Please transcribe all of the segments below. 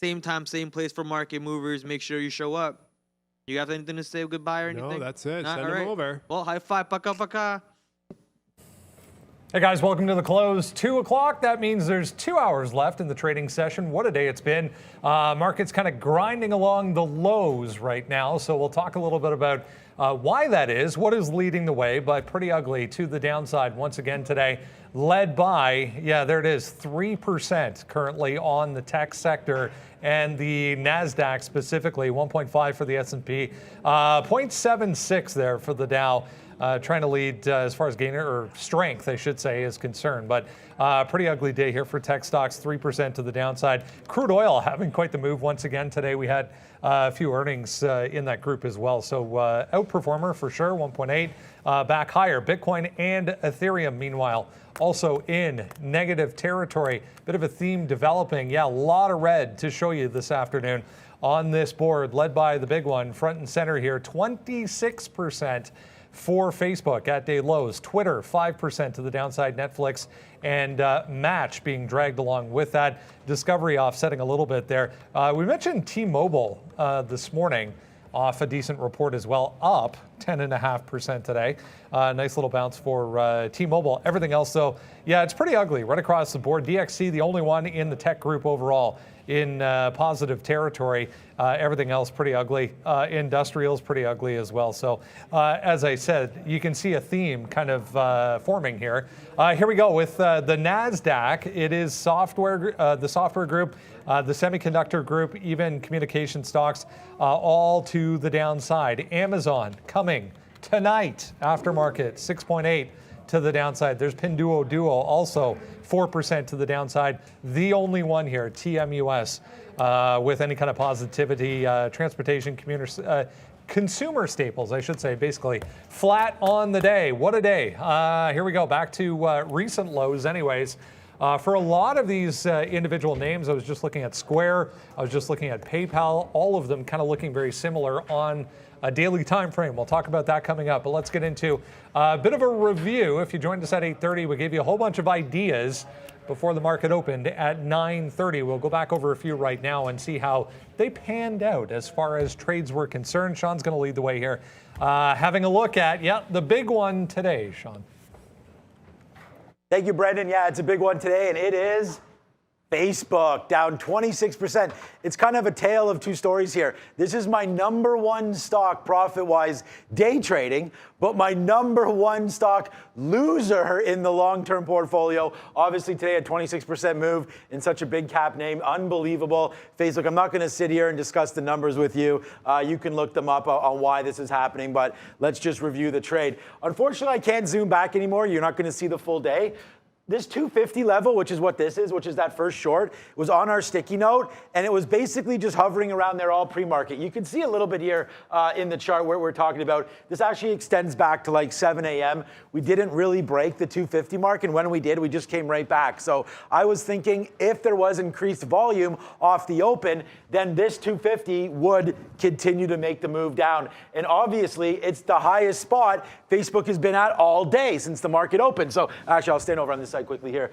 Same time, same place for market movers. Make sure you show up. You got anything to say goodbye or anything? No, that's it. Nah, Send them over. Well, high five. Paka paka. Hey guys, welcome to the close. 2 o'clock. That means there's 2 hours left in the trading session. What a day it's been. Market's kind of grinding along the lows right now. So we'll talk a little bit about why that is, what is leading the way, but pretty ugly to the downside once again today, led by, yeah, there it is, 3% currently on the tech sector and the NASDAQ specifically, 1.5 for the S&P, 0.76 there for the Dow. Trying to lead as far as gainer or strength, I should say, is concerned. But pretty ugly day here for tech stocks, 3% to the downside. Crude oil having quite the move once again today. We had a few earnings in that group as well. So outperformer for sure, 1.8 back higher. Bitcoin and Ethereum, meanwhile, also in negative territory. Bit of a theme developing. Yeah, a lot of red to show you this afternoon on this board, led by the big one, front and center here, 26%. For Facebook at day lows, Twitter 5% to the downside, Netflix and Match being dragged along with that. Discovery offsetting a little bit there. We mentioned T-Mobile this morning off a decent report as well, up 10.5% today. Nice little bounce for T-Mobile. Everything else, though, yeah, it's pretty ugly right across the board. DXC, the only one in the tech group overall in positive territory. Everything else pretty ugly. Industrials pretty ugly as well. So as I said, you can see a theme kind of forming here. Here we go with the NASDAQ. It is software, the software group, the semiconductor group, even communication stocks, all to the downside. Amazon coming tonight, aftermarket, 6.8 to the downside. There's Pinduoduo also 4% to the downside. The only one here, TMUS, with any kind of positivity. Transportation, consumer staples, I should say, basically flat on the day. What a day. Here we go, back to recent lows anyways. For a lot of these individual names, I was just looking at Square, I was just looking at PayPal, all of them kind of looking very similar on a daily time frame. We'll talk about that coming up, but let's get into a bit of a review. If you joined us at 8:30, we gave you a whole bunch of ideas before the market opened at 9:30. We'll go back over a few right now and see how they panned out as far as trades were concerned. Sean's going to lead the way here. Having a look at, yeah, the big one today, Sean. Thank you, Brendan. Yeah, it's a big one today, and it is Facebook, down 26%. It's kind of a tale of two stories here. This is my number one stock profit-wise day trading, but my number one stock loser in the long-term portfolio. Obviously today a 26% move in such a big cap name, unbelievable. Facebook, I'm not gonna sit here and discuss the numbers with you. You can look them up on why this is happening, but let's just review the trade. Unfortunately, I can't zoom back anymore. You're not gonna see the full day. This 250 level, which is what this is, which is that first short, was on our sticky note, and it was basically just hovering around there all pre-market. You can see a little bit here in the chart where we're talking about. This actually extends back to like 7 a.m. We didn't really break the 250 mark, and when we did, we just came right back. So I was thinking if there was increased volume off the open, then this 250 would continue to make the move down. And obviously, it's the highest spot Facebook has been at all day since the market opened. So actually, I'll stand over on this side quickly here.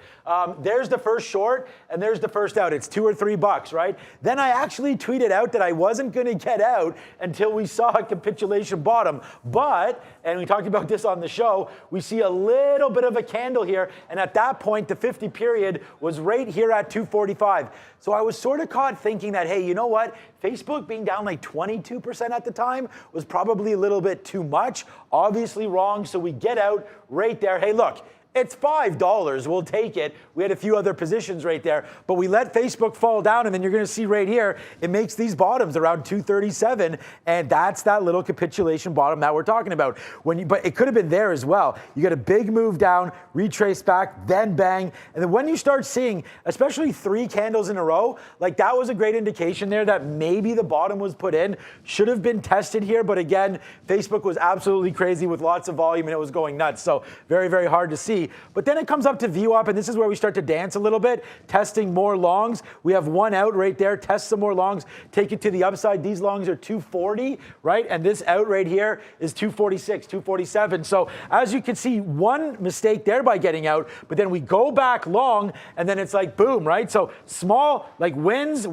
There's the first short, and there's the first out. It's $2 or $3, right? Then I actually tweeted out that I wasn't going to get out until we saw a capitulation bottom. But, and we talked about this on the show, we see a little bit of a candle here, and at that point, the 50 period was right here at 245. So I was sort of caught thinking that, hey, you know what? Facebook being down like 22% at the time was probably a little bit too much. Obviously wrong, so we get out right there. Hey, look. It's $5. We'll take it. We had a few other positions right there, but we let Facebook fall down, and then you're going to see right here, it makes these bottoms around 237, and that's that little capitulation bottom that we're talking about. But it could have been there as well. You get a big move down, retrace back, then bang, and then when you start seeing, especially 3 candles in a row, like that was a great indication there that maybe the bottom was put in. Should have been tested here, but again, Facebook was absolutely crazy with lots of volume, and it was going nuts. So very, very hard to see. 240, but then it comes up to view up, and this is where we start to dance a little bit, testing more longs. We have one out right there, test some more longs, take it to the upside. These longs are 240, right? And this out right here is 246, 247. So as you can see, one mistake there by getting out, but then we go back long, and then it's like boom, right? So small, like wins,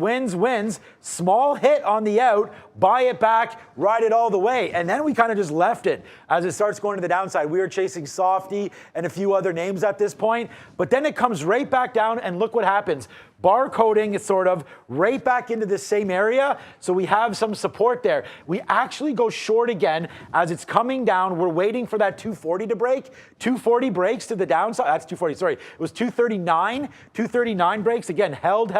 small hit on the out, buy it back, ride it all the way. And then we kind of just left it as it starts going to the downside. We were chasing Softy and a few other names at this point, but then it comes right back down, and look what happens. Barcoding is sort of right back into the same area, so we have some support there. We actually go short again as it's coming down. We're waiting for that 240 to break. 240 breaks to the downside. That's 240, sorry. It was 239. 239 breaks. Again, held,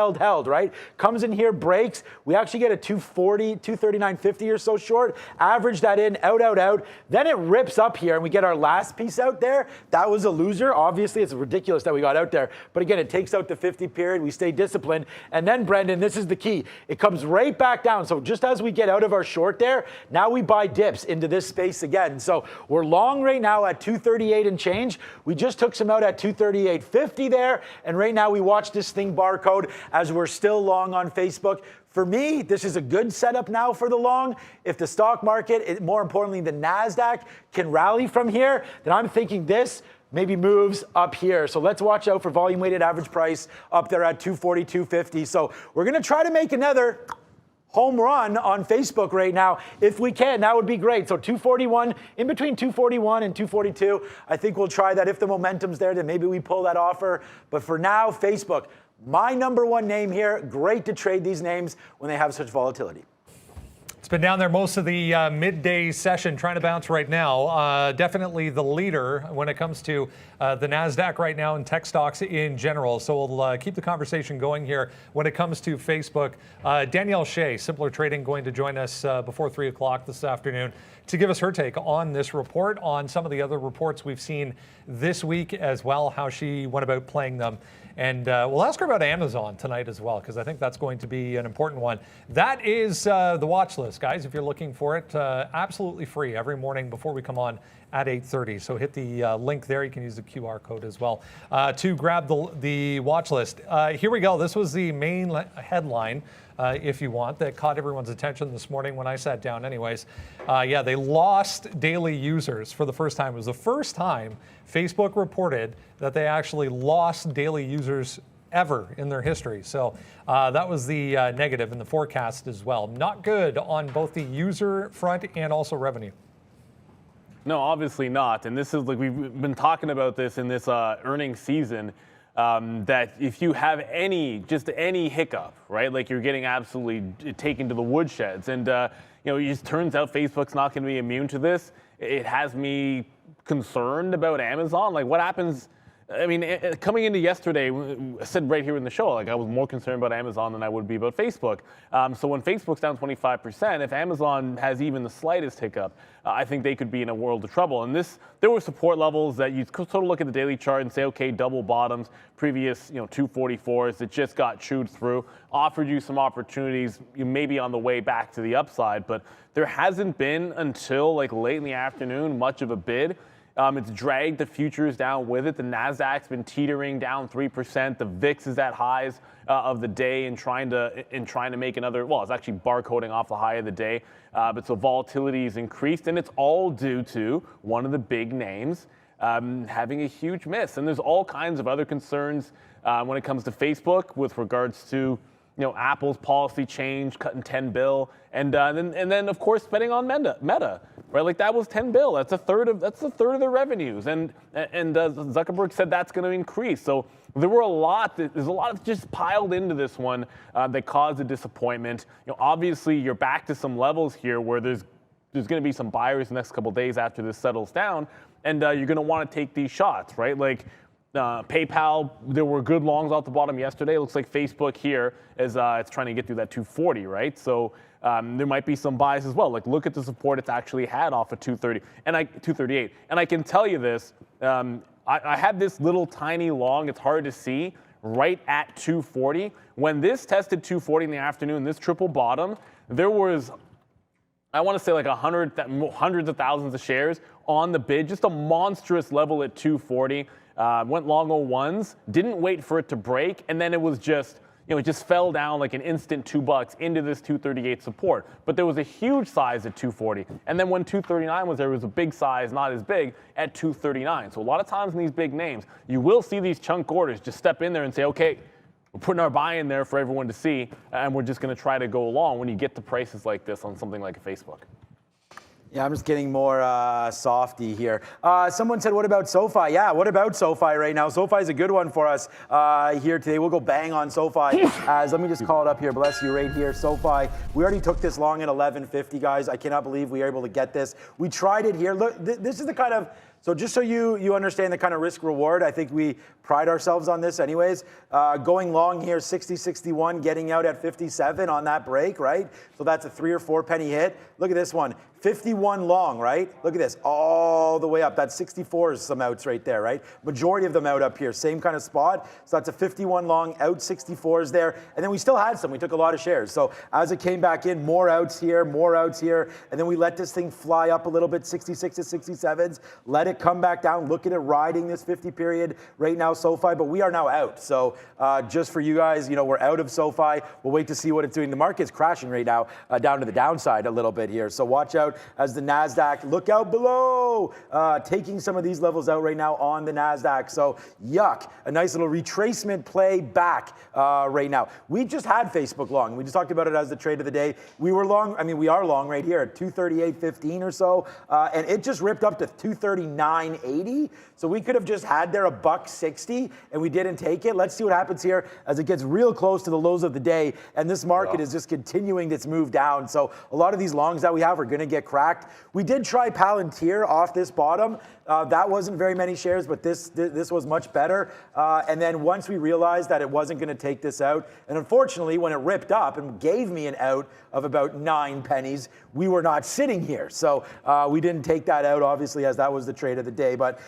right? Comes in here, breaks. We actually get a 240, 239.50 or so short. Average that in, out. Then it rips up here, and we get our last piece out there. That was a loser. Obviously, it's ridiculous that we got out there. But again, it takes out the 50 period. We stay disciplined. And then, Brendan, this is the key. It comes right back down. So just as we get out of our short there, now we buy dips into this space again. So we're long right now at 238 and change. We just took some out at 238.50 there. And right now we watch this thing barcode as we're still long on Facebook. For me, this is a good setup now for the long. If the stock market, more importantly, the NASDAQ, can rally from here, then I'm thinking this maybe moves up here. So let's watch out for volume weighted average price up there at 240, 250. So we're going to try to make another home run on Facebook right now. If we can, that would be great. So 241, in between 241 and 242, I think we'll try that. If the momentum's there, then maybe we pull that offer. But for now, Facebook, my number one name here. Great to trade these names when they have such volatility. It's been down there most of the midday session, trying to bounce right now. Definitely the leader when it comes to the NASDAQ right now and tech stocks in general. So we'll keep the conversation going here when it comes to Facebook. Danielle Shea, Simpler Trading, going to join us before 3 o'clock this afternoon to give us her take on this report, on some of the other reports we've seen this week as well, how she went about playing them. And we'll ask her about Amazon tonight as well, because I think that's going to be an important one. That is the watch list, guys. If you're looking for it, absolutely free every morning before we come on at 8:30. So hit the link there. You can use the QR code as well to grab the watch list. Here we go. This was the main headline, if you want, that caught everyone's attention this morning when I sat down anyways. Yeah, they lost daily users for the first time. It was the first time Facebook reported that they actually lost daily users ever in their history. So that was the negative in the forecast as well. Not good on both the user front and also revenue. No, obviously not. And this is like we've been talking about this in this earnings season, that if you have just any hiccup, right, like you're getting absolutely taken to the woodsheds. And, it just turns out Facebook's not going to be immune to this. It has me concerned about Amazon. Like what happens? I mean, coming into yesterday, I said right here in the show, like I was more concerned about Amazon than I would be about Facebook. So when Facebook's down 25%, if Amazon has even the slightest hiccup, I think they could be in a world of trouble. And there were support levels that you could sort of look at the daily chart and say, okay, double bottoms, previous 244s that just got chewed through, offered you some opportunities, you may be on the way back to the upside, but there hasn't been until like late in the afternoon much of a bid. It's dragged the futures down with it. The NASDAQ's been teetering down 3%. The VIX is at highs of the day and trying to make another, well, it's actually barcoding off the high of the day. But so volatility is increased, and it's all due to one of the big names having a huge miss. And there's all kinds of other concerns when it comes to Facebook with regards to Apple's policy change, cutting $10 billion, and then of course spending on Meta, right? Like that was $10 billion. That's a third of their revenues, and Zuckerberg said that's going to increase. So there's a lot of just piled into this one that caused a disappointment. Obviously you're back to some levels here where there's going to be some buyers the next couple of days after this settles down, and you're going to want to take these shots, right? Like. PayPal, there were good longs off the bottom yesterday. It looks like Facebook here is it's trying to get through that 240, right? So there might be some buys as well. Like look at the support it's actually had off of 238. And I can tell you this, I had this little tiny long, it's hard to see, right at 240. When this tested 240 in the afternoon, this triple bottom, there was, I want to say like hundreds of thousands of shares on the bid, just a monstrous level at 240. went long 01s, didn't wait for it to break, and then it was just, it just fell down like an instant $2 into this 238 support. But there was a huge size at 240. And then when 239 was there was a big size, not as big, at 239. So a lot of times in these big names, you will see these chunk orders just step in there and say, okay, we're putting our buy in there for everyone to see, and we're just going to try to go along when you get to prices like this on something like a Facebook. Yeah, I'm just getting more softy here. Someone said, what about SoFi? Yeah, what about SoFi right now? SoFi is a good one for us here today. We'll go bang on SoFi. Let me just call it up here. Bless you, right here. SoFi. We already took this long at 11.50, guys. I cannot believe we were able to get this. We tried it here. Look, this is the kind of... So just so you understand the kind of risk reward, I think we pride ourselves on this anyways. Going long here, 60.61, getting out at 57 on that break, right? So that's a 3 or 4 penny hit. Look at this one, 51 long, right? Look at this, all the way up. That's 64s, some outs right there, right? Majority of them out up here, same kind of spot. So that's a 51 long, out 64s there. And then we still had some, we took a lot of shares. So as it came back in, more outs here, and then we let this thing fly up a little bit, 66 to 67s, let it come back down, look at it riding this 50 period right now, SoFi, but we are now out. So just for you guys, we're out of SoFi. We'll wait to see what it's doing. The market's crashing right now down to the downside a little bit here. So watch out as the NASDAQ, look out below, taking some of these levels out right now on the NASDAQ. So yuck, a nice little retracement play back right now. We just had Facebook long. We just talked about it as the trade of the day. We were long, we are long right here at 238.15 or so, and it just ripped up to 239.80. So we could have just had there $1.60 and we didn't take it. Let's see what happens here as it gets real close to the lows of the day, and this market is just continuing its move down. So a lot of these longs that we have are going to get cracked. We did try Palantir off this bottom. That wasn't very many shares, but this was much better. And then once we realized that it wasn't going to take this out, and unfortunately when it ripped up and gave me an out of about 9 pennies, we were not sitting here. So we didn't take that out, obviously, as that was the trade of the day. But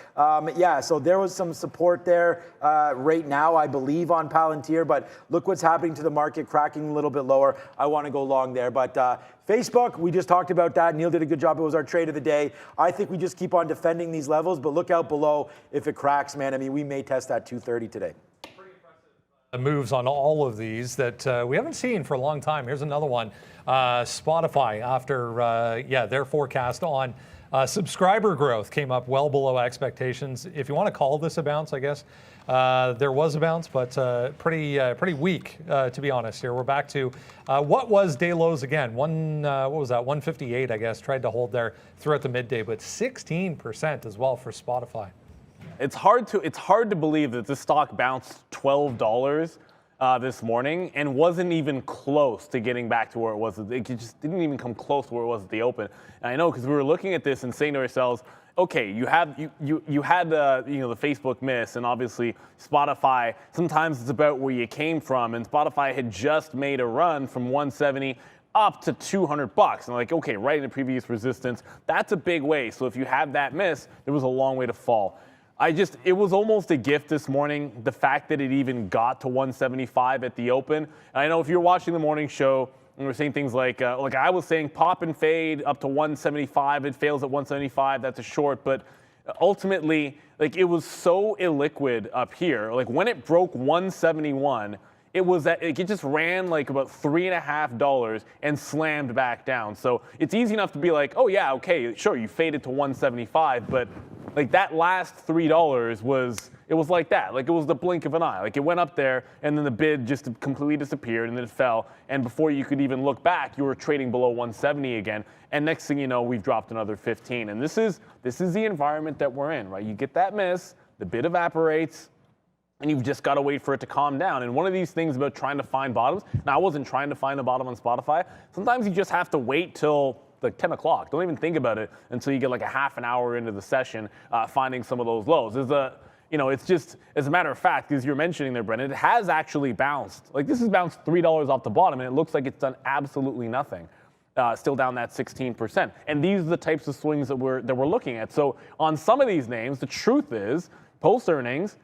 yeah, so there was some support there right now, I believe, on Palantir. But look what's happening to the market, cracking a little bit lower. I want to go long there. But Facebook, we just talked about that. Neil did a good job. It was our trade of the day. I think we just keep on defending these levels, but look out below if it cracks, man. we may test that 230 today. Moves on all of these that we haven't seen for a long time. Here's another one. Spotify, after their forecast on subscriber growth came up well below expectations. If you want to call this a bounce, I guess there was a bounce, but pretty weak, to be honest. Here we're back to what was day lows again. What was that? 158, I guess. Tried to hold there throughout the midday, but 16% as well for Spotify. It's hard to believe that this stock bounced $12 this morning and wasn't even close to getting back to where it was. It just didn't even come close to where it was at the open. And I know, because we were looking at this and saying to ourselves, okay, you had the Facebook miss, and obviously Spotify, sometimes it's about where you came from, and Spotify had just made a run from 170 up to $200. And like, okay, right in the previous resistance, that's a big way. So if you have that miss, there was a long way to fall. It was almost a gift this morning, the fact that it even got to 175 at the open. And I know if you're watching the morning show, and we're saying things like I was saying, pop and fade up to 175. It fails at 175. That's a short. But ultimately, it was so illiquid up here. When it broke 171, it just ran about $3.50 and slammed back down. So it's easy enough to be like, oh yeah, okay, sure, you faded to 175, but that last $3 was like that. It was the blink of an eye. It went up there and then the bid just completely disappeared and then it fell. And before you could even look back, you were trading below 170 again. And next thing you know, we've dropped another 15. And this is the environment that we're in, right? You get that miss, the bid evaporates, and you've just got to wait for it to calm down. And one of these things about trying to find bottoms, now I wasn't trying to find a bottom on Spotify. Sometimes you just have to wait till 10 o'clock. Don't even think about it until you get a half an hour into the session, finding some of those lows. It's just, as a matter of fact, as you're mentioning there, Brendan, it has actually bounced. This has bounced $3 off the bottom, and it looks like it's done absolutely nothing. Still down that 16%. And these are the types of swings that we're looking at. So on some of these names, the truth is, post earnings,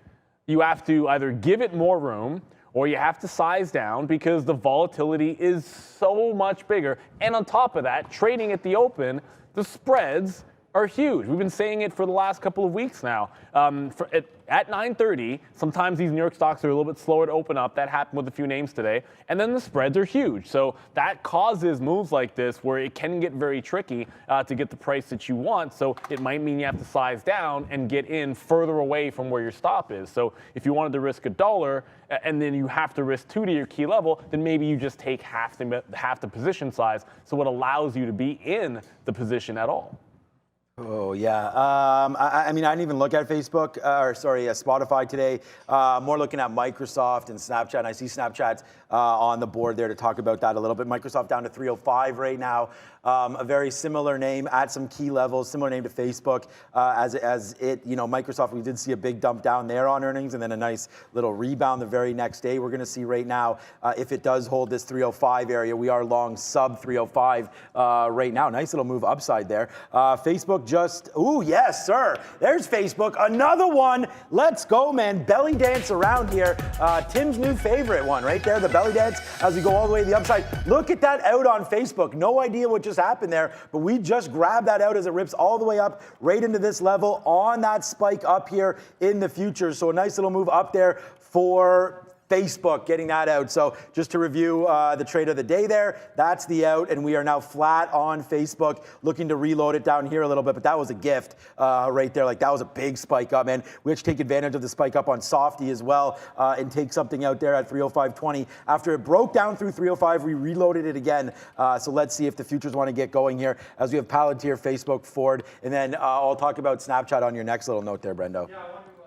you have to either give it more room or you have to size down because the volatility is so much bigger. And on top of that, trading at the open, the spreads are huge. We've been saying it for the last couple of weeks now. At 9:30, sometimes these New York stocks are a little bit slower to open up. That happened with a few names today. And then the spreads are huge. So that causes moves like this where it can get very tricky to get the price that you want. So it might mean you have to size down and get in further away from where your stop is. So if you wanted to risk $1 and then you have to risk 2 to your key level, then maybe you just take half the position size. So it allows you to be in the position at all. Oh, yeah. I mean, I didn't even look at Facebook, Spotify today. More looking at Microsoft and Snapchat. And I see Snapchat on the board there to talk about that a little bit. Microsoft down to 305 right now. A very similar name at some key levels, similar name to Facebook. Microsoft, we did see a big dump down there on earnings and then a nice little rebound the very next day. We're going to see right now if it does hold this 305 area. We are long sub 305 right now. Nice little move upside there. Facebook yes, sir. There's Facebook. Another one. Let's go, man. Belly dance around here. Tim's new favorite one right there, the belly dance as we go all the way to the upside. Look at that out on Facebook. No idea what just happened there, but we just grabbed that out as it rips all the way up right into this level on that spike up here in the futures. So a nice little move up there for Facebook, getting that out. So just to review the trade of the day there, that's the out, and we are now flat on Facebook, looking to reload it down here a little bit, but that was a gift right there. Like, that was a big spike up, man. We actually take advantage of the spike up on Softy as well and take something out there at 305.20. After it broke down through 305, we reloaded it again. So let's see if the futures want to get going here as we have Palantir, Facebook, Ford, and then I'll talk about Snapchat on your next little note there, Brendo.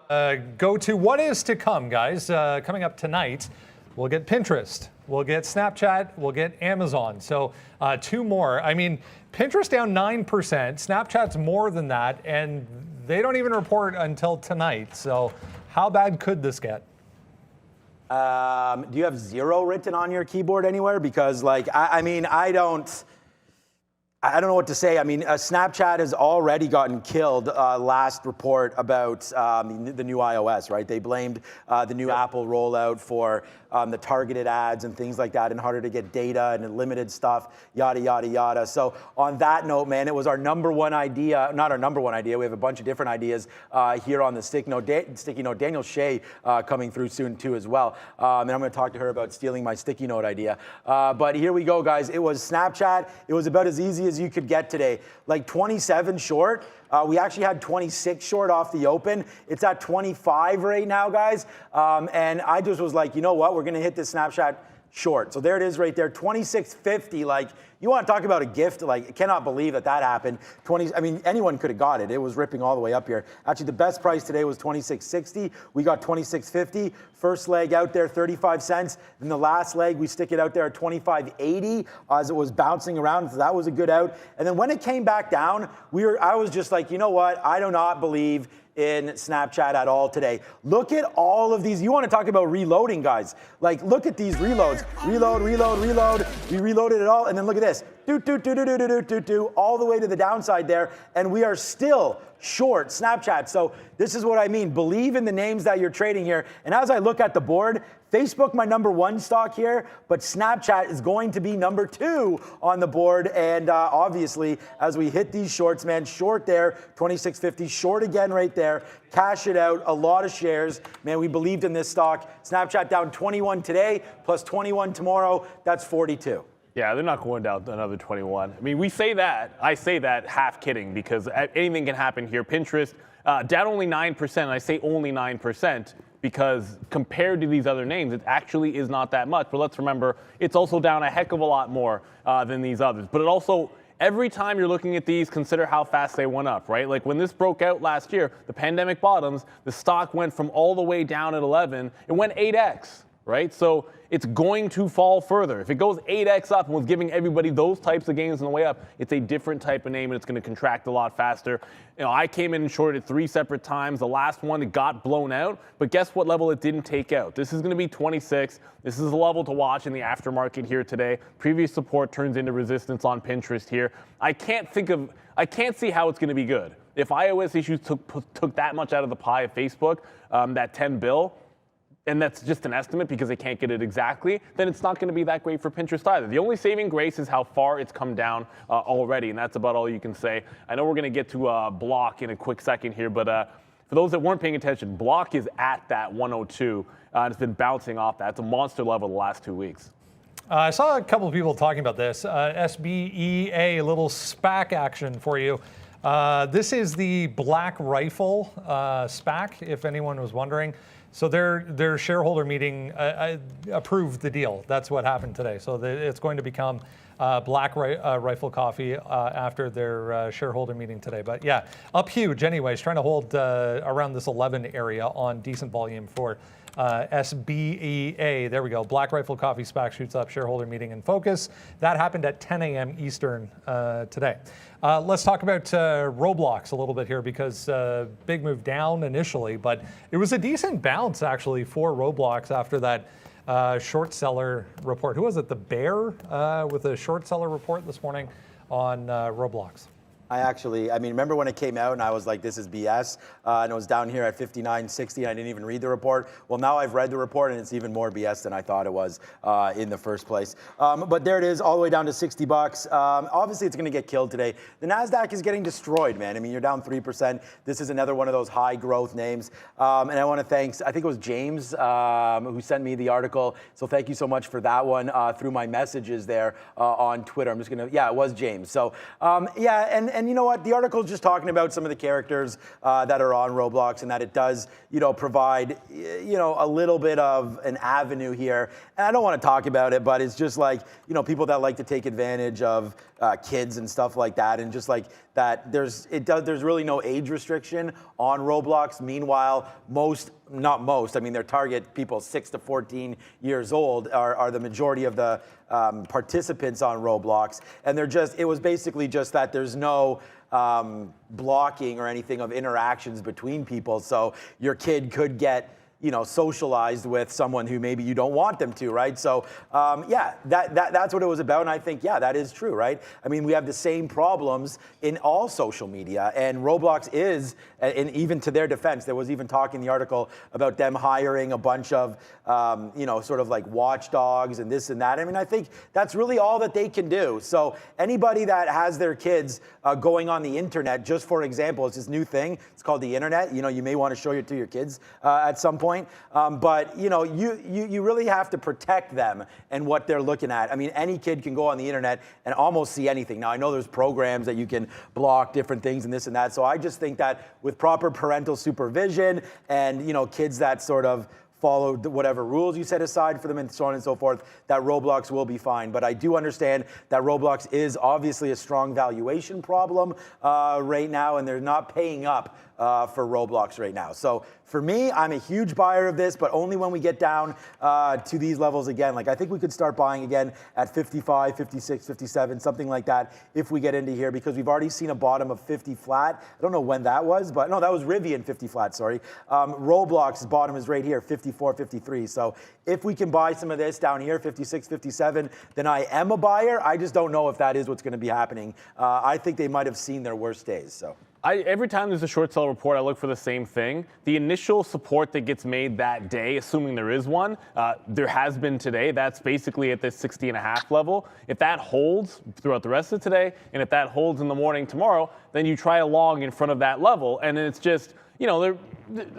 Yeah, go to what is to come, guys. Coming up tonight, we'll get Pinterest, we'll get Snapchat, we'll get Amazon. So 2 more. I mean, Pinterest down 9%, Snapchat's more than that, and they don't even report until tonight. So how bad could this get? Do you have 0 written on your keyboard anywhere? Because, like, I don't know what to say. I mean, Snapchat has already gotten killed. Last report about the new iOS, right? They blamed the new Apple rollout for the targeted ads and things like that, and harder to get data and limited stuff, yada, yada, yada. So on that note, man, it was our number one idea, not our number one idea. We have a bunch of different ideas here on the sticky note. Danielle Shea coming through soon too as well. And I'm going to talk to her about stealing my sticky note idea. But here we go, guys. It was Snapchat. It was about as easy as you could get today. Like 27 short. We actually had 26 short off the open. It's at 25 right now, guys. And I just was like, you know what? We're going to hit this Snapchat short. So there it is right there, 26.50. Like, you want to talk about a gift? Like, I cannot believe that happened. I mean, anyone could have got it. It was ripping all the way up here. Actually, the best price today was 26.60. We got 26.50. First leg out there, 35 cents. Then the last leg, we stick it out there at 25.80 as it was bouncing around. So that was a good out. And then when it came back down, I was just like, you know what? I do not believe in Snapchat at all today. Look at all of these. You want to talk about reloading, guys. Like, look at these reloads. Reload, reload, reload. We reloaded it all, and then look at this. All the way to the downside there, and we are still short Snapchat. So this is what I mean. Believe in the names that you're trading here. And as I look at the board, Facebook, my number 1 stock here, but Snapchat is going to be number 2 on the board. And obviously, as we hit these shorts, man, short there, 26.50, short again right there, cash it out, a lot of shares. Man, we believed in this stock. Snapchat down 21 today, plus 21 tomorrow, that's 42. Yeah, they're not going down another 21. I mean, I say that half kidding because anything can happen here. Pinterest down only 9%, and I say only 9% because compared to these other names, it actually is not that much. But let's remember, it's also down a heck of a lot more than these others. But it also, every time you're looking at these, consider how fast they went up, right? Like when this broke out last year, the pandemic bottoms, the stock went from all the way down at 11, it went 8x. Right? So it's going to fall further. If it goes 8x up and was giving everybody those types of gains on the way up, it's a different type of name and it's going to contract a lot faster. You know, I came in and shorted 3 separate times. The last one, it got blown out, but guess what level it didn't take out? This is going to be 26. This is a level to watch in the aftermarket here today. Previous support turns into resistance on Pinterest here. I can't see how it's going to be good. If iOS issues took that much out of the pie of Facebook, that 10 bill, and that's just an estimate because they can't get it exactly, then it's not going to be that great for Pinterest either. The only saving grace is how far it's come down already, and that's about all you can say. I know we're going to get to Block in a quick second here, but for those that weren't paying attention, Block is at that 102, and it's been bouncing off that. It's a monster level the last 2 weeks. I saw a couple of people talking about this. SBEA, a little SPAC action for you. This is the Black Rifle SPAC, if anyone was wondering. So their shareholder meeting approved the deal. That's what happened today. So it's going to become Black Rifle Coffee after their shareholder meeting today. But yeah, up huge anyways, trying to hold around this 11 area on decent volume for SBEA. There we go. Black Rifle Coffee SPAC shoots up, shareholder meeting in focus. That happened at 10 a.m. Eastern today. Let's talk about Roblox a little bit here because big move down initially, but it was a decent bounce actually for Roblox after that short seller report. Who was it? The Bear with a short seller report this morning on Roblox. I mean, remember when it came out and I was like, this is BS, and it was down here at 59.60 and I didn't even read the report. Well, now I've read the report and it's even more BS than I thought it was in the first place. But there it is, all the way down to 60 bucks. Obviously, it's going to get killed today. The NASDAQ is getting destroyed, man. I mean, you're down 3%. This is another one of those high growth names. And I want to thank, I think it was James who sent me the article. So thank you so much for that one through my messages there on Twitter. I'm just going to, yeah, it was James. So yeah, and you know what? The article is just talking about some of the characters that are on Roblox and that it does, provide, a little bit of an avenue here. And I don't want to talk about it, but it's just like, people that like to take advantage of kids and stuff like that. And just like that, there's really no age restriction on Roblox. Meanwhile, their target people 6 to 14 years old are the majority of the participants on Roblox. And it was basically just that there's no blocking or anything of interactions between people. So your kid could get socialized with someone who maybe you don't want them to, right? So yeah, that's what it was about. And I think, yeah, that is true, right? I mean, we have the same problems in all social media, and Roblox is, and even to their defense, there was even talk in the article about them hiring a bunch of, sort of like watchdogs and this and that. I mean, I think that's really all that they can do. So anybody that has their kids going on the internet, just for example, it's this new thing. It's called the internet. You may want to show it to your kids at some point. But you really have to protect them and what they're looking at. I mean, any kid can go on the internet and almost see anything. Now, I know there's programs that you can block different things and this and that. So I just think that with proper parental supervision and kids that sort of follow whatever rules you set aside for them and so on and so forth, that Roblox will be fine. But I do understand that Roblox is obviously a strong valuation problem right now, and they're not paying up for Roblox right now. So for me, I'm a huge buyer of this, but only when we get down to these levels again. Like, I think we could start buying again at 55, 56, 57, something like that if we get into here, because we've already seen a bottom of 50 flat. I don't know when that was, but no, that was Rivian 50 flat, sorry. Roblox's bottom is right here, 54, 53. So if we can buy some of this down here, 56, 57, then I am a buyer. I just don't know if that is what's going to be happening. I think they might have seen their worst days, so. Every time there's a short sell report, I look for the same thing. The initial support that gets made that day, assuming there is one, there has been today. That's basically at this 60.5 level. If that holds throughout the rest of today, and if that holds in the morning tomorrow, then you try a long in front of that level. And then it's just, the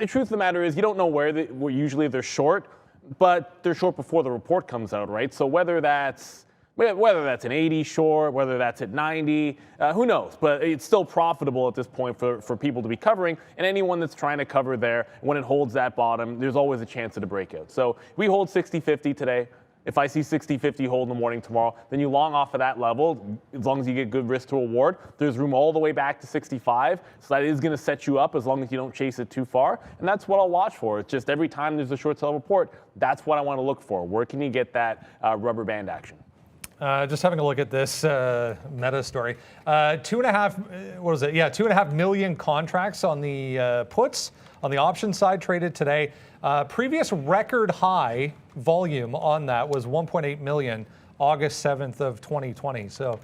truth of the matter is you don't know where usually they're short, but they're short before the report comes out, right? So whether that's an 80 short, whether that's at 90, who knows? But it's still profitable at this point for people to be covering. And anyone that's trying to cover there, when it holds that bottom, there's always a chance of a breakout. So we hold 60.50 today. If I see 60.50 hold in the morning tomorrow, then you long off of that level. As long as you get good risk to reward, there's room all the way back to 65. So that is going to set you up as long as you don't chase it too far. And that's what I'll watch for. It's just every time there's a short sell report, that's what I want to look for. Where can you get that rubber band action? Just having a look at this Meta story. 2.5 million contracts on the puts on the option side traded today. Previous record high volume on that was 1.8 million, August 7th of 2020. So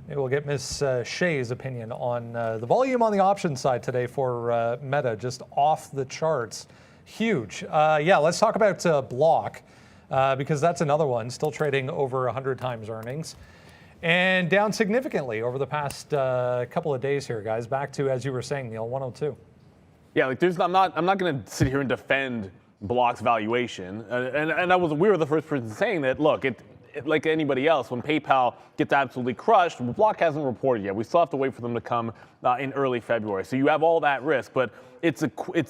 maybe we'll get Ms. Shea's opinion on the volume on the option side today for Meta, just off the charts. huge. Yeah, let's talk about Block because that's another one still trading over 100 times earnings and down significantly over the past couple of days here, guys. Back to, as you were saying, Neil, 102. Yeah, like I'm not going to sit here and defend Block's valuation, and we were the first person saying that. Look, it like anybody else, when PayPal gets absolutely crushed, Block hasn't reported yet. We still have to wait for them to come in early February. So you have all that risk, but it's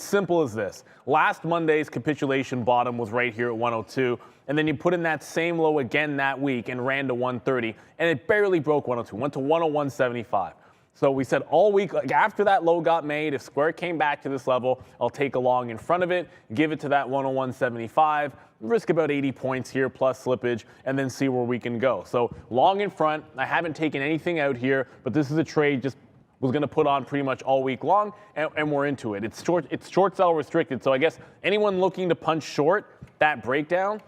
simple as this. Last Monday's capitulation bottom was right here at 102, and then you put in that same low again that week and ran to 130, and it barely broke 102, went to 101.75. So we said all week, like after that low got made, if Square came back to this level, I'll take a long in front of it, give it to that 101.75, risk about 80 points here plus slippage, and then see where we can go. So long in front. I haven't taken anything out here, but this is a trade just was going to put on pretty much all week long, and we're into it. It's short sell restricted, so I guess anyone looking to punch short that breakdown,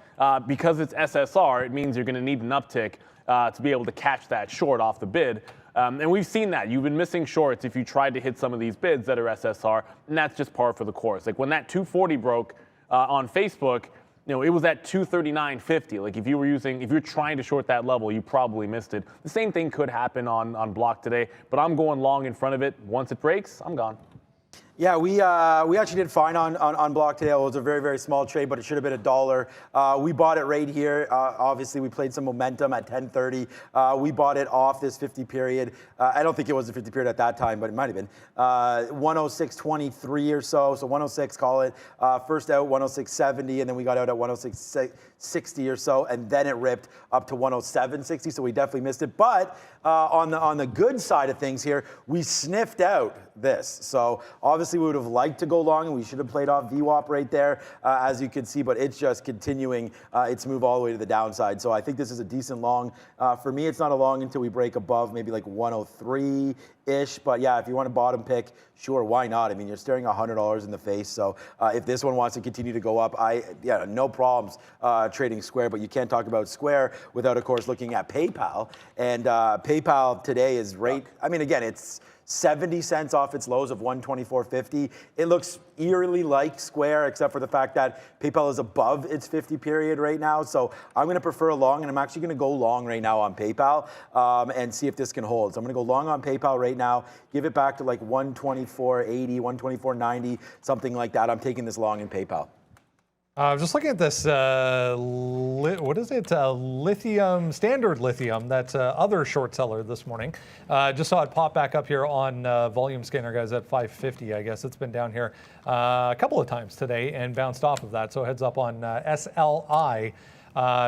because it's SSR, it means you're going to need an uptick to be able to catch that short off the bid. And we've seen that. You've been missing shorts if you tried to hit some of these bids that are SSR, and that's just par for the course. Like when that 240 broke on Facebook, it was at 239.50. Like if you're trying to short that level, you probably missed it. The same thing could happen on Block today, but I'm going long in front of it. Once it breaks, I'm gone. Yeah, we actually did fine on Block today. It was a very, very small trade, but it should have been $1. We bought it right here. Obviously, we played some momentum at 10:30. We bought it off this 50 period. I don't think it was a 50 period at that time, but it might have been 106.23 or so. So 106, call it. First out 106.70, and then we got out at 106.60 or so, and then it ripped up to 107.60. So we definitely missed it. But on the good side of things here, we sniffed out this. So obviously we would have liked to go long, and we should have played off VWAP right there, as you can see, but it's just continuing its move all the way to the downside. So I think this is a decent long. For me, it's not a long until we break above maybe like 103-ish. But yeah, if you want a bottom pick, sure, why not? I mean, you're staring $100 in the face. So if this one wants to continue to go up, no problems trading Square. But you can't talk about Square without, of course, looking at PayPal. And PayPal today is I mean, again, it's 70 cents off its lows of 124.50. It looks eerily like Square, except for the fact that PayPal is above its 50 period right now. So I'm going to prefer a long, and I'm actually going to go long right now on PayPal and see if this can hold. So I'm going to go long on PayPal right now, give it back to like 124.80, 124.90, something like that. I'm taking this long in PayPal. Just looking at this, what is it? Lithium, Standard Lithium, that other short seller this morning. Just saw it pop back up here on volume scanner, guys, at 550, I guess. It's been down here a couple of times today and bounced off of that. So heads up on SLI,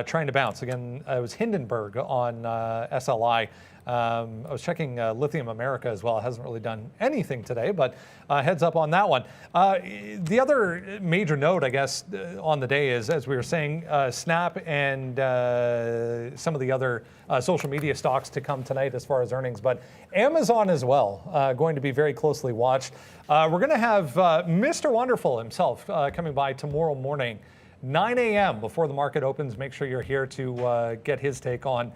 trying to bounce. Again, it was Hindenburg on SLI. I was checking Lithium America as well. It hasn't really done anything today, but heads up on that one. The other major note, I guess, on the day is, as we were saying, Snap and some of the other social media stocks to come tonight as far as earnings, but Amazon as well, going to be very closely watched. We're going to have Mr. Wonderful himself coming by tomorrow morning, 9 a.m. before the market opens. Make sure you're here to get his take on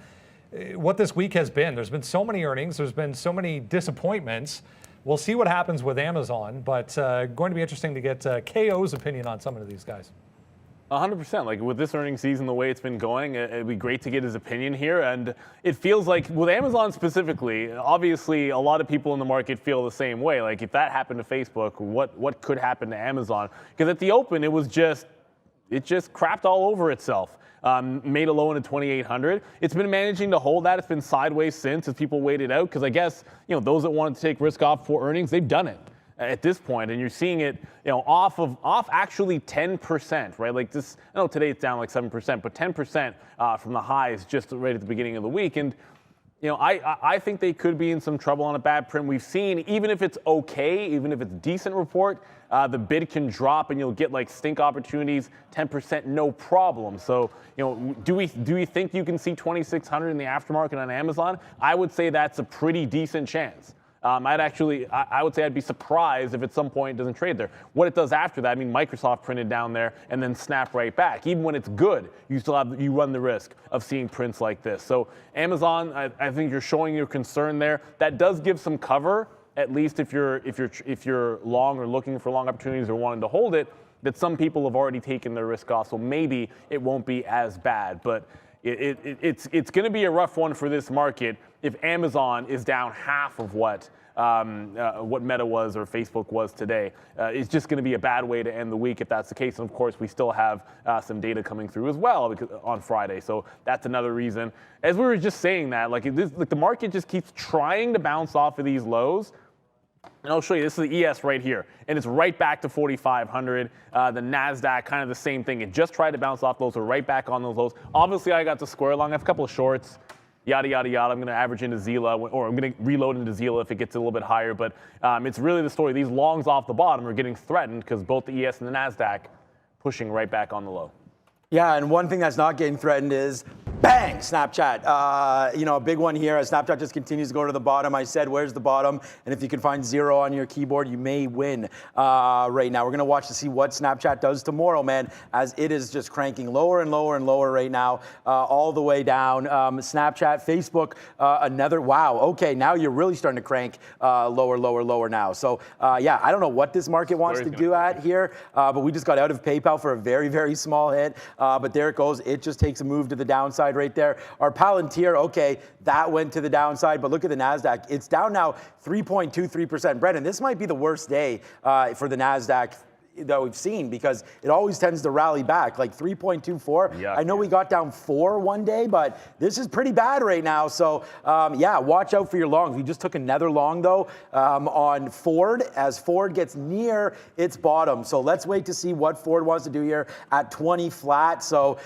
what this week has been. There's been so many earnings. There's been so many disappointments. We'll see what happens with Amazon, but going to be interesting to get KO's opinion on some of these guys. 100%. Like with this earnings season, the way it's been going, it'd be great to get his opinion here. And it feels like with Amazon specifically, obviously a lot of people in the market feel the same way. Like if that happened to Facebook, what could happen to Amazon? Because at the open, it just crapped all over itself. Made a low into 2,800. It's been managing to hold that. It's been sideways since as people waited out, because I guess those that wanted to take risk off for earnings, they've done it at this point, and you're seeing it off actually 10%, right? Like this, I know today it's down like 7%, but 10% from the highs just right at the beginning of the week. And I think they could be in some trouble on a bad print. We've seen, even if it's okay, even if it's a decent report, the bid can drop and you'll get like stink opportunities, 10%, no problem. So, do we think you can see 2,600 in the aftermarket on Amazon? I would say that's a pretty decent chance. I would say I'd be surprised if at some point it doesn't trade there. What it does after that, I mean, Microsoft printed down there and then snap right back. Even when it's good, you run the risk of seeing prints like this. So Amazon, I think you're showing your concern there. That does give some cover, at least if you're long or looking for long opportunities or wanting to hold it. that some people have already taken their risk off, so maybe it won't be as bad. But it's going to be a rough one for this market if Amazon is down half of what Meta was or Facebook was today. It's just going to be a bad way to end the week if that's the case. And of course, we still have some data coming through as well on Friday. So that's another reason. As we were just saying that, like the market just keeps trying to bounce off of these lows. And I'll show you, this is the ES right here, and it's right back to 4,500. The NASDAQ, kind of the same thing. It just tried to bounce off those, so right back on those lows. Obviously, I got the square long. I have a couple of shorts, yada, yada, yada. I'm going to average into Zila, or I'm going to reload into Zila if it gets a little bit higher. But it's really the story. These longs off the bottom are getting threatened because both the ES and the NASDAQ pushing right back on the low. Yeah, and one thing that's not getting threatened is, bang, Snapchat. A big one here as Snapchat just continues to go to the bottom. I said, where's the bottom? And if you can find 0 on your keyboard, you may win right now. We're going to watch to see what Snapchat does tomorrow, man, as it is just cranking lower and lower and lower right now, all the way down. Snapchat, Facebook, another, wow, okay, now you're really starting to crank lower, lower, lower now. So, yeah, I don't know what this market wants to do at here, but we just got out of PayPal for a very, very small hit. But there it goes. It just takes a move to the downside right there. Our Palantir, okay, that went to the downside, but look at the NASDAQ. It's down now 3.23%. Brendan, this might be the worst day for the NASDAQ that we've seen because it always tends to rally back, like 3.24. Yeah, I know we got down 4 one day, but this is pretty bad right now. So, yeah, watch out for your longs. We just took another long, though, on Ford as Ford gets near its bottom. So let's wait to see what Ford wants to do here at 20 flat. So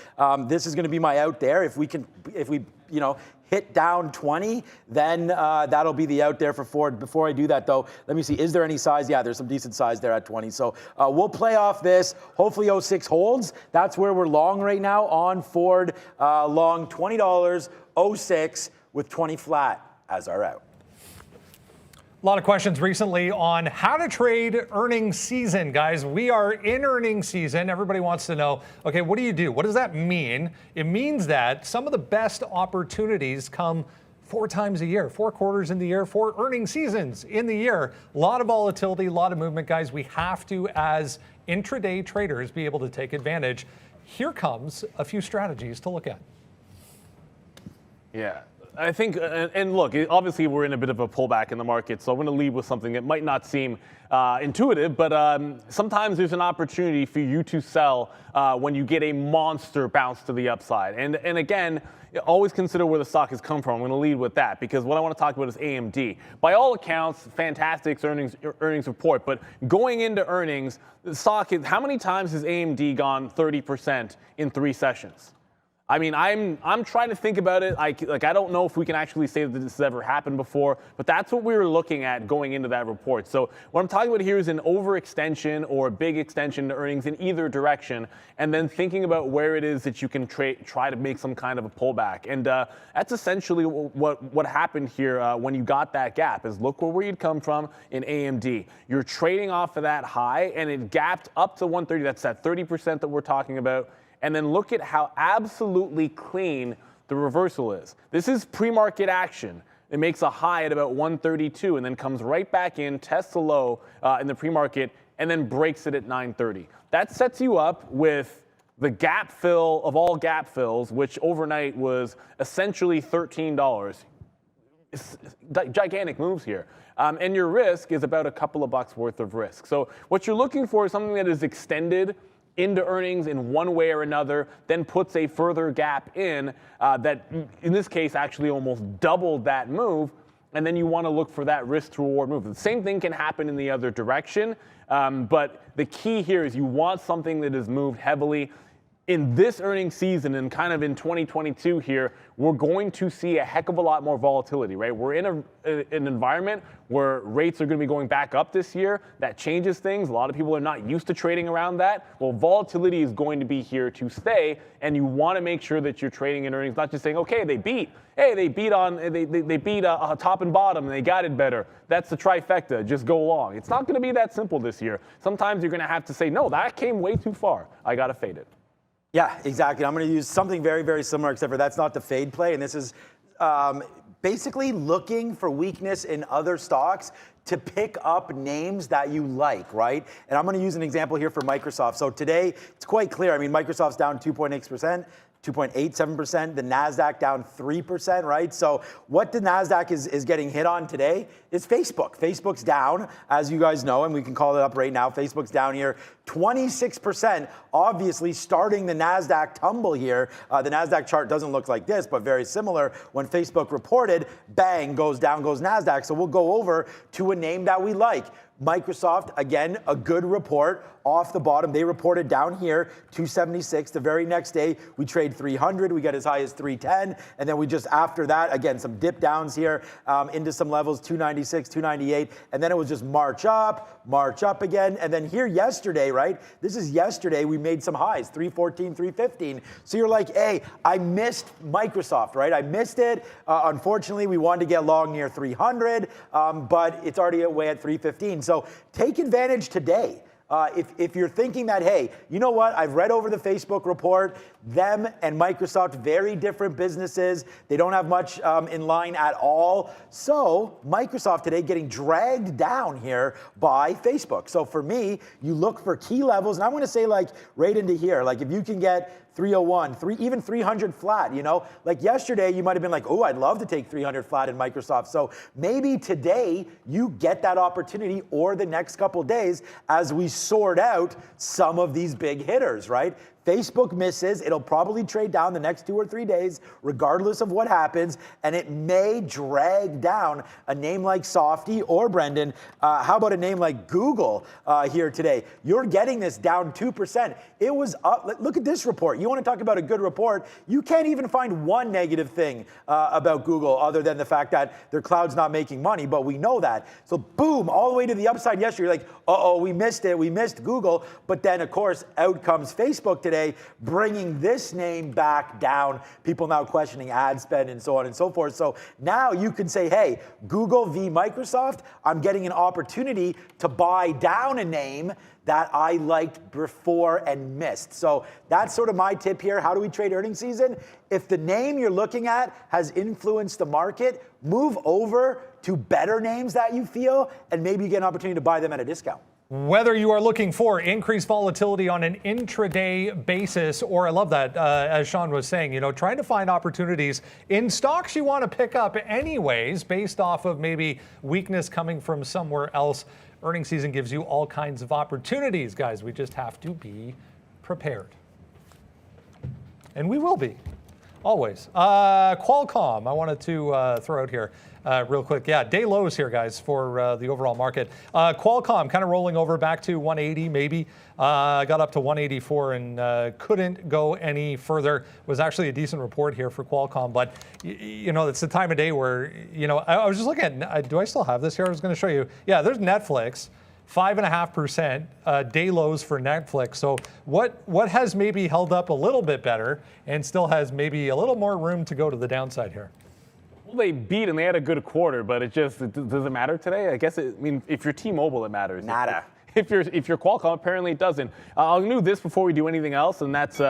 this is going to be my out there. If we hit down 20, then that'll be the out there for Ford. Before I do that, though, let me see. Is there any size? Yeah, there's some decent size there at 20. So we'll play off this. Hopefully 06 holds. That's where we're long right now on Ford. Long $20, 06 with 20 flat as our out. A lot of questions recently on how to trade earnings season, guys. We are in earnings season. Everybody wants to know, okay, what do you do? What does that mean? It means that some of the best opportunities come 4 times a year, 4 quarters in the year, 4 earnings seasons in the year. A lot of volatility, a lot of movement, guys. We have to, as intraday traders, be able to take advantage. Here comes a few strategies to look at. Yeah. I think, and look, obviously we're in a bit of a pullback in the market, so I'm going to lead with something that might not seem intuitive, but sometimes there's an opportunity for you to sell when you get a monster bounce to the upside. And again, always consider where the stock has come from. I'm going to lead with that because what I want to talk about is AMD. By all accounts, fantastic earnings report, but going into earnings, the stock, how many times has AMD gone 30% in 3 sessions? I mean, I'm trying to think about it. I don't know if we can actually say that this has ever happened before, but that's what we were looking at going into that report. So what I'm talking about here is an overextension or a big extension to earnings in either direction, and then thinking about where it is that you can try to make some kind of a pullback. And that's essentially what happened here when you got that gap. Is look where you'd come from in AMD. You're trading off of that high, and it gapped up to 130. That's that 30% that we're talking about. And then look at how absolutely clean the reversal is. This is pre-market action. It makes a high at about 132 and then comes right back in, tests a low in the pre-market, and then breaks it at 930. That sets you up with the gap fill of all gap fills, which overnight was essentially $13. It's gigantic moves here. And your risk is about a couple of bucks worth of risk. So what you're looking for is something that is extended into earnings in one way or another, then puts a further gap in that, in this case, actually almost doubled that move, and then you want to look for that risk to reward move. The same thing can happen in the other direction, but the key here is you want something that has moved heavily. In this earnings season and kind of in 2022 here, we're going to see a heck of a lot more volatility, right? We're in an environment where rates are going to be going back up this year. That changes things. A lot of people are not used to trading around that. Well, volatility is going to be here to stay, and you want to make sure that you're trading in earnings, not just saying, okay, they beat. Hey, they beat a top and bottom, and they got it better. That's the trifecta. Just go along. It's not going to be that simple this year. Sometimes you're going to have to say, no, that came way too far. I got to fade it. Yeah, exactly. I'm going to use something very, very similar, except for that's not the fade play, and this is basically looking for weakness in other stocks to pick up names that you like, right? And I'm going to use an example here for Microsoft. So today, it's quite clear. I mean, Microsoft's down 2.8%. 2.87%, the NASDAQ down 3%, right? So what the NASDAQ is getting hit on today is Facebook. Facebook's down, as you guys know, and we can call it up right now. Facebook's down here 26%, obviously starting the NASDAQ tumble here. The NASDAQ chart doesn't look like this, but very similar. When Facebook reported, bang, goes down, goes NASDAQ. So we'll go over to a name that we like. Microsoft, again, a good report off the bottom. They reported down here, 276. The very next day, we trade 300. We get as high as 310. And then we just, after that, again, some dip downs here into some levels, 296, 298. And then it was just march up again. And then here yesterday, right? This is yesterday, we made some highs, 314, 315. So you're like, hey, I missed Microsoft, right? I missed it. Unfortunately, we wanted to get long near 300, but it's already away at 315. So take advantage today. If you're thinking that, hey, you know what, I've read over the Facebook report, them and Microsoft, very different businesses. They don't have much in line at all. So Microsoft today getting dragged down here by Facebook. So for me, you look for key levels, and I want to say like right into here, like if you can get 301, even 300 flat, you know? Like yesterday, you might have been like, oh, I'd love to take 300 flat in Microsoft. So maybe today you get that opportunity, or the next couple days as we sort out some of these big hitters, right? Facebook misses. It'll probably trade down the next 2 or 3 days, regardless of what happens, and it may drag down a name like Softy or Brendan. How about a name like Google here today? You're getting this down 2%. It was up. Look at this report. You want to talk about a good report? You can't even find one negative thing about Google other than the fact that their cloud's not making money, but we know that. So boom, all the way to the upside yesterday. You're like, uh-oh, we missed it. We missed Google. But then, of course, out comes Facebook today, bringing this name back down. People now questioning ad spend and so on and so forth. So now you can say, hey, Google v. Microsoft, I'm getting an opportunity to buy down a name that I liked before and missed. So that's sort of my tip here. How do we trade earnings season? If the name you're looking at has influenced the market, move over to better names that you feel, and maybe you get an opportunity to buy them at a discount. Whether you are looking for increased volatility on an intraday basis, or I love that, as Sean was saying, you know, trying to find opportunities in stocks you want to pick up anyways, based off of maybe weakness coming from somewhere else. Earnings season gives you all kinds of opportunities, guys. We just have to be prepared. And we will be, always. Qualcomm, I wanted to throw out here. Real quick, yeah, day lows here, guys, for the overall market. Qualcomm kind of rolling over back to 180, maybe. Got up to 184 and couldn't go any further. Was actually a decent report here for Qualcomm, but you know, it's the time of day where, you know, I was just looking at, do I still have this here? I was going to show you. Yeah, there's Netflix. 5.5% day lows for Netflix. So what has maybe held up a little bit better and still has maybe a little more room to go to the downside here? Well, they beat and they had a good quarter, but does it matter today? I guess I mean, if you're T-Mobile, it matters. Nada. If you're Qualcomm, apparently it doesn't. I'll do this before we do anything else, and that's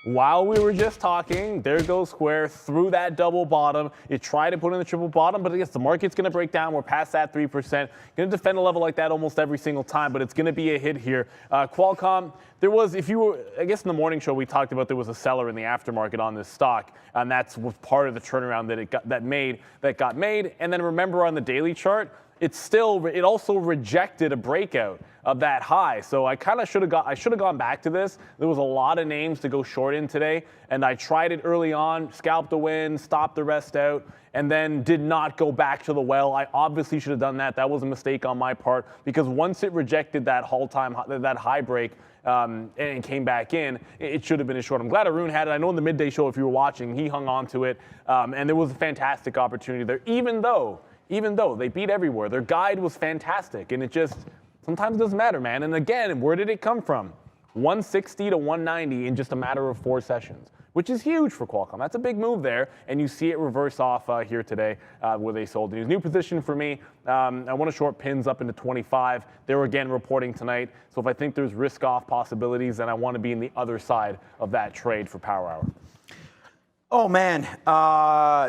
while we were just talking, there goes Square through that double bottom. It tried to put in the triple bottom, but I guess the market's going to break down. We're past that 3%. Going to defend a level like that almost every single time, but it's going to be a hit here. Qualcomm, there was, if you were, I guess in the morning show we talked about there was a seller in the aftermarket on this stock, and that's was part of the turnaround that got made. And then remember on the daily chart, it also rejected a breakout of that high. So I kind of should have gone back to this. There was a lot of names to go short in today, and I tried it early on, scalped the win, stopped the rest out, and then did not go back to the well. I obviously should have done that. That was a mistake on my part, because once it rejected that that high break and came back in, it should have been a short. I'm glad Arun had it. I know in the midday show, if you were watching, he hung on to it, and there was a fantastic opportunity there, even though they beat everywhere. Their guide was fantastic, and it just sometimes doesn't matter, man. And again, where did it come from? 160 to 190 in just a matter of 4 sessions, which is huge for Qualcomm. That's a big move there, and you see it reverse off here today where they sold. New position for me. I want to short pins up into 25. They were again reporting tonight, so if I think there's risk-off possibilities, then I want to be in the other side of that trade for Power Hour. Oh man,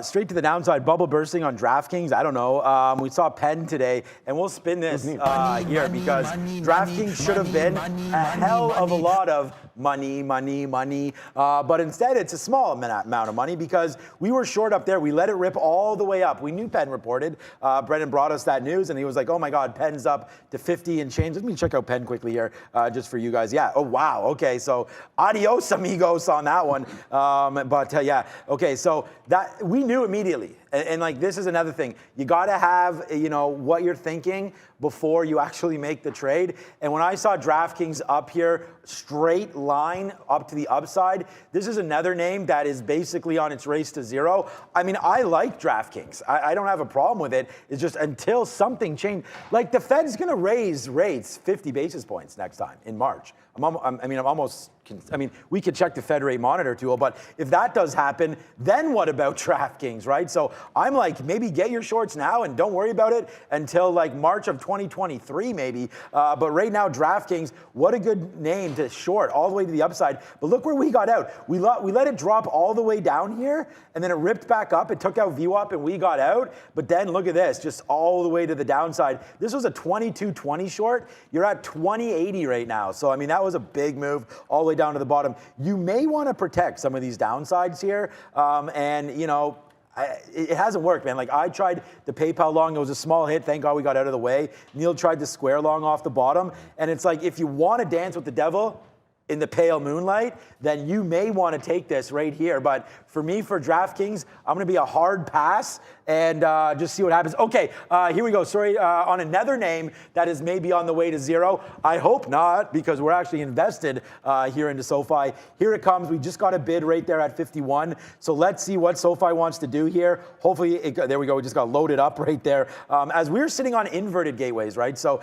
straight to the downside. Bubble bursting on DraftKings. I don't know. We saw Penn today, and we'll spin this here because DraftKings should have been a hell of a lot of money. But instead, it's a small amount of money because we were short up there. We let it rip all the way up. We knew Penn reported. Brendan brought us that news, and he was like, "Oh my God, Penn's up to 50 and change." Let me check out Penn quickly here, just for you guys. Yeah. Oh wow. Okay. So adios amigos on that one. Yeah. Okay, so that we knew immediately, and like this is another thing. You got to have what you're thinking before you actually make the trade. And when I saw DraftKings up here, straight line up to the upside, this is another name that is basically on its race to zero. I mean, I like DraftKings. I don't have a problem with it. It's just until something changes. Like the Fed's going to raise rates 50 basis points next time in March. We could check the Fed rate monitor tool, but if that does happen, then what about DraftKings, right? So I'm like, maybe get your shorts now and don't worry about it until like March of 2023 maybe. But right now, DraftKings, what a good name to short all the way to the upside. But look where we got out. We let it drop all the way down here, and then it ripped back up. It took out VWAP, and we got out. But then look at this, just all the way to the downside. This was a 22.20 short. You're at 20.80 right now. So I mean, that was a big move all the way down to the bottom. You may want to protect some of these downsides here, it hasn't worked, man. Like I tried the PayPal long, it was a small hit. Thank God we got out of the way. Neil tried the square long off the bottom, and it's like if you want to dance with the devil in the pale moonlight, then you may want to take this right here. But for me, for DraftKings, I'm going to be a hard pass and just see what happens. Okay, here we go. Sorry, on another name that is maybe on the way to zero. I hope not, because we're actually invested here into SoFi. Here it comes. We just got a bid right there at 51. So let's see what SoFi wants to do here. Hopefully, there we go. We just got loaded up right there. As we're sitting on inverted gateways, right? So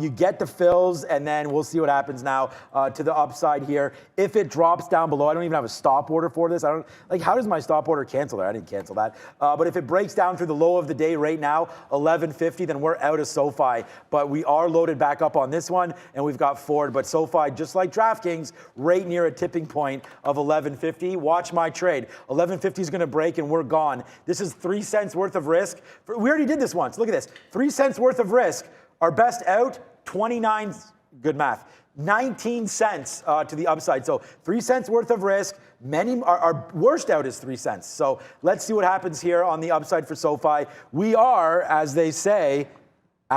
you get the fills, and then we'll see what happens now to the upside here. If it drops down below, I don't even have a stop order for this. How does my stop order cancel there? I didn't cancel that. But if it breaks down through the low of the day right now, 1150, then we're out of SoFi. But we are loaded back up on this one, and we've got forward. But SoFi, just like DraftKings, right near a tipping point of 1150. Watch my trade. 1150 is going to break, and we're gone. This is 3 cents worth of risk. We already did this once. Look at this. 3 cents worth of risk. Our best out, 29, good math, 19 cents to the upside. So 3 cents worth of risk. Our worst out is 3 cents. So let's see what happens here on the upside for SoFi. We are, as they say, we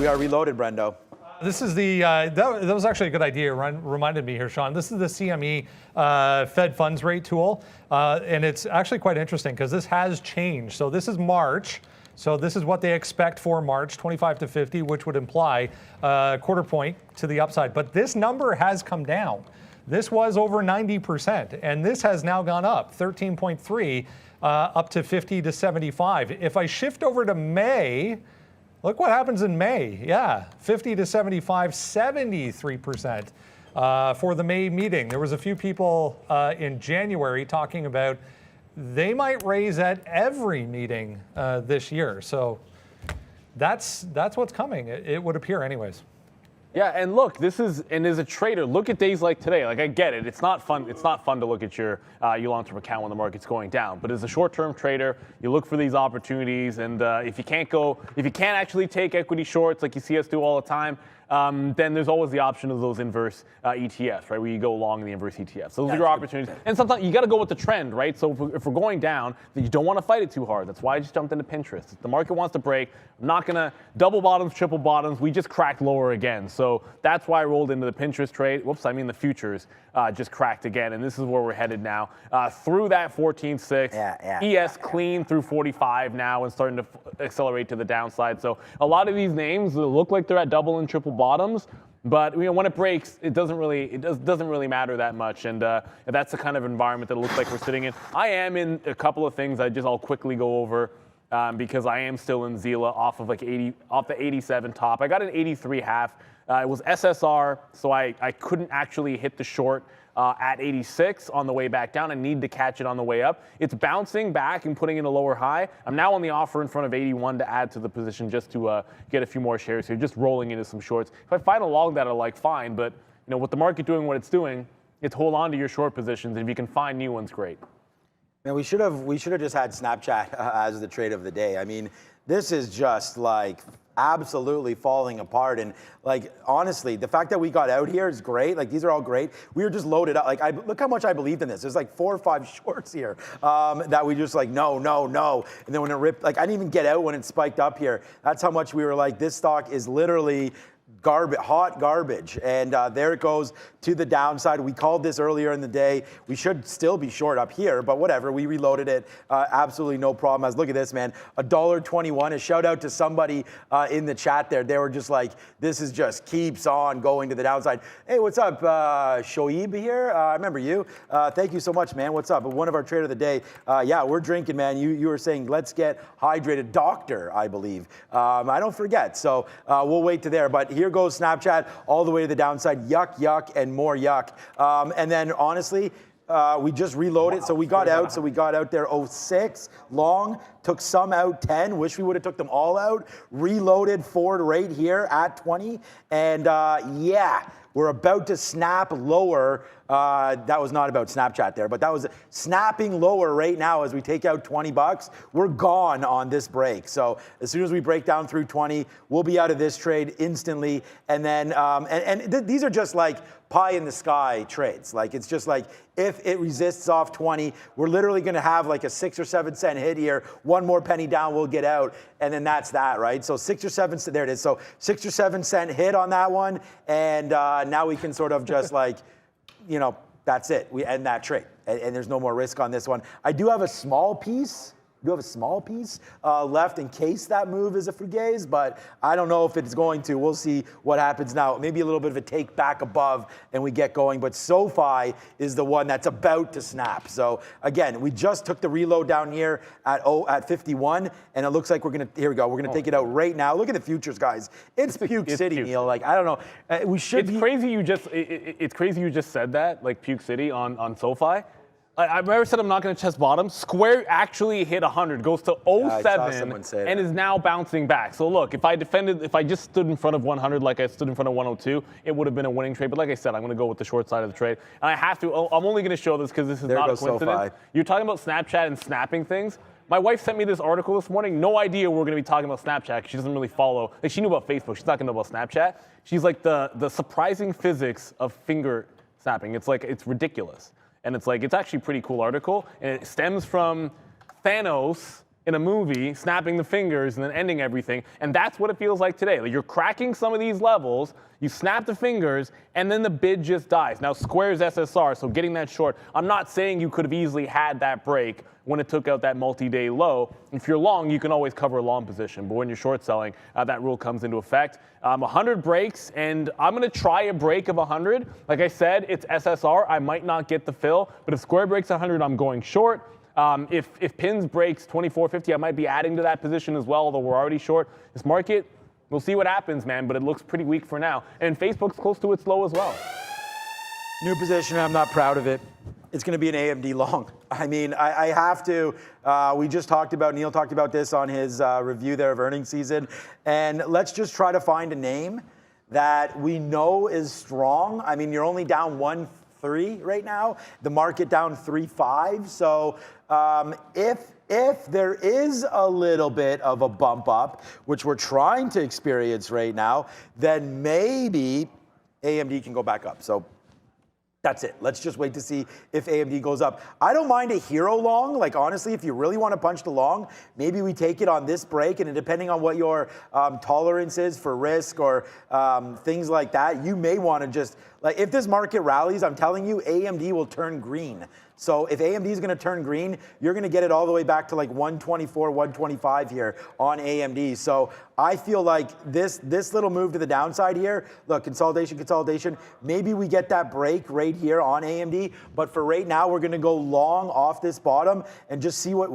are reloaded, Brendo. This is that was actually a good idea. Reminded me here, Sean. This is the CME Fed funds rate tool, and it's actually quite interesting because this has changed. So this is March. So this is what they expect for March, 25 to 50, which would imply a quarter point to the upside. But this number has come down. This was over 90%, and this has now gone up, 13.3 up to 50 to 75. If I shift over to May, look what happens in May. Yeah, 50 to 75, 73% for the May meeting. There was a few people in January talking about they might raise at every meeting this year. So that's what's coming. It would appear anyways. Yeah, and look, as a trader, look at days like today. Like I get it, it's not fun to look at your long-term account when the market's going down. But as a short-term trader, you look for these opportunities, and if you can't actually take equity shorts like you see us do all the time, then there's always the option of those inverse ETFs, right, where you go long in the inverse ETFs. Those are your opportunities. And sometimes you got to go with the trend, right? So if we're going down, then you don't want to fight it too hard. That's why I just jumped into Pinterest. If the market wants to break, I'm not going to double bottoms, triple bottoms. We just cracked lower again. So that's why I rolled into the Pinterest trade. Whoops, I mean the futures just cracked again. And this is where we're headed now. Through that 14.6, ES clean through 45 now and starting to accelerate to the downside. So a lot of these names look like they're at double and triple bottoms, but when it breaks, it doesn't really matter that much, and that's the kind of environment that it looks like we're sitting in. I am in a couple of things I'll quickly go over because I am still in Zila off of the 87 top. I got an 83 half. It was SSR, so I couldn't actually hit the short at 86 on the way back down. I need to catch it on the way up. It's bouncing back and putting in a lower high. I'm now on the offer in front of 81 to add to the position just to get a few more shares here, just rolling into some shorts. If I find a long that I like, fine, but with the market doing what it's doing, it's hold on to your short positions. If you can find new ones, great. Man, we should have just had Snapchat as the trade of the day. I mean, this is just like absolutely falling apart. And like, honestly, the fact that we got out here is great. Like, these are all great. We were just loaded up. Like, look how much I believed in this. There's like 4 or 5 shorts here that we just like, no. And then when it ripped, like, I didn't even get out when it spiked up here. That's how much we were like, this stock is literally hot garbage. And there it goes to the downside. We called this earlier in the day. We should still be short up here, but whatever. We reloaded it. Absolutely no problem. As look at this, man. $1.21. A shout out to somebody in the chat there. They were just like, this is just keeps on going to the downside. Hey, what's up, Shoaib here? I remember you. Thank you so much, man. What's up? One of our trade of the day. Yeah, we're drinking, man. You were saying, let's get hydrated. Doctor, I believe. I don't forget. So we'll wait to there. But here goes Snapchat all the way to the downside. Yuck, and more yuck. And then honestly, we just reloaded. Wow. So we got out. So we got out there 06 long, took some out 10. Wish we would have took them all out. Reloaded forward right here at 20. And yeah, we're about to snap lower. That was not about Snapchat there, but that was snapping lower right now as we take out $20. We're gone on this break. So as soon as we break down through 20, we'll be out of this trade instantly. And then, these are just like pie in the sky trades. Like, it's just like, if it resists off 20, we're literally going to have like a 6 or 7 cent hit here. One more penny down, we'll get out. And then that's that, right? So 6 or 7, there it is. So 6 or 7 cent hit on that one. And now we can sort of just like, you know, that's it. We end that trade, and there's no more risk on this one. I do have a small piece. Left in case that move is a fugaze, but I don't know if it's going to. We'll see what happens now. Maybe a little bit of a take back above and we get going, but SoFi is the one that's about to snap. So again, we just took the reload down here at 51, and it looks like we're going to, here we go, we're going to take it out right now. Look at the futures, guys. It's Puke City, puke. Neil. Like, I don't know. We should It's crazy you just said that, like Puke City on SoFi. I've never said I'm not going to test bottom. Square actually hit 100, goes to 07, and is now bouncing back. So look, if I just stood in front of 100 like I stood in front of 102, it would have been a winning trade. But like I said, I'm going to go with the short side of the trade. And I have to, I'm only going to show this because this is not a coincidence. SoFi. You're talking about Snapchat and snapping things. My wife sent me this article this morning. No idea we're going to be talking about Snapchat. She doesn't really follow. Like, she knew about Facebook. She's not going to know about Snapchat. She's like the surprising physics of finger snapping. It's like, it's ridiculous. And it's like, it's actually a pretty cool article. And it stems from Thanos in a movie, snapping the fingers and then ending everything. And that's what it feels like today. Like, you're cracking some of these levels, you snap the fingers, and then the bid just dies. Now, Square's SSR, so getting that short, I'm not saying you could have easily had that break when it took out that multi-day low. If you're long, you can always cover a long position. But when you're short selling, that rule comes into effect. 100 breaks, and I'm going to try a break of 100. Like I said, it's SSR. I might not get the fill, but if Square breaks 100, I'm going short. If Pins breaks 24.50, I might be adding to that position as well, although we're already short. This market, we'll see what happens, man, but it looks pretty weak for now. And Facebook's close to its low as well. New position, I'm not proud of it. It's going to be an AMD long. I mean, I have to. We just talked about, Neil talked about this on his review there of earnings season. And let's just try to find a name that we know is strong. I mean, you're only down 1.3 right now. The market down 3.5. So if there is a little bit of a bump up, which we're trying to experience right now, then maybe AMD can go back up. So that's it. Let's just wait to see if AMD goes up. I don't mind a hero long. Like, honestly, if you really want to punch the long, maybe we take it on this break. And depending on what your tolerance is for risk or things like that, you may want to just, like, if this market rallies, I'm telling you, AMD will turn green. So if AMD is going to turn green, you're going to get it all the way back to like 124, 125 here on AMD. So I feel like this little move to the downside here, look, consolidation, maybe we get that break right here on AMD. But for right now, we're going to go long off this bottom and just see what,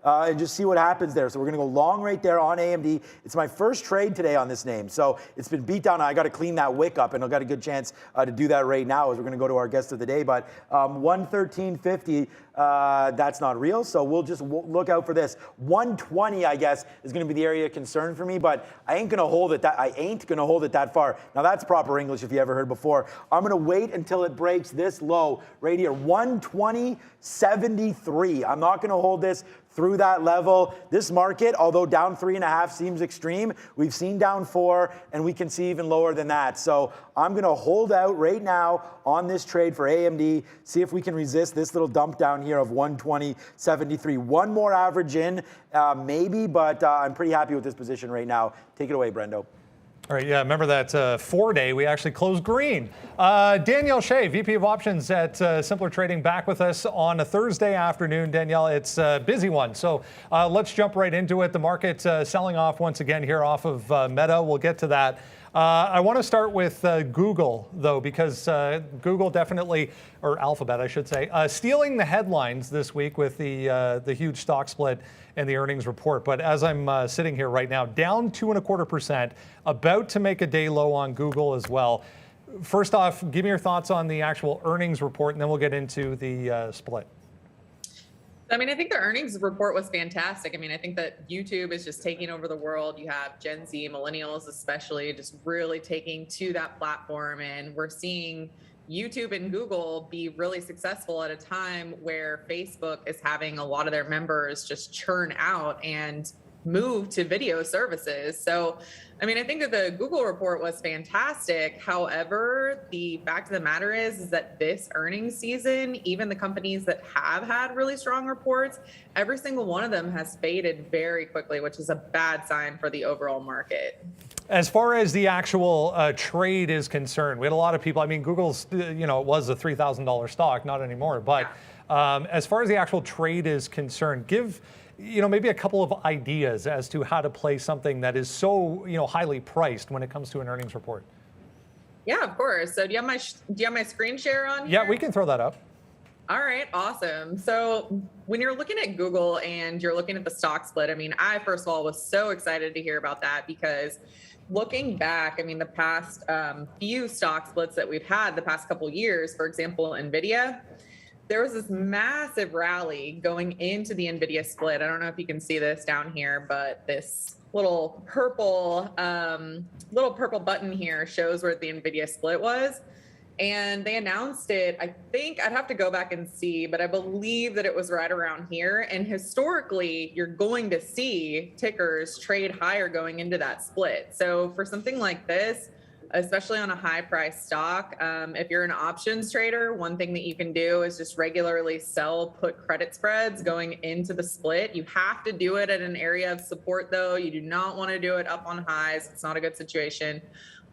and just see what happens there. So we're going to go long right there on AMD. It's my first trade today on this name. So it's been beat down. I got to clean that wick up, and I've got a good chance to do that right now as we're going to go to our guest of the day. But 113.50, that's not real. So we'll just look out for this. 120, I guess, is going to be the area of concern for me, but I ain't going to hold it that far. Now that's proper English if you ever heard before. I'm going to wait until it breaks this low right here, 120.73. I'm not going to hold this through that level. This market, although down 3.5 seems extreme, we've seen down 4, and we can see even lower than that. So I'm going to hold out right now on this trade for AMD, see if we can resist this little dump down here of 120.73. One more average in, maybe, but I'm pretty happy with this position right now. Take it away, Brendo. All right, yeah, remember that 4-day, we actually closed green. Danielle Shea, VP of Options at Simpler Trading, back with us on a Thursday afternoon. Danielle, it's a busy one, so let's jump right into it. The market selling off once again here off of Meta. We'll get to that. I want to start with Google, though, because Google definitely, or Alphabet, I should say, stealing the headlines this week with the huge stock split and the earnings report. But as I'm sitting here right now, down 2.25%, about to make a day low on Google as well. First off, give me your thoughts on the actual earnings report, and then we'll get into the split. I mean, I think the earnings report was fantastic. I mean, I think that YouTube is just taking over the world. You have Gen Z, millennials especially, just really taking to that platform. And we're seeing YouTube and Google be really successful at a time where Facebook is having a lot of their members just churn out and move to video services. So, I mean, I think that the Google report was fantastic. However, the fact of the matter is that this earnings season, even the companies that have had really strong reports, every single one of them has faded very quickly, which is a bad sign for the overall market. As far as the actual trade is concerned, we had a lot of people. I mean, Google's, it was a $3,000 stock, not anymore. But as far as the actual trade is concerned, give maybe a couple of ideas as to how to play something that is so highly priced when it comes to an earnings report. Yeah, of course. So do you have my screen share on here? Yeah, we can throw that up. All right, awesome. So when you're looking at Google and you're looking at the stock split, I mean, I first of all was so excited to hear about that because looking back, I mean, the past few stock splits that we've had the past couple years, for example, NVIDIA, there was this massive rally going into the NVIDIA split. I don't know if you can see this down here, but this little purple button here shows where the NVIDIA split was. And they announced it, I think, I'd have to go back and see, but I believe that it was right around here. And historically, you're going to see tickers trade higher going into that split. So for something like this, especially on a high price stock, if you're an options trader, one thing that you can do is just regularly sell put credit spreads going into the split. You have to do it at an area of support, though. You do not want to do it up on highs. It's not a good situation.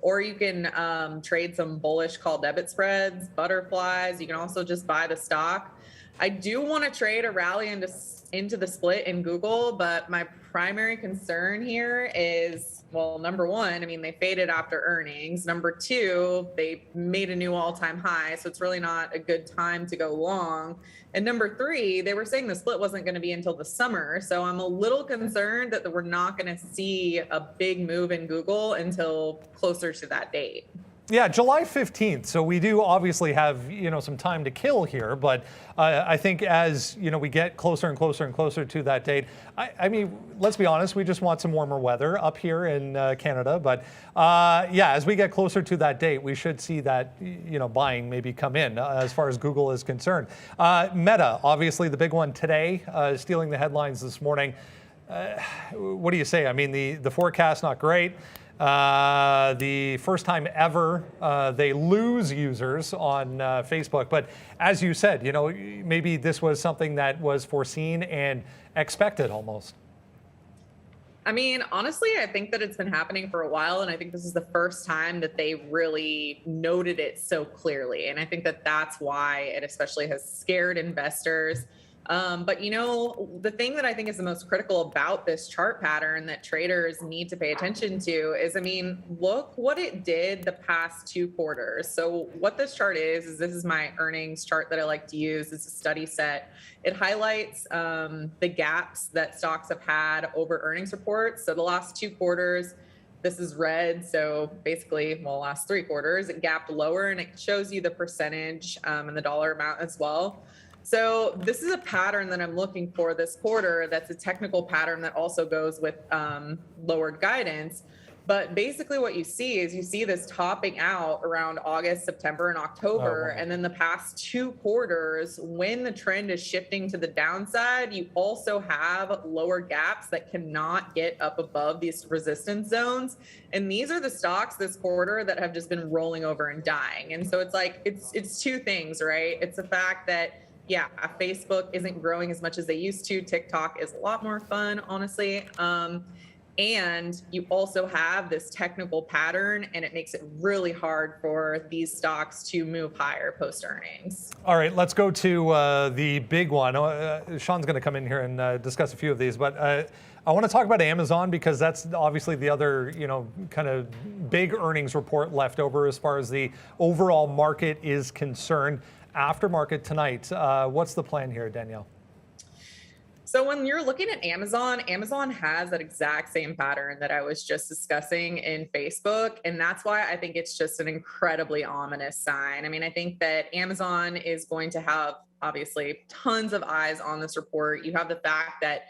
Or you can trade some bullish call debit spreads, butterflies. You can also just buy the stock. I do want to trade a rally into the split in Google, but my primary concern here is, well, number one, I mean, they faded after earnings. Number two, they made a new all-time high, so it's really not a good time to go long. And number three, they were saying the split wasn't going to be until the summer, so I'm a little concerned that we're not going to see a big move in Google until closer to that date. Yeah, July 15th. So we do obviously have, some time to kill here. But I think as, we get closer and closer and closer to that date, I mean, let's be honest, we just want some warmer weather up here in Canada. But as we get closer to that date, we should see that, buying maybe come in as far as Google is concerned. Meta, obviously the big one today, stealing the headlines this morning. What do you say? I mean, the forecast, not great. The first time ever they lose users on Facebook. But as you said, maybe this was something that was foreseen and expected almost. I mean, honestly, I think that it's been happening for a while, and I think this is the first time that they really noted it so clearly. And I think that that's why it especially has scared investors. But the thing that I think is the most critical about this chart pattern that traders need to pay attention to is, I mean, look what it did the past 2 quarters. So what this chart is this is my earnings chart that I like to use. It's a study set. It highlights the gaps that stocks have had over earnings reports. So the last 2 quarters, this is red. So basically, last 3 quarters, it gapped lower, and it shows you the percentage and the dollar amount as well. So this is a pattern that I'm looking for this quarter. That's a technical pattern that also goes with lowered guidance. But basically what you see is you see this topping out around August, September, and October. Oh, wow. And then the past 2 quarters, when the trend is shifting to the downside, you also have lower gaps that cannot get up above these resistance zones. And these are the stocks this quarter that have just been rolling over and dying. And so it's like, it's 2 things, right? It's the fact that, yeah, Facebook isn't growing as much as they used to. TikTok is a lot more fun, honestly. And you also have this technical pattern, and it makes it really hard for these stocks to move higher post earnings. All right, let's go to the big one. Sean's going to come in here and discuss a few of these, but I want to talk about Amazon because that's obviously the other, kind of big earnings report left over as far as the overall market is concerned. After market tonight, what's the plan here, Danielle? So when you're looking at Amazon, Amazon has that exact same pattern that I was just discussing in Facebook. And that's why I think it's just an incredibly ominous sign. I mean, I think that Amazon is going to have obviously tons of eyes on this report. You have the fact that,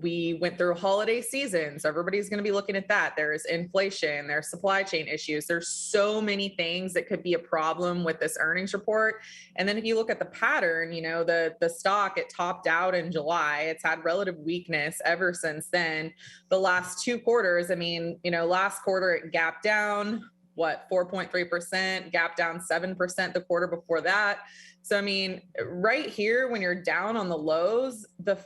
we went through a holiday season, so everybody's going to be looking at that. There's inflation, there's supply chain issues. There's so many things that could be a problem with this earnings report. And then if you look at the pattern, the stock, it topped out in July. It's had relative weakness ever since then. The last 2 quarters, last quarter it gapped down, 4.3%, gapped down 7% the quarter before that. So, right here, when you're down on the lows, the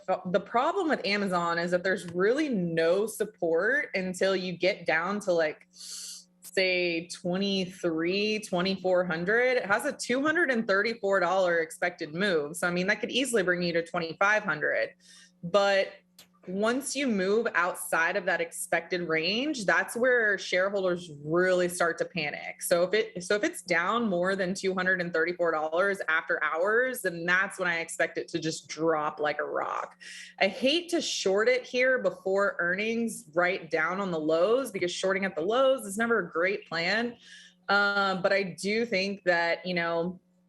problem with Amazon is that there's really no support until you get down to say 2,400. It has a $234 expected move. So, that could easily bring you to 2,500. But once you move outside of that expected range, that's where shareholders really start to panic. So if it's down more than $234 after hours, then that's when I expect it to just drop like a rock. I hate to short it here before earnings right down on the lows, because shorting at the lows is never a great plan. But I do think that,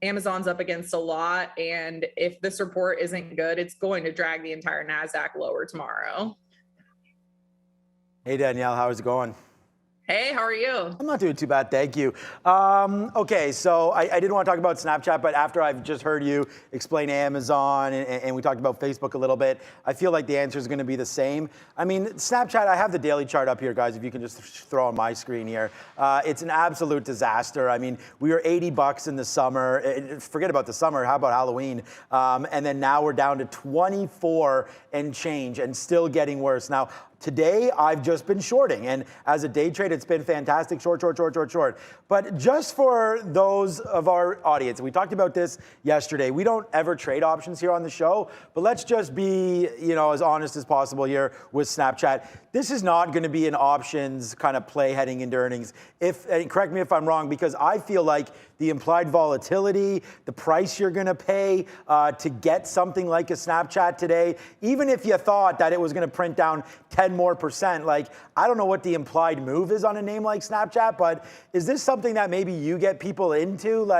Amazon's up against a lot, and if this report isn't good, it's going to drag the entire NASDAQ lower tomorrow. Hey, Danielle, how's it going? Hey, how are you? I'm not doing too bad, thank you. Okay, so I didn't want to talk about Snapchat, but after I've just heard you explain Amazon and we talked about Facebook a little bit, I feel like the answer is going to be the same. Snapchat, I have the daily chart up here, guys, if you can just throw on my screen here. It's an absolute disaster. We were $80 in the summer. Forget about the summer, how about Halloween? And then now we're down to 24 and change and still getting worse. Now, today, I've just been shorting, and as a day trade, it's been fantastic, short. But just for those of our audience, and we talked about this yesterday, we don't ever trade options here on the show, but let's just be, as honest as possible here with Snapchat. This is not going to be an options kind of play heading into earnings. And correct me if I'm wrong, because I feel like the implied volatility, the price you're going to pay to get something like a Snapchat today, even if you thought that it was going to print down 10 more percent, I don't know what the implied move is on a name like Snapchat, but is this something that maybe you get people into?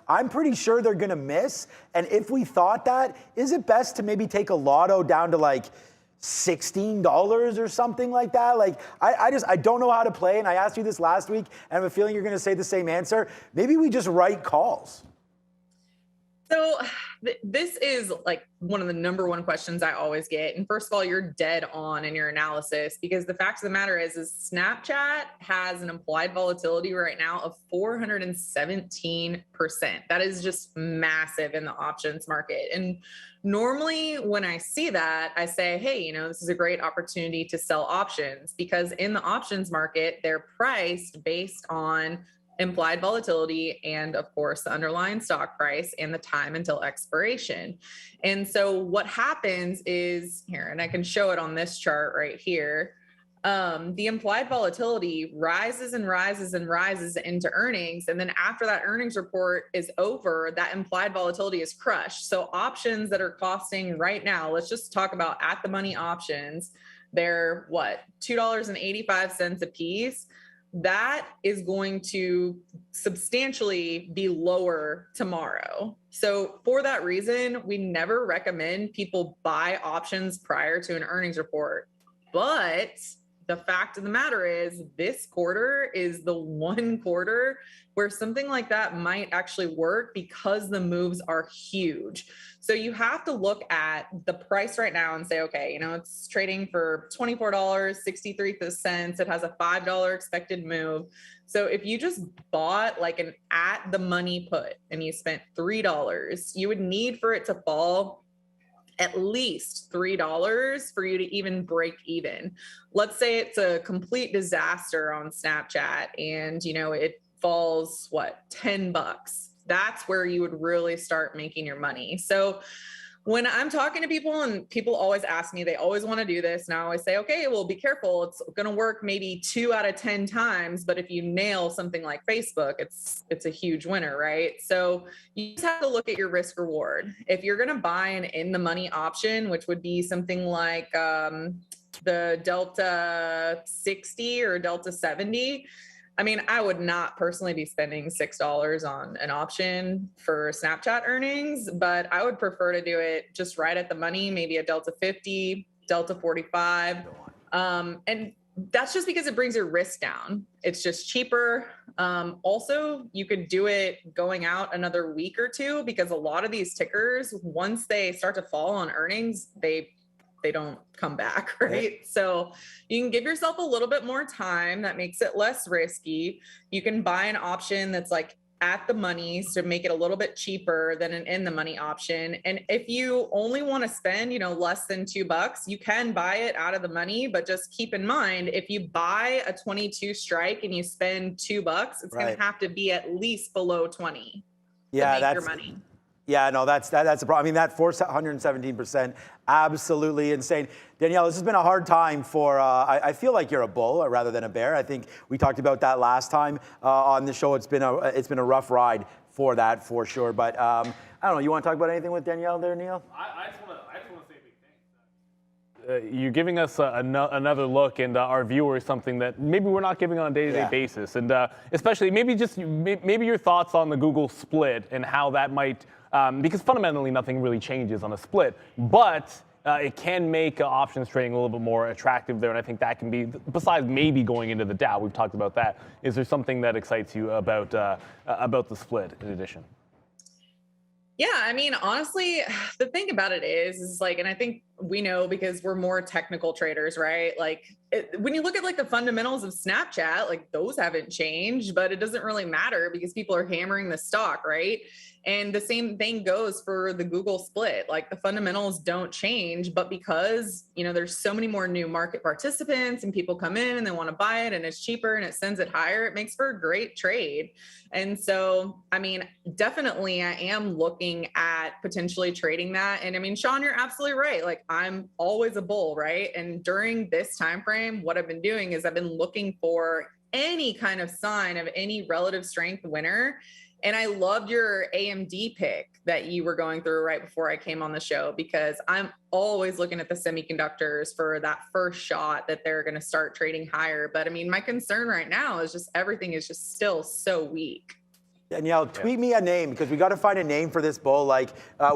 I'm pretty sure they're going to miss. And if we thought that, is it best to maybe take a lotto down to $16 or something like that? I don't know how to play, and I asked you this last week, and I have a feeling you're going to say the same answer. Maybe we just write calls. So this is one of the number one questions I always get. And first of all, you're dead on in your analysis, because the fact of the matter is Snapchat has an implied volatility right now of 417%. That is just massive in the options market. And normally when I see that, I say, hey, this is a great opportunity to sell options, because in the options market, they're priced based on implied volatility and, of course, the underlying stock price and the time until expiration. And so what happens is here, and I can show it on this chart right here, the implied volatility rises and rises and rises into earnings. And then after that earnings report is over, that implied volatility is crushed. So options that are costing right now, let's just talk about at the money options, they're $2.85 a piece. that is going to substantially be lower tomorrow. So for that reason, we never recommend people buy options prior to an earnings report. But the fact of the matter is this quarter is the one quarter where something like that might actually work because the moves are huge. So you have to look at the price right now and say, okay, it's trading for $24.63. It has a $5 expected move. So if you just bought like an at the money put and you spent $3, you would need for it to fall at least $3 for you to even break even. Let's say it's a complete disaster on Snapchat and, it falls, $10? That's where you would really start making your money. So when I'm talking to people and people always ask me, they always want to do this. And I always say, okay, well, be careful. It's going to work maybe 2 out of 10 times. But if you nail something like Facebook, it's a huge winner, right? So you just have to look at your risk reward. If you're going to buy an in the money option, which would be something like the Delta 60 or Delta 70, I would not personally be spending $6 on an option for Snapchat earnings, but I would prefer to do it just right at the money, maybe a Delta 50, Delta 45. And that's just because it brings your risk down. It's just cheaper. Also, you could do it going out another week or two because a lot of these tickers, once they start to fall on earnings, they don't come back, right? So you can give yourself a little bit more time. That makes it less risky. You can buy an option that's like at the money to make it a little bit cheaper than an in the money option. And if you only want to spend, less than $2, you can buy it out of the money, but just keep in mind, if you buy a 22 strike and you spend $2, it's going to have to be at least below 20 to make your money. Yeah, no, that's a problem. That 417%, absolutely insane. Danielle, this has been a hard time for, I feel like you're a bull rather than a bear. I think we talked about that last time on the show. It's been a rough ride for that, for sure. But I don't know, you want to talk about anything with Danielle there, Neil? I just want to say a big thanks. You're giving us another look, and our viewers something that maybe we're not giving on a day-to-day basis. And especially maybe your thoughts on the Google split and how that might, because fundamentally nothing really changes on a split, but it can make options trading a little bit more attractive there. And I think that can be, besides maybe going into the Dow, we've talked about that. Is there something that excites you about the split in addition? Yeah, honestly, the thing about it is like, and I think we know because we're more technical traders, right? Like when you look at like the fundamentals of Snapchat, like those haven't changed, but it doesn't really matter because people are hammering the stock, right? And the same thing goes for the Google split. Like the fundamentals don't change, but because, there's so many more new market participants and people come in and they want to buy it and it's cheaper and it sends it higher, it makes for a great trade. And so, definitely I am looking at potentially trading that. And Sean, you're absolutely right. Like I'm always a bull, right? And during this time frame, what I've been doing is I've been looking for any kind of sign of any relative strength winner. And I loved your AMD pick that you were going through right before I came on the show, because I'm always looking at the semiconductors for that first shot that they're going to start trading higher. But my concern right now is just everything is just still so weak. Danielle, tweet me a name because we got to find a name for this bull.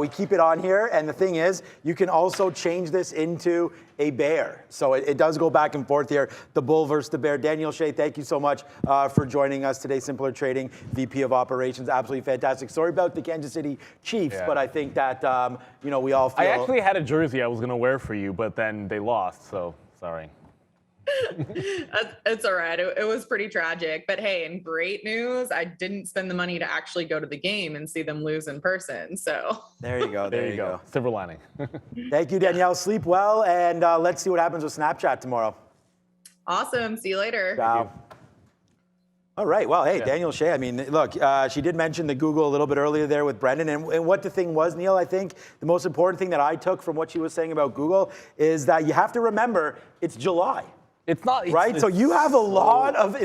We keep it on here. And the thing is, you can also change this into a bear. So it does go back and forth here, the bull versus the bear. Danielle Shea, thank you so much for joining us today. Simpler Trading, VP of Operations. Absolutely fantastic. Sorry about the Kansas City Chiefs, but I think that, we all feel... I actually had a jersey I was going to wear for you, but then they lost, so sorry. It's all right. It was pretty tragic, but hey, in great news, I didn't spend the money to actually go to the game and see them lose in person. So there you go. There you go. Silver lining. Thank you, Danielle. Sleep well, and let's see what happens with Snapchat tomorrow. Awesome. See you later. Ciao. All right. Well, hey, Danielle Shea. Look, she did mention the Google a little bit earlier there with Brendan. And what the thing was, Neil, I think the most important thing that I took from what she was saying about Google is that you have to remember it's July. It's not right. So you have a lot of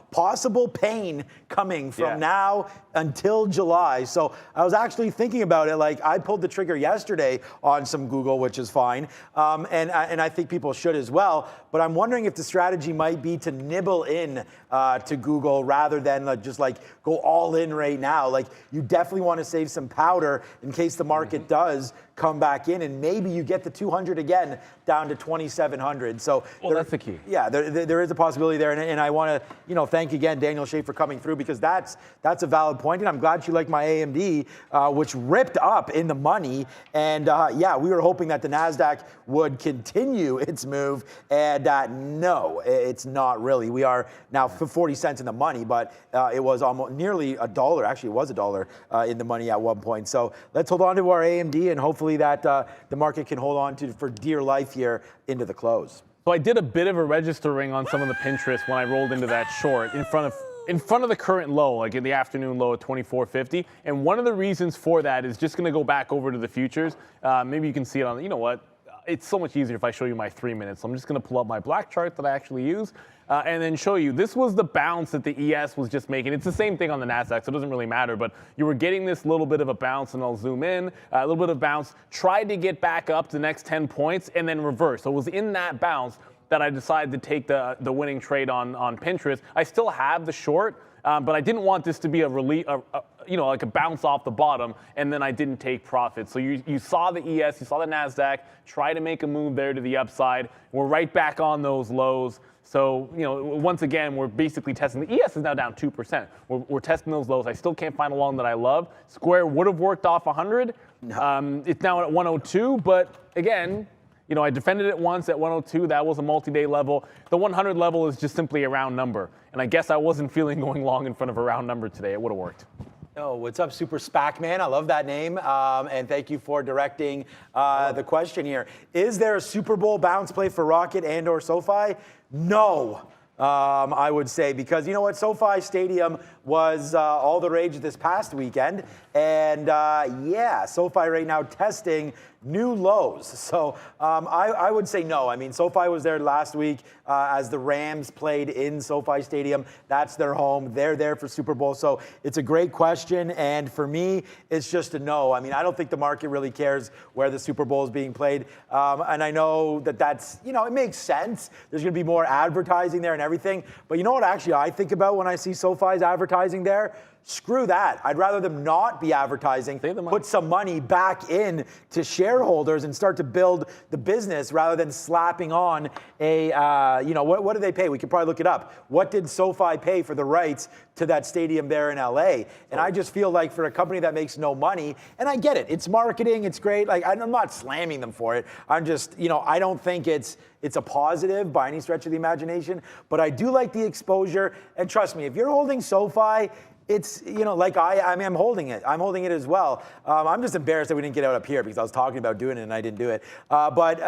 possible pain coming from now until July. So I was actually thinking about it. Like I pulled the trigger yesterday on some Google, which is fine, and I think people should as well. But I'm wondering if the strategy might be to nibble in to Google rather than just like go all in right now. Like you definitely want to save some powder in case the market does come back in, and maybe you get the 200 again down to 2,700. So that's the key. Yeah, there is a possibility there, and I want to thank again Danielle Shea for coming through, because that's a valid point, and I'm glad you like my AMD, which ripped up in the money, and we were hoping that the NASDAQ would continue its move, and no, it's not really. We are now 40 cents in the money, but it was almost nearly $1. Actually, it was $1 in the money at one point. So let's hold on to our AMD, and hopefully that the market can hold on to for dear life here into the close. So I did a bit of a registering on some of the Pinterest when I rolled into that short in front of the current low, like in the afternoon low at 24.50. And one of the reasons for that is just going to go back over to the futures. Maybe you can see it on, you know what? It's so much easier if I show you my 3 minutes. So I'm just going to pull up my black chart that I actually use and then show you. This was the bounce that the ES was just making. It's the same thing on the NASDAQ, so it doesn't really matter. But you were getting this little bit of a bounce, and I'll zoom in. A little bit of bounce. Tried to get back up the next 10 points and then reverse. So it was in that bounce that I decided to take the winning trade on Pinterest. I still have the short, but I didn't want this to be a relief, like a bounce off the bottom, and then I didn't take profit. So you saw the ES, you saw the NASDAQ, try to make a move there to the upside. We're right back on those lows. So, once again, we're basically testing. The ES is now down 2%. We're testing those lows. I still can't find a long that I love. Square would have worked off 100. No. It's now at 102, but again, I defended it once at 102. That was a multi-day level. The 100 level is just simply a round number. And I guess I wasn't feeling going long in front of a round number today. It would have worked. Oh, what's up, Super SPAC Man? I love that name. And thank you for directing the question here. Is there a Super Bowl bounce play for Rocket and or SoFi? No. I would say, because you know what, SoFi Stadium was all the rage this past weekend, and SoFi right now testing new lows. So I would say no. I mean, SoFi was there last week as the Rams played in SoFi Stadium. That's their home. They're there for Super Bowl. So it's a great question, and for me, it's just a no. I mean, I don't think the market really cares where the Super Bowl is being played, and I know that's, it makes sense. There's going to be more advertising there and everything, but you know what actually I think about when I see SoFi's advertising there? Screw that. I'd rather them not be advertising, put some money back in to shareholders and start to build the business rather than slapping on a, what do they pay? We could probably look it up. What did SoFi pay for the rights to that stadium there in LA? And I just feel like for a company that makes no money, and I get it, it's marketing, it's great. Like, I'm not slamming them for it. I'm just, I don't think it's a positive by any stretch of the imagination, but I do like the exposure. And trust me, if you're holding SoFi, it's, like I'm holding it. I'm holding it as well. I'm just embarrassed that we didn't get out up here because I was talking about doing it and I didn't do it. But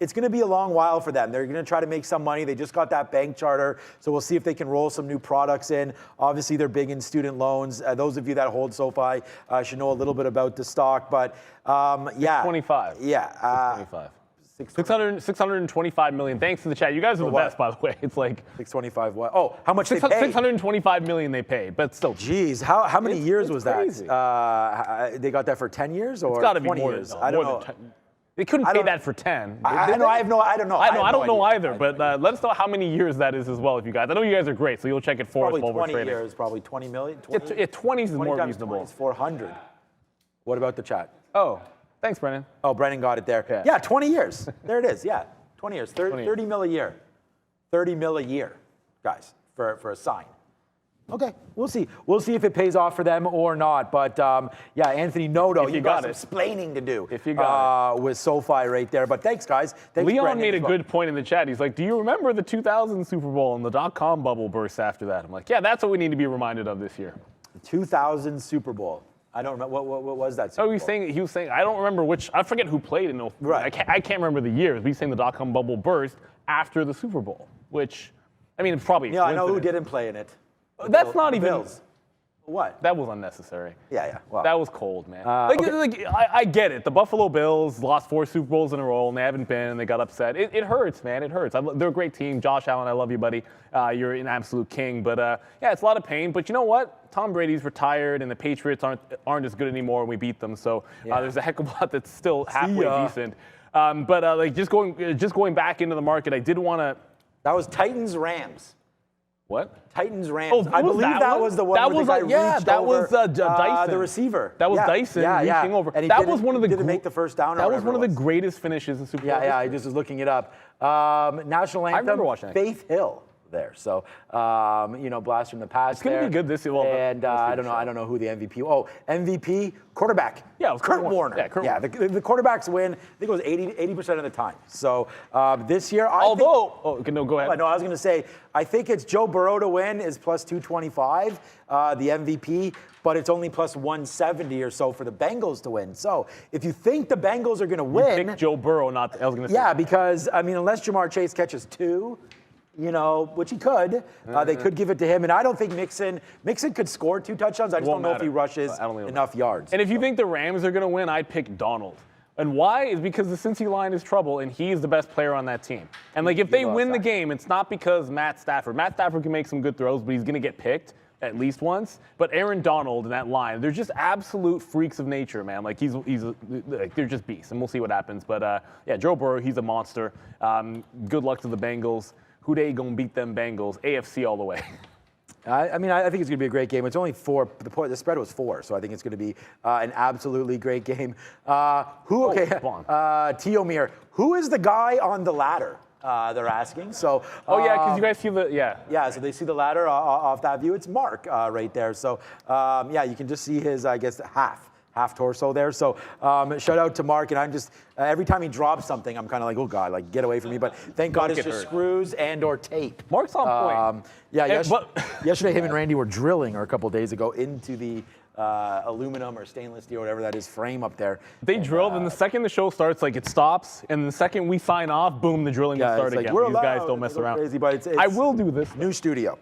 it's going to be a long while for them. They're going to try to make some money. They just got that bank charter. So we'll see if they can roll some new products in. Obviously, they're big in student loans. Those of you that hold SoFi should know a little bit about the stock. But 625. Yeah. 625. 625 million. Thanks to the chat. You guys are the best, by the way. It's like 625 what? Oh, how much they pay? 625 million they pay, but still. Jeez, how many years was crazy. that? They got that for 10 years or it's gotta 20 be more years? Than, I don't know. They couldn't pay that for 10. I don't know. I don't know. I don't know either, but let us know how many years that is as well, if you guys. I know you guys are great, so you'll check it for us while we're trading. Probably 20 years, probably 20 million. 20 is more reasonable. 20 is 400. What about the chat? Oh. Thanks, Brennan. Oh, Brennan got it there. Yeah, 20 years. There it is. Yeah, 20 years. 30 mil a year. 30 mil a year, guys, for a sign. Okay, we'll see. We'll see if it pays off for them or not. But Anthony Noto, you got some explaining to do. If you got with SoFi right there. But thanks, guys. Thanks, Leon Brennan, made a good point in the chat. He's like, do you remember the 2000 Super Bowl and the .com bubble burst after that? I'm like, yeah, that's what we need to be reminded of this year. The 2000 Super Bowl. I don't remember what was that. Super Bowl? He was saying I don't remember which. I forget who played in. Right. I can't remember the years. But he's saying the .com bubble burst after the Super Bowl, which, I mean, it's probably. Yeah, I know who didn't play in it. That's not even. Bills. What? That was unnecessary. Yeah. Well, That was cold, man. Okay. I get it. The Buffalo Bills lost 4 Super Bowls in a row, and they haven't been, and they got upset. It hurts, man. It hurts. They're a great team. Josh Allen, I love you, buddy. You're an absolute king. But, yeah, it's a lot of pain. But you know what? Tom Brady's retired, and the Patriots aren't as good anymore, and we beat them. So there's a heck of a lot that's still halfway decent. But just going back into the market, I did want to. That was Titans-Rams. What? Titans-Rams. Oh, I believe that was the one that where was the guy yeah, that reached was over, Dyson. the receiver. That was Dyson reaching over. And That was one of the didn't make the first down. That was one of the greatest finishes in Super Bowl. Yeah, I just was looking it up. National anthem. I remember watching that. Faith Hill there. So blast from the past. It's gonna be good this year. Well, and I don't know who the MVP. Oh, MVP quarterback. Yeah, it was Kurt Warner. Yeah, Kurt Warner. The quarterbacks win. I think it was 80% of the time. So this year, go ahead. No, I was going to say, I think it's Joe Burrow to win is plus 225, the MVP, but it's only plus 170 or so for the Bengals to win. So if you think the Bengals are going to win, You picked Joe Burrow, not. I was going to say. yeah, because unless Jamar Chase catches 2. Which he could. They could give it to him. And I don't think Mixon could score 2 touchdowns. I just don't know if he rushes enough yards. And if you think the Rams are going to win, I'd pick Donald. And why? Is because the Cincy line is trouble, and he's the best player on that team. And if they win the game, it's not because Matt Stafford can make some good throws, but he's going to get picked at least once. But Aaron Donald and that line, they're just absolute freaks of nature, man. They're just beasts, and we'll see what happens. But Joe Burrow, he's a monster. Good luck to the Bengals. Who they gonna beat them Bengals? AFC all the way. I think it's going to be a great game. It's only 4. The spread was 4, so I think it's going to be an absolutely great game. Tiomir, who is the guy on the ladder? They're asking. So. Because you guys see the Yeah, so they see the ladder off that view. It's Mark right there. So you can just see his, I guess, half torso there. So shout out to Mark, and I'm just every time he drops something, I'm kind of like, oh God, like get away from me. But thank God it's just screws and or tape. Mark's on point. Yesterday him and Randy were drilling, or a couple of days ago, into the aluminum or stainless steel, whatever that is, frame up there. They drilled, and the second the show starts, it stops, and the second we sign off, boom, the drilling will start again. These guys don't mess around. Crazy, but it's I will do this. New studio.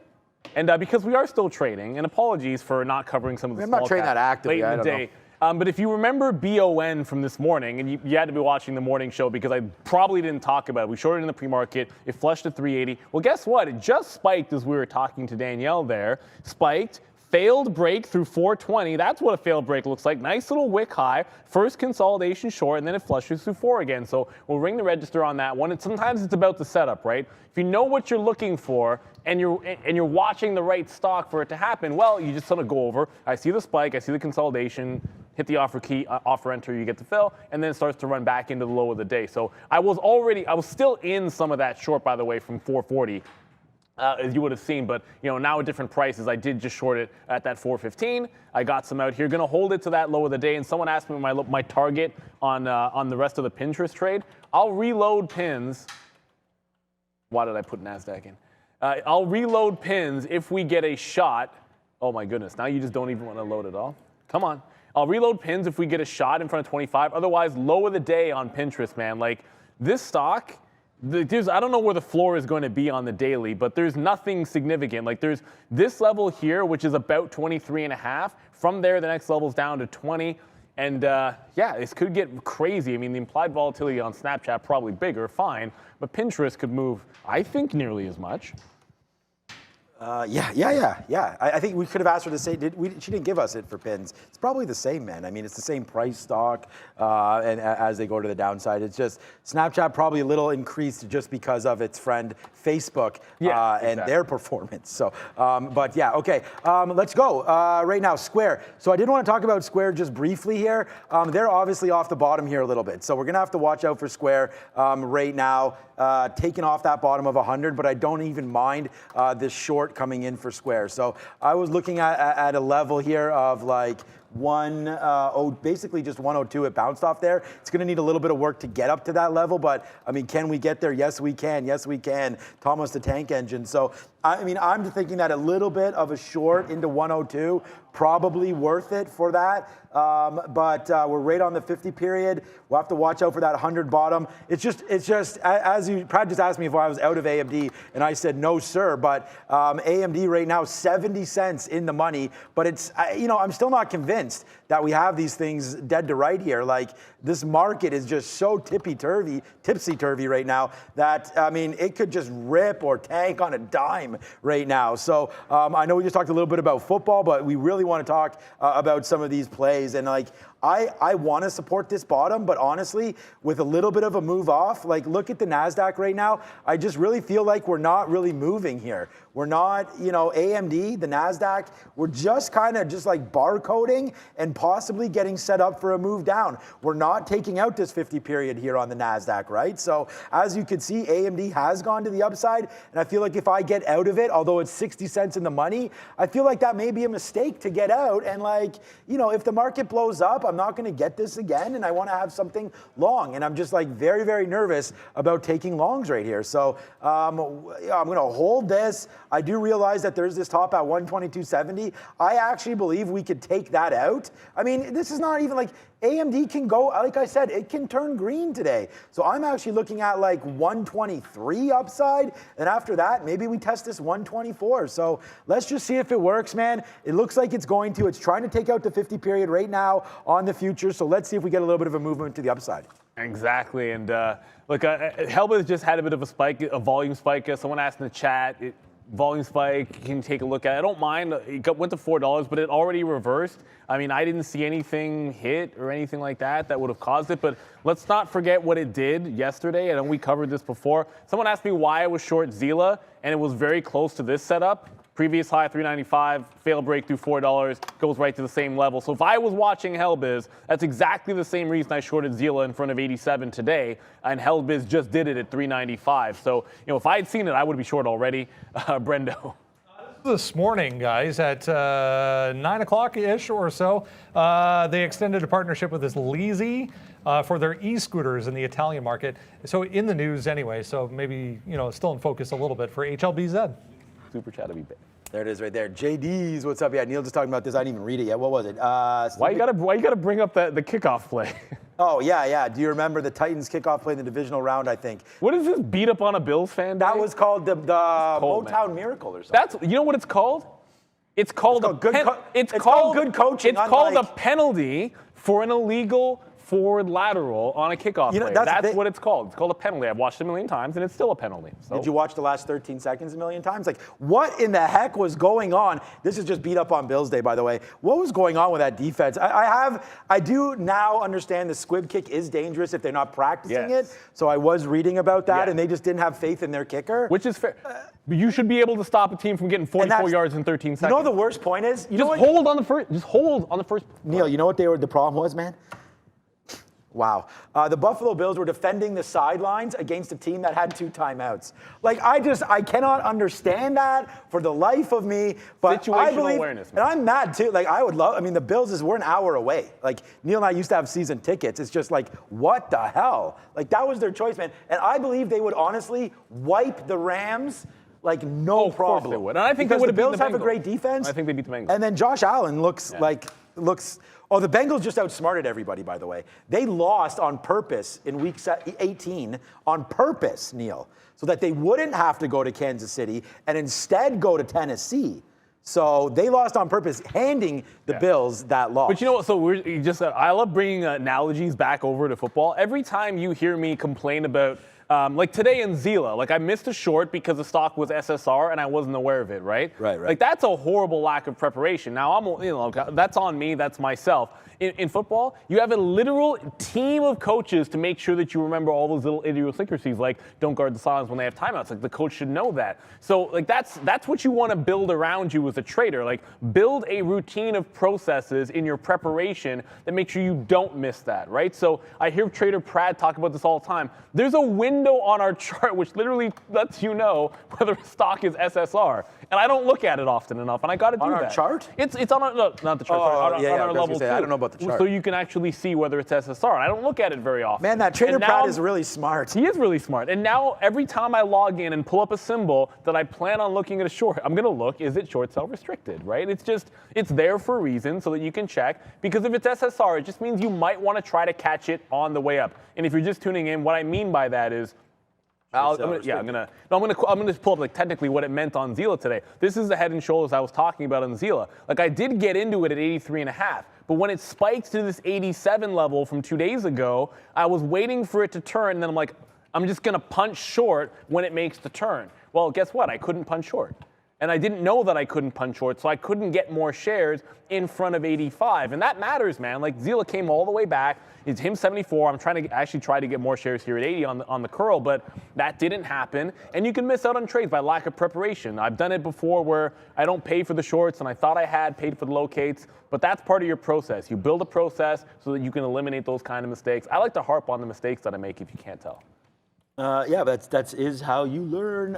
And because we are still trading, and apologies for not covering some of the I'm small not trading that actively. late in the day. But if you remember BON from this morning, and you had to be watching the morning show because I probably didn't talk about it. We shorted in the pre-market. It flushed at 380. Well, guess what? It just spiked as we were talking to Danielle there. Spiked. Failed break through 420. That's what a failed break looks like. Nice little wick high. First consolidation short, and then it flushes through 4 again. So we'll ring the register on that one. And sometimes it's about the setup, right? If you know what you're looking for and you're watching the right stock for it to happen, well, you just sort of go over. I see the spike. I see the consolidation. Hit the offer key, offer enter, you get the fill, and then it starts to run back into the low of the day. So I was still in some of that short, by the way, from 440. As you would have seen, but now at different prices, I did just short it at that 415. I got some out here, going to hold it to that low of the day. And someone asked me my target on the rest of the Pinterest trade. I'll reload pins. Why did I put NASDAQ in? I'll reload pins if we get a shot. Oh my goodness! Now you just don't even want to load it all. Come on. I'll reload pins if we get a shot in front of 25. Otherwise, low of the day on Pinterest, man. This stock. I don't know where the floor is going to be on the daily, but there's nothing significant. There's this level here, which is about 23.5. From there, the next level's down to 20. And this could get crazy. I mean, the implied volatility on Snapchat probably bigger, fine. But Pinterest could move, I think, nearly as much. I think we could have asked her to say, she didn't give us it for pins. It's probably the same, man. I mean, it's the same price stock, and as they go to the downside, it's just Snapchat probably a little increased just because of its friend Facebook and their performance. So, okay. Let's go right now. Square. So I did want to talk about Square just briefly here. They're obviously off the bottom here a little bit, so we're gonna have to watch out for Square right now. Taking off that bottom of 100, but I don't even mind this short coming in for Square. So I was looking at a level here of basically just 102. It bounced off there. It's going to need a little bit of work to get up to that level, but I mean, can we get there? Yes, we can. Yes, we can. Thomas the Tank Engine. So, I mean, I'm thinking that a little bit of a short into 102, probably worth it for that. But we're right on the 50 period. We'll have to watch out for that 100 bottom. It's just as you, Brad just asked me if I was out of AMD, and I said no, sir. But AMD right now 70 cents in the money. But it's I'm still not convinced that we have these things dead to right here. Like, this market is just so tipsy-turvy right now that, I mean, it could just rip or tank on a dime right now. So I know we just talked a little bit about football, but we really want to talk about some of these plays. And like, I want to support this bottom, but honestly, with a little bit of a move off, like, look at the NASDAQ right now. I just really feel like we're not really moving here. We're not, AMD, the NASDAQ, we're just kind of just like barcoding and possibly getting set up for a move down. We're not taking out this 50 period here on the NASDAQ, right? So as you can see, AMD has gone to the upside, and I feel like if I get out of it, although it's 60 cents in the money, I feel like that may be a mistake to get out. And like, if the market blows up, I'm not going to get this again, and I want to have something long. And I'm just like very, very nervous about taking longs right here. So I'm going to hold this. I do realize that there's this top at 122.70. I actually believe we could take that out. I mean, this is not even like AMD can go, like I said, it can turn green today. So I'm actually looking at like 123 upside. And after that, maybe we test this 124. So let's just see if it works, man. It looks like it's going to. It's trying to take out the 50 period right now on the future. So let's see if we get a little bit of a movement to the upside. Exactly. And look, Helbeth just had a bit of a spike, a volume spike. Someone asked in the chat, volume spike, can you take a look at it? I don't mind. It went to $4, but it already reversed. I mean, I didn't see anything hit or anything like that would have caused it, but let's not forget what it did yesterday, and we covered this before. Someone asked me why I was short Zila, and it was very close to this setup. Previous high, $3.95, failed breakthrough, $4, goes right to the same level. So if I was watching Helbiz, that's exactly the same reason I shorted Zila in front of 87 today, and Helbiz just did it at $3.95. So, if I had seen it, I would be short already. Brendo. This morning, guys, at 9 o'clock-ish or so, they extended a partnership with this Leasy for their e-scooters in the Italian market. So in the news anyway, so maybe, still in focus a little bit for HLBZ. Super chat to be big. There it is right there. JD's, what's up? Yeah, Neil just talking about this. I didn't even read it yet. What was it? Why you gotta bring up the kickoff play? Oh, yeah. Do you remember the Titans kickoff play in the divisional round, I think? What is this, beat up on a Bills fan day? That was called the Motown Miracle or something. You know what it's called? It's called good coaching. It's called a penalty for an illegal forward lateral on a kickoff play. That's what it's called. It's called a penalty. I've watched it a million times, and it's still a penalty. So. Did you watch the last 13 seconds a million times? Like, what in the heck was going on? This is just beat up on Bills Day, by the way. What was going on with that defense? I do now understand the squib kick is dangerous if they're not practicing it. So I was reading about that, and they just didn't have faith in their kicker. Which is fair. You should be able to stop a team from getting 44 yards in 13 seconds. You know what the worst point is? Just hold on the first. Neil, you know what the problem was, man? Wow. The Buffalo Bills were defending the sidelines against a team that had 2 timeouts. Like, I cannot understand that for the life of me. But I believe, awareness, man. And I'm mad too. Like, the Bills we're an hour away. Like, Neil and I used to have season tickets. It's just like, what the hell? Like, that was their choice, man. And I believe they would honestly wipe the Rams. Like, no problem. Of course they would. And I think because the Bills have a great defense. I think they beat the Bengals. And then Josh Allen looks. Oh, the Bengals just outsmarted everybody, by the way. They lost on purpose in week 18 on purpose, Neil, so that they wouldn't have to go to Kansas City and instead go to Tennessee. So they lost on purpose, handing the Bills that loss. But you know what? So I love bringing analogies back over to football. Every time you hear me complain about like today in Zila, like I missed a short because the stock was SSR and I wasn't aware of it, right? Right. Like that's a horrible lack of preparation. Now that's on me, that's myself. In football, you have a literal team of coaches to make sure that you remember all those little idiosyncrasies, like don't guard the sidelines when they have timeouts. Like the coach should know that. So like that's what you want to build around you as a trader. Like build a routine of processes in your preparation that make sure you don't miss that, right? So I hear Trader Pratt talk about this all the time. There's a window window on our chart which literally lets you know whether a stock is SSR. And I don't look at it often enough, and I got to do that. On our chart? It's on our, no, not the chart, sorry, on our level 2. I don't know about the chart. So you can actually see whether it's SSR. I don't look at it very often. Man, that Trader Pat is really smart. He is really smart. And now every time I log in and pull up a symbol that I plan on looking at a short, I'm going to look, is it short sell restricted, right? It's there for a reason so that you can check. Because if it's SSR, it just means you might want to try to catch it on the way up. And if you're just tuning in, what I mean by that is, I'm gonna pull up like technically what it meant on Zila today. This is the head and shoulders I was talking about on Zila. Like I did get into it at 83.5, but when it spiked to this 87 level from 2 days ago, I was waiting for it to turn, and then I'm like, I'm just gonna punch short when it makes the turn. Well, guess what? I couldn't punch short. And I didn't know that I couldn't punch short, so I couldn't get more shares in front of 85. And that matters, man. Like Zila came all the way back. It's him 74. I'm trying to actually try to get more shares here at 80 on the curl, but that didn't happen. And you can miss out on trades by lack of preparation. I've done it before where I don't pay for the shorts, and I thought I had paid for the locates, but that's part of your process. You build a process so that you can eliminate those kind of mistakes. I like to harp on the mistakes that I make if you can't tell. Yeah, that is how you learn.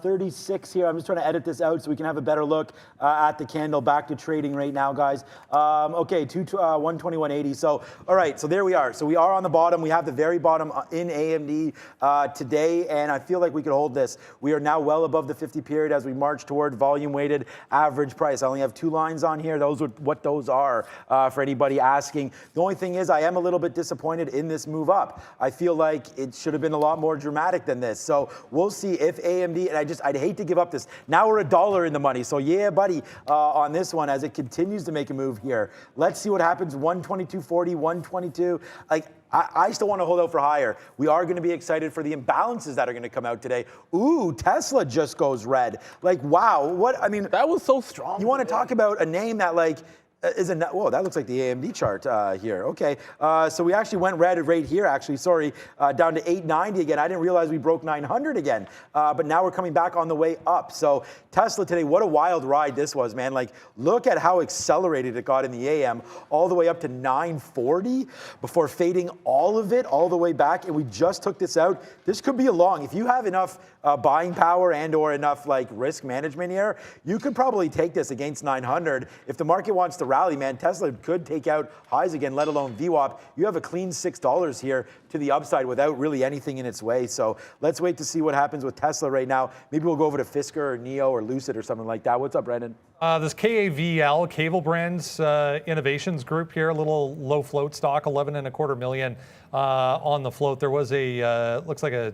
36 here. I'm just trying to edit this out so we can have a better look at the candle. Back to trading right now, guys. Okay, 121.80. So, all right, so there we are. So we are on the bottom. We have the very bottom in AMD today, and I feel like we could hold this. We are now well above the 50 period as we march toward volume-weighted average price. I only have 2 lines on here. Those are what those are for anybody asking. The only thing is I am a little bit disappointed in this move up. I feel like it should have been a lot more dramatic than this. So we'll see if AMD, and I'd hate to give up this. Now we're $1 in the money. So yeah, buddy, on this one as it continues to make a move here. Let's see what happens. 122.40, 122. Like, I still want to hold out for higher. We are going to be excited for the imbalances that are going to come out today. Ooh, Tesla just goes red. Like, wow. What, I mean. That was so strong. You want to talk about a name that like, whoa, that looks like the AMD chart here. Okay, so we actually went red right here, actually, sorry, down to 890 again. I didn't realize we broke 900 again, but now we're coming back on the way up. So Tesla today, what a wild ride this was, man. Like, look at how accelerated it got in the AM, all the way up to 940 before fading all of it all the way back, and we just took this out. This could be a long, if you have enough buying power and or enough like risk management here, you could probably take this against 900. If the market wants to rally, man, Tesla could take out highs again, let alone VWAP. You have a clean $6 here to the upside without really anything in its way. So let's wait to see what happens with Tesla right now. Maybe we'll go over to Fisker or Neo or Lucid or something like that. What's up, Brandon? This KAVL, Cable Brands Innovations Group here, a little low float stock, 11.25 million on the float. There was a, looks like a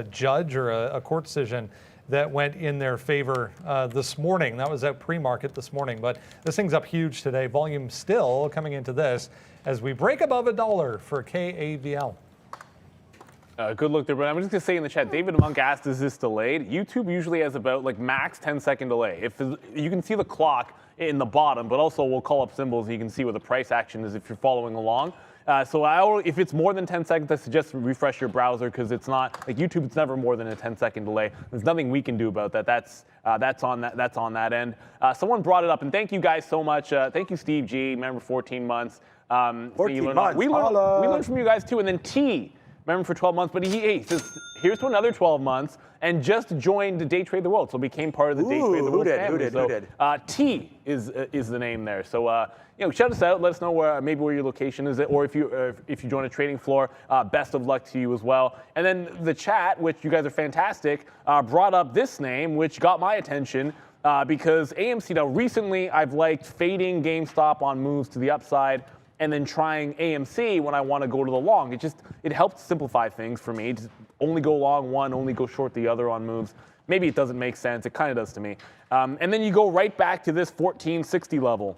judge or a court decision that went in their favor this morning. That was out pre-market this morning, but this thing's up huge today. Volume still coming into this as we break above $1 for KAVL. Good look there, but I'm just gonna say in the chat, David Monk asked, is this delayed? YouTube usually has about like max 10-second delay. If you can see the clock in the bottom, but also we'll call up symbols and you can see what the price action is if you're following along. If it's more than 10 seconds, I suggest refresh your browser because it's not, like YouTube, it's never more than a 10-second delay. There's nothing we can do about that. That's on that end. Someone brought it up, and thank you guys so much. Thank you, Steve G, remember 14 months. 14 months. We learned from you guys too, and then T, remember for 12 months, but he says, here's to another 12 months, and just joined Day Trade the World, so became part of the Day Trade the World family. Who did? T is the name there. So shout us out. Let us know where your location is, or if you join a trading floor. Best of luck to you as well. And then the chat, which you guys are fantastic, brought up this name, which got my attention. Because AMC, now recently I've liked fading GameStop on moves to the upside and then trying AMC when I want to go to the long. It helps simplify things for me. Just only go long one, only go short the other on moves. Maybe it doesn't make sense. It kind of does to me. And then you go right back to this 1460 level.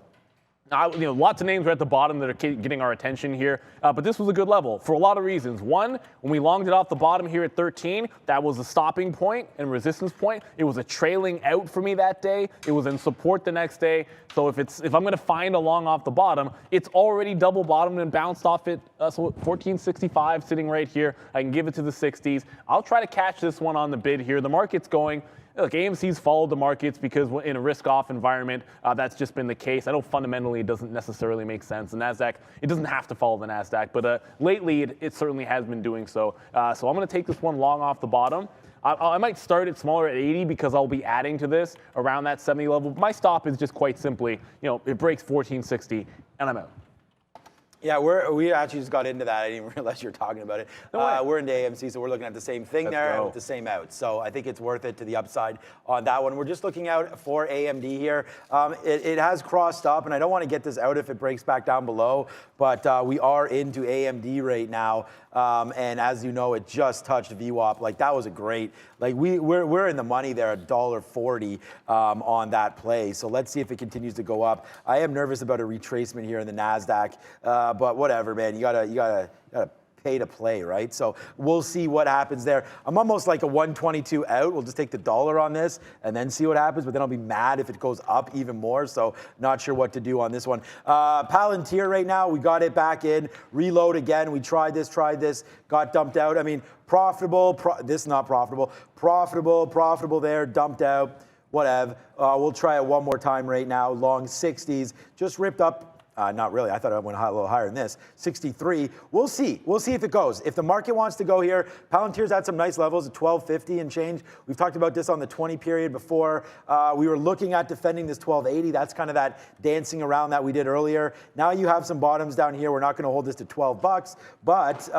Lots of names are at the bottom that are getting our attention here, but this was a good level for a lot of reasons. One, when we longed it off the bottom here at 13, that was a stopping point and resistance point. It was a trailing out for me that day. It was in support the next day. So if I'm going to find a long off the bottom, it's already double bottomed and bounced off it. So 1465 sitting right here. I can give it to the 60s. I'll try to catch this one on the bid here. The market's going. look, AMC's followed the markets because in a risk-off environment, that's just been the case. I know fundamentally it doesn't necessarily make sense. The NASDAQ, it doesn't have to follow the NASDAQ, but lately it certainly has been doing so. So I'm going to take this one long off the bottom. I might start it smaller at 80 because I'll be adding to this around that 70 level. My stop is just quite simply, it breaks 1460 and I'm out. Yeah, we actually just got into that. I didn't even realize you were talking about it. We're into AMC, so we're looking at the same thing there with the same out. So I think it's worth it to the upside on that one. We're just looking out for AMD here. It has crossed up, and I don't want to get this out if it breaks back down below, but we are into AMD right now. And as you know, it just touched VWAP. Like, that was a great, like, we're in the money there, $1.40 on that play. So let's see if it continues to go up. I am nervous about a retracement here in the NASDAQ, but whatever, man. You gotta pay to play, right? So we'll see what happens there. I'm almost like a 122 out. We'll just take the dollar on this and then see what happens, but then I'll be mad if it goes up even more, so not sure what to do on this one. Palantir right now, we got it back in, reload again. We tried this, got dumped out. I mean, profitable, this not profitable, profitable there, dumped out, whatever. We'll try it one more time right now. Long 60s, just ripped up. Not really. I thought I went a little higher than this. 63. We'll see. We'll see if it goes. If the market wants to go here, Palantir's at some nice levels at 1250 and change. We've talked about this on the 20 period before. We were looking at defending this 1280. That's kind of that dancing around that we did earlier. Now you have some bottoms down here. We're not going to hold this to 12 bucks, but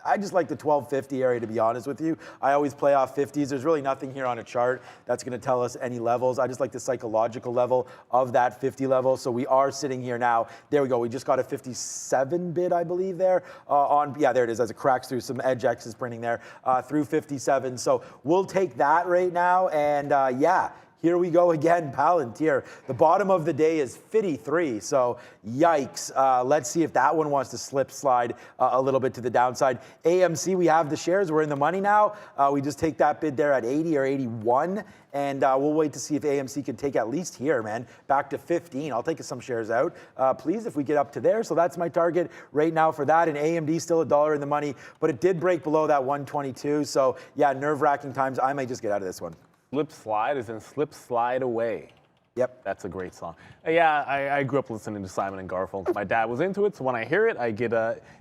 I just like the 1250 area, to be honest with you. I always play off 50s. There's really nothing here on a chart that's going to tell us any levels. I just like the psychological level of that 50 level. So we are sitting here now. There we go. We just got a 57 bid, I believe, there. Yeah, there it is, as it cracks through some Edge X is printing there through 57. So we'll take that right now. And yeah. Here we go again, Palantir. The bottom of the day is 53, so yikes. Let's see if that one wants to slide a little bit to the downside. AMC, we have the shares. We're in the money now. We just take that bid there at 80 or 81, and we'll wait to see if AMC can take at least here, man, back to 15. I'll take some shares out, please, if we get up to there. So that's my target right now for that, and AMD still $1 in the money, but it did break below that 122, so yeah, nerve-wracking times. I might just get out of this one. Slip slide is in slip slide away. Yep. That's a great song. Yeah, I grew up listening to Simon and Garfunkel. My dad was into it, so when I hear it, I get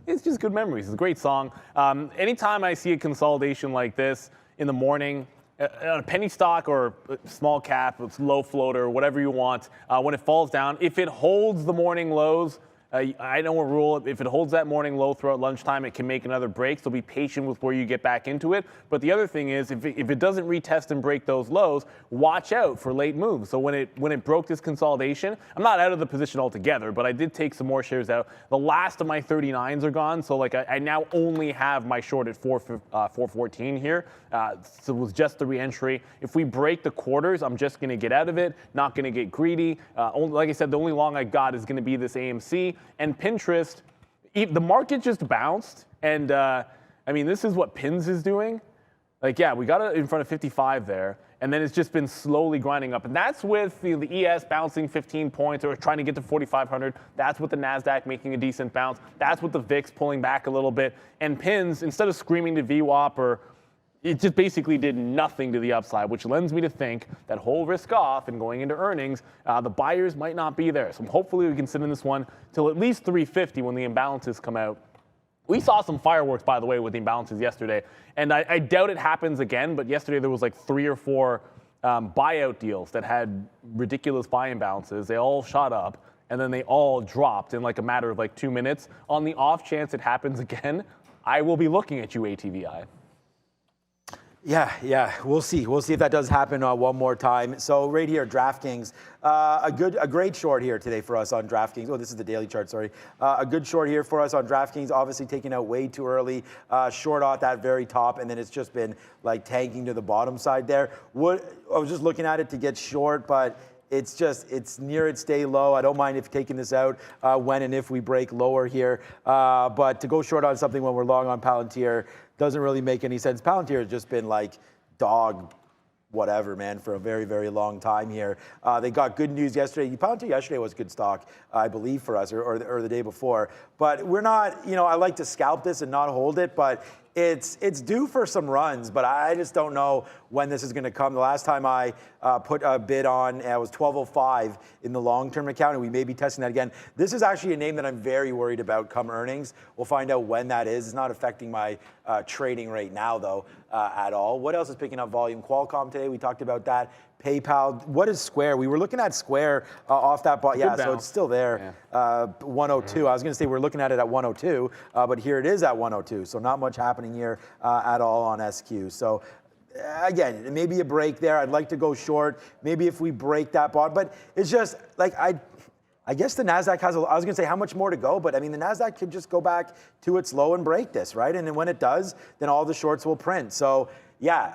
it's just good memories. It's a great song. Anytime I see a consolidation like this in the morning, a penny stock or small cap, low floater, whatever you want, when it falls down, if it holds the morning lows, I know a rule, if it holds that morning low throughout lunchtime, it can make another break, so be patient with where you get back into it. But the other thing is, if it doesn't retest and break those lows, watch out for late moves. So when it broke this consolidation, I'm not out of the position altogether, but I did take some more shares out. The last of my 39s are gone, so like I now only have my short at 414 here. So it was just the re-entry. If we break the quarters, I'm just going to get out of it, not going to get greedy. Like I said, the only long I got is going to be this AMC. And Pinterest, the market just bounced. And I mean, this is what Pins is doing. Like, yeah, we got it in front of 55 there. And then it's just been slowly grinding up. And that's with the ES bouncing 15 points or trying to get to 4,500. That's with the NASDAQ making a decent bounce. That's with the VIX pulling back a little bit. And Pins, instead of screaming to VWAP, it just basically did nothing to the upside, which lends me to think that whole risk off and going into earnings, the buyers might not be there. So hopefully we can sit in this one till at least 350 when the imbalances come out. We saw some fireworks, by the way, with the imbalances yesterday. And I doubt it happens again, but yesterday there was like 3 or 4 buyout deals that had ridiculous buy imbalances. They all shot up, and then they all dropped in like a matter of like 2 minutes. On the off chance it happens again, I will be looking at you, ATVI. Yeah, we'll see. We'll see if that does happen one more time. So right here, DraftKings, a great short here today for us on DraftKings. Oh, this is the daily chart, sorry. A good short here for us on DraftKings, obviously taken out way too early, short off that very top, and then it's just been like tanking to the bottom side there. I was just looking at it to get short, but it's near its day low. I don't mind if taking this out when and if we break lower here. But to go short on something when we're long on Palantir doesn't really make any sense. Palantir has just been like dog whatever, man, for a very, very long time here. They got good news yesterday. Palantir yesterday was good stock, I believe, for us, or the day before. But we're not, I like to scalp this and not hold it, but it's due for some runs, but I just don't know when this is going to come. The last time I put a bid on, it was 12.05 in the long-term account, and we may be testing that again. This is actually a name that I'm very worried about come earnings. We'll find out when that is. It's not affecting my trading right now, though, at all. What else is picking up volume? Qualcomm today, we talked about that. PayPal. What is Square? We were looking at Square off that bot. Yeah, so it's still there. 102. I was going to say we're looking at it at 102, but here it is at 102. So not much happening here at all on SQ. So again, maybe a break there. I'd like to go short. Maybe if we break that bot, but it's just like I guess the NASDAQ has, I was going to say how much more to go, but I mean, the NASDAQ could just go back to its low and break this, right? And then when it does, then all the shorts will print. So yeah,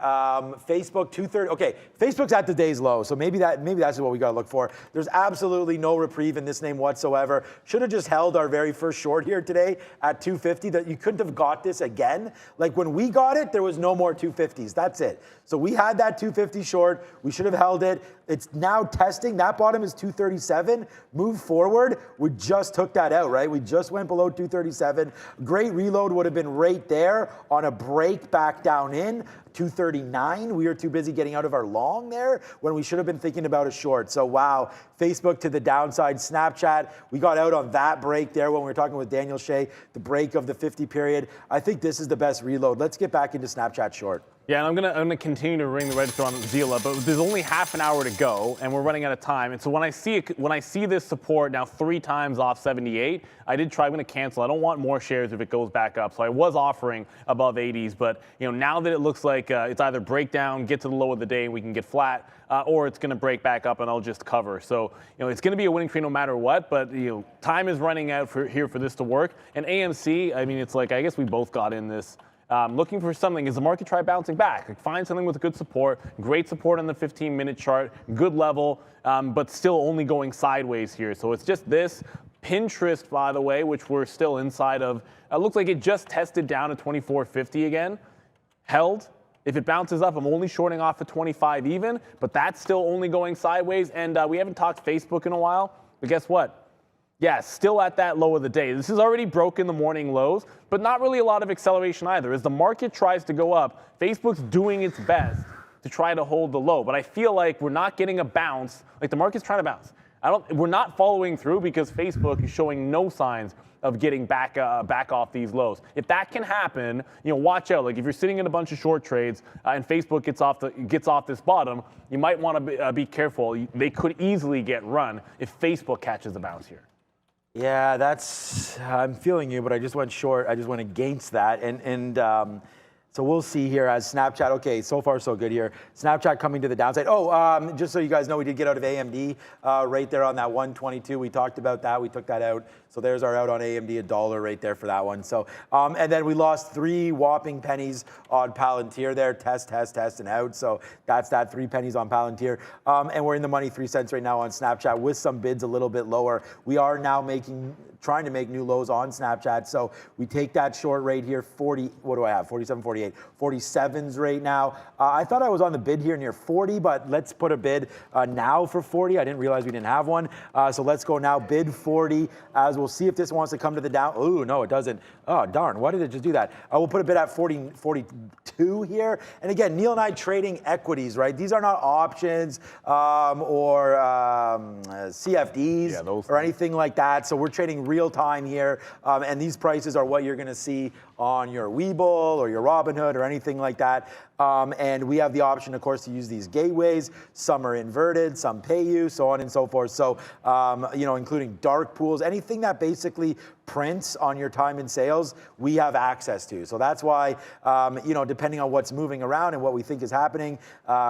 Facebook 230. Okay, Facebook's at the day's low, so maybe that's what we got to look for. There's absolutely no reprieve in this name whatsoever. Should have just held our very first short here today at 250. That you couldn't have got this again. Like when we got it, there was no more 250s. That's it. So we had that 250 short. We should have held it. It's now testing. That bottom is 237. Move forward. We just took that out, right? We just went below 237. Great reload would have been right there on a break back down in 239. We were too busy getting out of our long there when we should have been thinking about a short. So wow, Facebook to the downside. Snapchat, we got out on that break there when we were talking with Danielle Shea, the break of the 50 period. I think this is the best reload. Let's get back into Snapchat short. Yeah, and I'm gonna continue to ring the register on Zila, but there's only half an hour to go, and we're running out of time. And so when I see this support now 3 times off 78, I'm gonna cancel. I don't want more shares if it goes back up. So I was offering above 80s, but now that it looks like it's either break down, get to the low of the day, and we can get flat, or it's gonna break back up and I'll just cover. So it's gonna be a winning trade no matter what. But time is running out for this to work. And AMC, I mean, it's like I guess we both got in this. Looking for something. Is the market try bouncing back? Like find something with good support, great support on the 15-minute chart, good level, but still only going sideways here. So it's just this. Pinterest, by the way, which we're still inside of, looks like it just tested down to 24.50 again. Held. If it bounces up, I'm only shorting off at 25 even, but that's still only going sideways. And we haven't talked Facebook in a while, but guess what? Yeah, still at that low of the day. This has already broken the morning lows, but not really a lot of acceleration either. As the market tries to go up, Facebook's doing its best to try to hold the low. But I feel like we're not getting a bounce. Like the market's trying to bounce. We're not following through because Facebook is showing no signs of getting back off these lows. If that can happen, watch out. Like if you're sitting in a bunch of short trades and Facebook gets off this bottom, you might want to be careful. They could easily get run if Facebook catches a bounce here. Yeah, I'm feeling you, but I just went short. I just went against that. And so we'll see here as Snapchat. Okay, so far so good here. Snapchat coming to the downside. Oh, just so you guys know, we did get out of AMD right there on that 122. We talked about that. We took that out. So there's our out on AMD, $1 right there for that one. So, and then we lost 3 whopping pennies on Palantir there. Test, and out. So that's that, 3 pennies on Palantir. And we're in the money 3 cents right now on Snapchat with some bids a little bit lower. We are now trying to make new lows on Snapchat. So we take that short rate here, 40, what do I have? 47, 48, 47s right now. I thought I was on the bid here near 40, but let's put a bid now for 40. I didn't realize we didn't have one. So let's go now, bid 40, as we'll see if this wants to come to the down. Oh, no, it doesn't. Oh, darn, why did it just do that? We'll put a bid at 42 here. And again, Neil and I trading equities, right? These are not options or CFDs or anything like that. So we're trading real time here. And these prices are what you're going to see on your Webull or your Robinhood or anything like that. And we have the option, of course, to use these gateways. Some are inverted, some pay you, so on and so forth. So, including dark pools, anything that basically prints on your time in sales, we have access to. So that's why, depending on what's moving around and what we think is happening,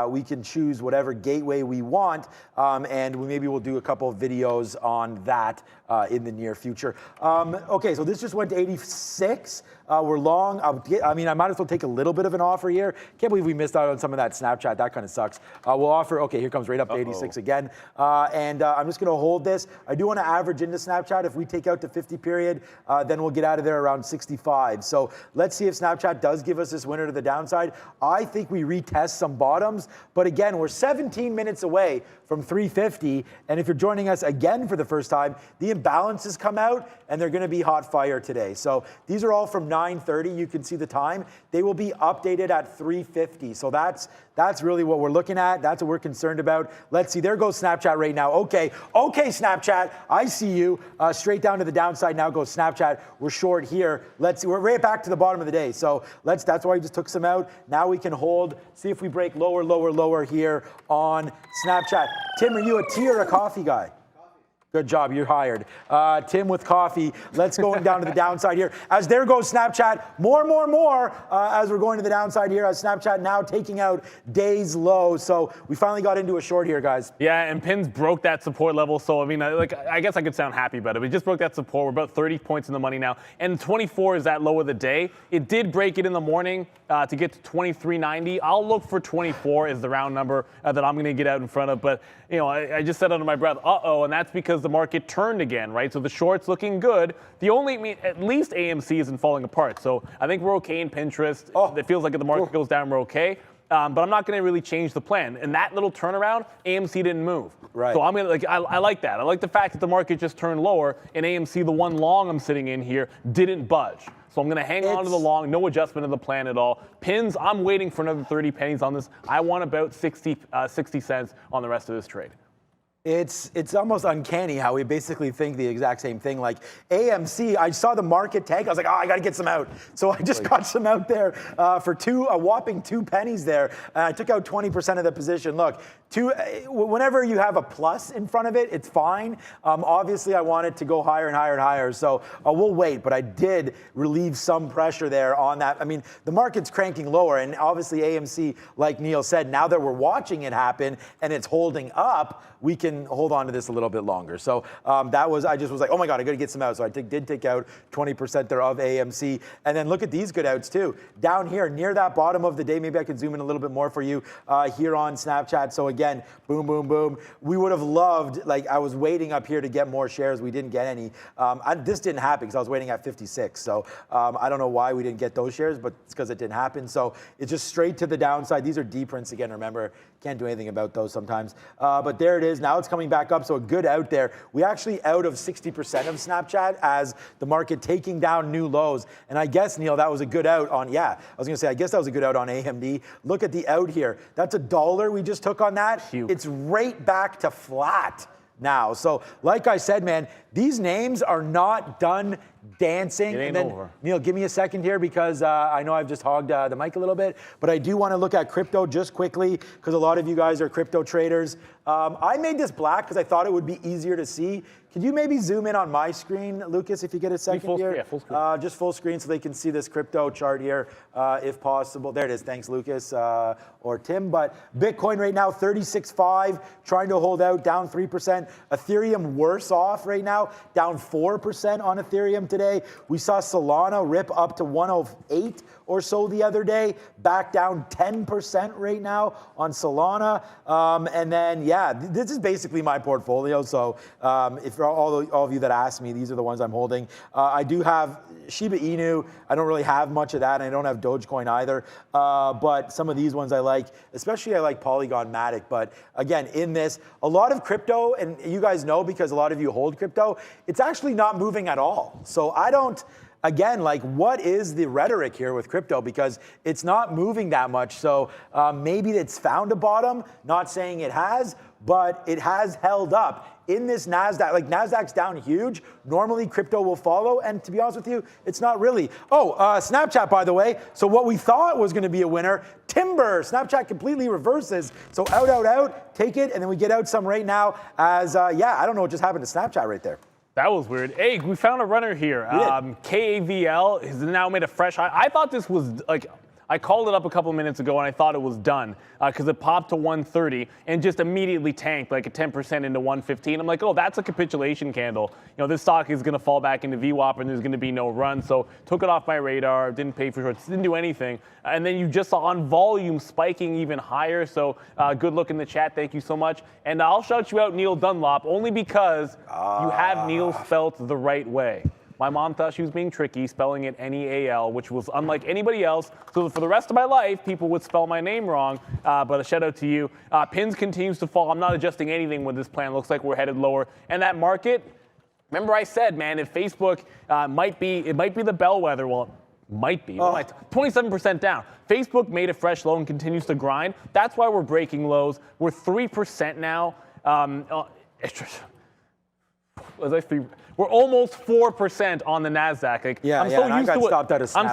we can choose whatever gateway we want. And maybe we'll do a couple of videos on that in the near future. Okay, so this just went to 86. We're long. I might as well take a little bit of an offer here. Can't believe we missed out on some of that Snapchat. That kind of sucks. We'll offer, okay, here comes right up to 86 again. And I'm just going to hold this. I do want to average into Snapchat. If we take out the 50 period, then we'll get out of there around 65. So let's see if Snapchat does give us this winner to the downside. I think we retest some bottoms. But again, we're 17 minutes away from 350. And if you're joining us again for the first time, the imbalances come out and they're going to be hot fire today. So these are all from 9 9:30. You can see the time. They will be updated at 3:50. So that's really what we're looking at. That's what we're concerned about. Let's see. There goes Snapchat right now. Okay, Snapchat. I see you. Straight down to the downside now goes Snapchat. We're short here. Let's see. We're right back to the bottom of the day. So that's why we just took some out. Now we can hold. See if we break lower here on Snapchat. Tim, are you a tea or a coffee guy? Good job, you're hired. Tim with coffee. Let's go down to the downside here. As there goes Snapchat, more as we're going to the downside here, as Snapchat now taking out day's low. So we finally got into a short here, guys. Yeah, and pins broke that support level. So, I mean, I guess I could sound happy about it. We just broke that support. We're about 30 points in the money now. And 24 is that low of the day. It did break it in the morning to get to 23.90. I'll look for 24 is the round number that I'm going to get out in front of. But, you know, I just said under my breath, uh-oh, and that's because the market turned again, right? So the short's looking good. At least AMC isn't falling apart. So I think we're okay in Pinterest. It feels like if the market goes down, we're okay. But I'm not going to really change the plan. And that little turnaround, AMC didn't move. Right. So I'm going to I like that. I like the fact that the market just turned lower and AMC, the one long I'm sitting in here, didn't budge. So I'm going to hang on to the long, no adjustment of the plan at all. Pins, I'm waiting for another 30 pennies on this. I want about 60 cents on the rest of this trade. It's almost uncanny how we basically think the exact same thing. Like AMC, I saw the market tank. I was like, I got to get some out. So I just got some out there for a whopping 2 pennies there. I took out 20% of the position. Look, whenever you have a plus in front of it, it's fine. Obviously, I want it to go higher and higher and higher. So we'll wait. But I did relieve some pressure there on that. I mean, the market's cranking lower. And obviously, AMC, like Neil said, now that we're watching it happen and it's holding up, we can hold on to this a little bit longer. So I just was like, oh my God, I got to get some out. So I did take out 20% there of AMC. And then look at these good outs too. Down here, near that bottom of the day, maybe I can zoom in a little bit more for you here on Snapchat. So again, boom, boom, boom. We would have loved, like I was waiting up here to get more shares. We didn't get any. This didn't happen because I was waiting at 56. So I don't know why we didn't get those shares, but it's because it didn't happen. So it's just straight to the downside. These are D prints again, remember. Can't do anything about those sometimes. But there it is. Now it's coming back up, so a good out there. We actually out of 60% of Snapchat as the market taking down new lows. And I guess, Neil, that was a good out on, I was going to say, I guess that was a good out on AMD. Look at the out here. That's $1 we just took on that. Cute. It's right back to flat now. So like I said, man, these names are not done dancing. It ain't over. Neil, give me a second here because I know I've just hogged the mic a little bit, but I do want to look at crypto just quickly because a lot of you guys are crypto traders. I made this black because I thought it would be easier to see. Could you maybe zoom in on my screen, Lucas, if you get a second full here? screen, yeah, full screen. Just full screen so they can see this crypto chart here, if possible. There it is. Thanks, Lucas or Tim. But Bitcoin right now, 36.5, trying to hold out, down 3%. Ethereum worse off right now, down 4% on Ethereum today. We saw Solana rip up to 108 or so the other day, back down 10% right now on Solana. And then, this is basically my portfolio. So if for all of you that ask me, these are the ones I'm holding. I do have Shiba Inu. I don't really have much of that. And I don't have Dogecoin either. But some of these ones I like, especially I like Polygon Matic. But again, in this, a lot of crypto, and you guys know because a lot of you hold crypto, it's actually not moving at all. So I don't, again, like what is the rhetoric here with crypto? Because it's not moving that much. So maybe it's found a bottom, not saying it has, but it has held up. In this NASDAQ, like NASDAQ's down huge. Normally crypto will follow. And to be honest with you, it's not really. Snapchat, by the way. So what we thought was going to be a winner, timber. Snapchat completely reverses. So out, take it. And then we get out some right now as, I don't know what just happened to Snapchat right there. That was weird. Hey, we found a runner here. KAVL has now made a fresh high. I thought this was like, I called it up a couple minutes ago and I thought it was done because it popped to 130 and just immediately tanked like a 10% into 115. I'm like, oh, that's a capitulation candle. You know, this stock is going to fall back into VWAP and there's going to be no run. So took it off my radar, didn't pay for shorts, didn't do anything. And then you just saw on volume spiking even higher. So good look in the chat. Thank you so much. And I'll shout you out, Neil Dunlop, only because you have Neil spelt the right way. My mom thought she was being tricky, spelling it N-E-A-L, which was unlike anybody else. So for the rest of my life, people would spell my name wrong. But a shout out to you. Pins continues to fall. I'm not adjusting anything when this plan looks like we're headed lower. And that market, remember I said, man, if Facebook might be the bellwether. Well, Might be. 27% down. Facebook made a fresh low and continues to grind. That's why we're breaking lows. We're 3% now. We're almost 4% on the NASDAQ. Like, I'm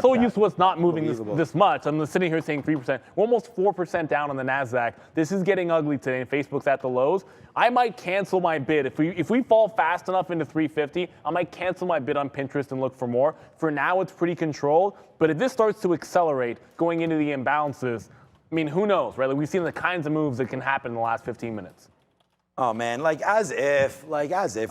so used to us not moving this much. I'm sitting here saying 3%. We're almost 4% down on the NASDAQ. This is getting ugly today, and Facebook's at the lows. I might cancel my bid. If we fall fast enough into 350, I might cancel my bid on Pinterest and look for more. For now, it's pretty controlled. But if this starts to accelerate going into the imbalances, I mean, who knows, right? Like, we've seen the kinds of moves that can happen in the last 15 minutes. Oh man, like as if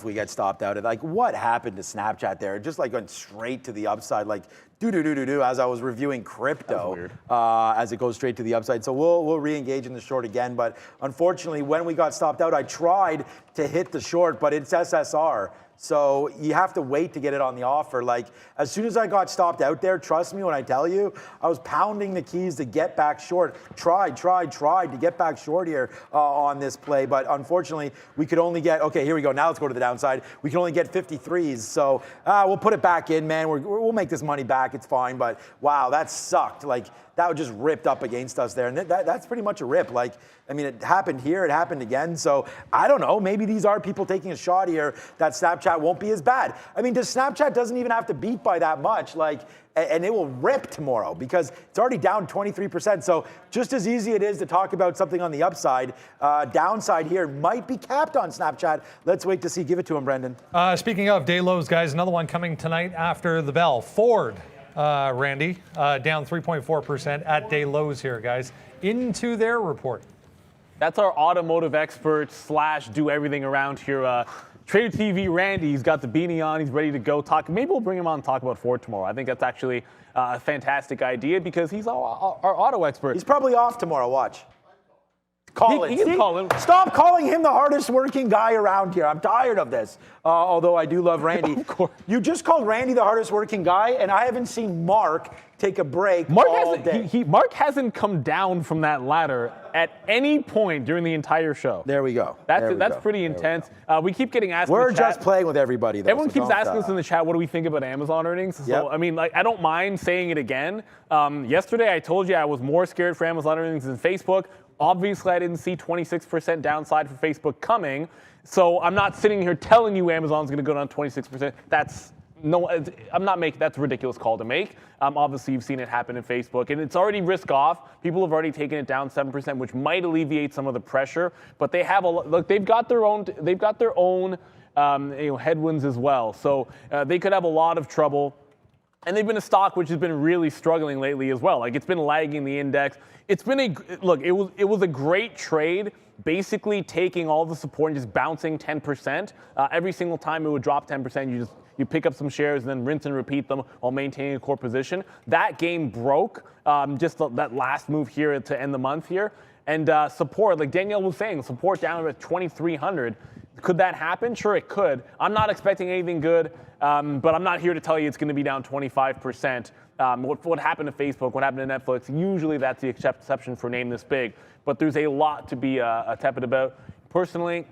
we get stopped out. Like what happened to Snapchat there? It just like went straight to the upside, like do as I was reviewing crypto, as it goes straight to the upside. So we'll re-engage in the short again. But unfortunately, when we got stopped out, I tried to hit the short, but it's SSR. So you have to wait to get it on the offer. Like as soon as I got stopped out there, trust me when I tell you, I was pounding the keys to get back short. Tried to get back short here on this play, but unfortunately we could only get, okay, here we go. Now let's go to the downside. We can only get 53s. So we'll put it back in, man. We'll make this money back. It's fine, but wow, that sucked. Like that just ripped up against us there. And that's pretty much a rip. Like, I mean, it happened here, it happened again. So I don't know, maybe these are people taking a shot here that Snapchat won't be as bad. I mean, Snapchat doesn't even have to beat by that much, like, and it will rip tomorrow because it's already down 23%. So just as easy it is to talk about something on the upside, downside here might be capped on Snapchat. Let's wait to see. Give it to him, Brendan. Speaking of day lows, guys, another one coming tonight after the bell. Ford, Randy, down 3.4% at day lows here, guys, into their report. That's our automotive expert / do everything around here. Trader TV Randy, he's got the beanie on. He's ready to go talk. Maybe we'll bring him on and talk about Ford tomorrow. I think that's actually a fantastic idea because he's our auto expert. He's probably off tomorrow. Watch. He can call him. Stop calling him the hardest working guy around here. I'm tired of this. Although I do love Randy. Of course. You just called Randy the hardest working guy, and I haven't seen Mark take a break all day. Mark hasn't come down from that ladder at any point during the entire show. There we go. That's pretty intense. We keep getting asked. We're just playing with everybody, though. Everyone keeps asking us in the chat, what do we think about Amazon earnings? So, I mean, like, I don't mind saying it again. Yesterday, I told you I was more scared for Amazon earnings than Facebook. Obviously, I didn't see 26% downside for Facebook coming. So I'm not sitting here telling you Amazon's going to go down 26%. That's a ridiculous call to make. Obviously, you've seen it happen in Facebook, and it's already risk off. People have already taken it down 7%, which might alleviate some of the pressure. But they have they've got their own headwinds as well. So they could have a lot of trouble. And they've been a stock which has been really struggling lately as well. Like, it's been lagging the index. It's been it was a great trade, basically taking all the support and just bouncing 10%. Every single time it would drop 10%, you pick up some shares and then rinse and repeat them while maintaining a core position. That game broke just that last move here to end the month here. And support, like Danielle was saying, support down at 2,300. Could that happen? Sure, it could. I'm not expecting anything good, but I'm not here to tell you it's going to be down 25%. What happened to Facebook, what happened to Netflix, usually that's the exception for a name this big. But there's a lot to be tepid about. Personally,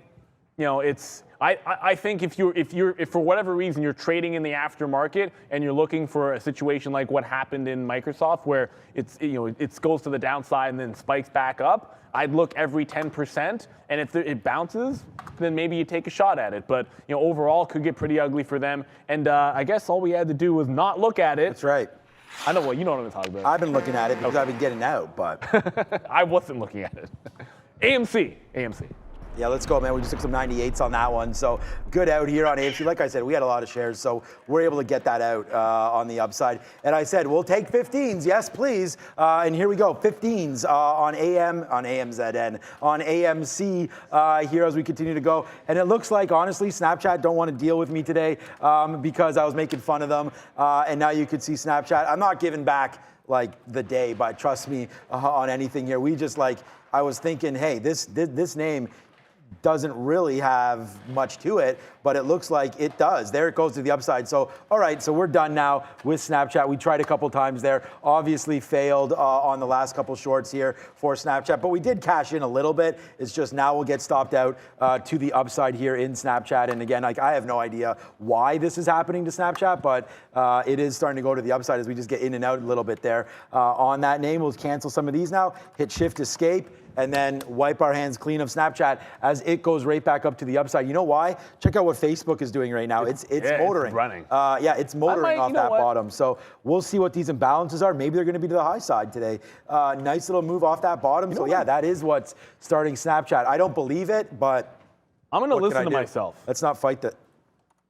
I think if for whatever reason you're trading in the aftermarket and you're looking for a situation like what happened in Microsoft where it goes to the downside and then spikes back up, I'd look every 10%, and if it bounces, then maybe you take a shot at it. But overall, could get pretty ugly for them. And I guess all we had to do was not look at it. That's right. I know what you know what I'm talking about. I've been looking at it because I've been getting out, but I wasn't looking at it. AMC. Yeah, let's go, man. We just took some 98s on that one. So good out here on AMC. Like I said, we had a lot of shares, so we're able to get that out on the upside. And I said, we'll take 15s. Yes, please. And here we go. 15s on AMZN, on AMC here as we continue to go. And it looks like, honestly, Snapchat don't want to deal with me today because I was making fun of them. And now you could see Snapchat. I'm not giving back like the day, but trust me on anything here. We just I was thinking, hey, this name doesn't really have much to it, but it looks like it does. There it goes to the upside. So, all right, so we're done now with Snapchat. We tried a couple times there, obviously failed on the last couple shorts here for Snapchat, but we did cash in a little bit. It's just now we'll get stopped out to the upside here in Snapchat. And again, like I have no idea why this is happening to Snapchat, but it is starting to go to the upside as we just get in and out a little bit there. On that name, we'll cancel some of these now, hit Shift Escape, and then wipe our hands clean of Snapchat as it goes right back up to the upside. You know why? Check out what Facebook is doing right now. It's motoring. It's running. It's motoring off that bottom. So we'll see what these imbalances are. Maybe they're going to be to the high side today. Nice little move off that bottom. So yeah, that is what's starting Snapchat. I don't believe it, but I'm going to listen to myself. Let's not fight that.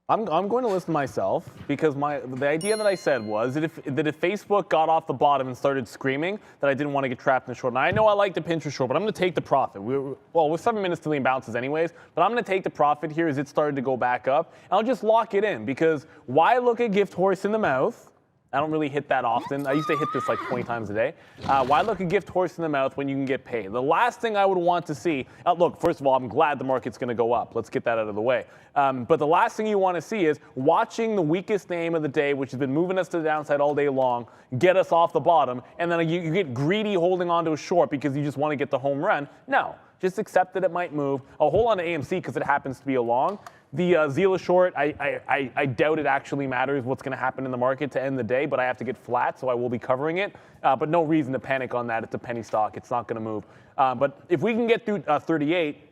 I'm going to listen to myself because the idea that I said was that if Facebook got off the bottom and started screaming, that I didn't want to get trapped in the short. Now I know I like the pincher short, but I'm going to take the profit. We're 7 minutes till the imbalances anyways, but I'm going to take the profit here as it started to go back up. And I'll just lock it in because why look a gift horse in the mouth? I don't really hit that often. I used to hit this like 20 times a day. Why look a gift horse in the mouth when you can get paid? The last thing I would want to see, look, first of all, I'm glad the market's going to go up. Let's get that out of the way. But the last thing you want to see is watching the weakest name of the day, which has been moving us to the downside all day long, get us off the bottom, and then you get greedy holding onto a short because you just want to get the home run. No, just accept that it might move. I'll hold on to AMC because it happens to be a long. The Zila short, I doubt it actually matters what's going to happen in the market to end the day, but I have to get flat, so I will be covering it. But no reason to panic on that. It's a penny stock. It's not going to move. But if we can get through 38,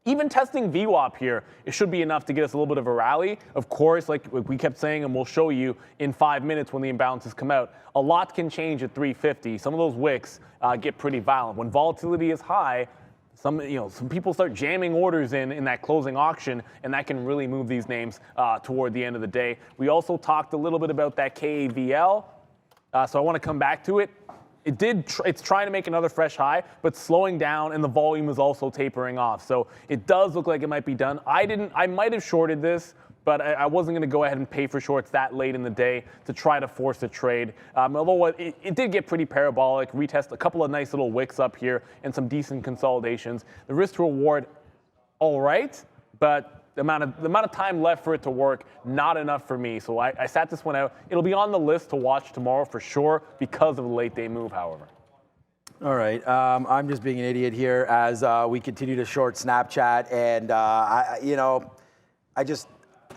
even testing VWAP here, it should be enough to get us a little bit of a rally. Of course, like we kept saying, and we'll show you in 5 minutes when the imbalances come out, a lot can change at 350. Some of those wicks get pretty violent. When volatility is high, some people start jamming orders in that closing auction, and that can really move these names toward the end of the day. We also talked a little bit about that KAVL, so I want to come back to it. It's trying to make another fresh high, but slowing down, and the volume is also tapering off. So it does look like it might be done. I might have shorted this, but I wasn't going to go ahead and pay for shorts that late in the day to try to force a trade. Although it did get pretty parabolic, retest a couple of nice little wicks up here and some decent consolidations. The risk to reward, all right, but the amount of time left for it to work, not enough for me. So I sat this one out. It'll be on the list to watch tomorrow for sure because of the late day move, however. All right, I'm just being an idiot here as we continue to short Snapchat, and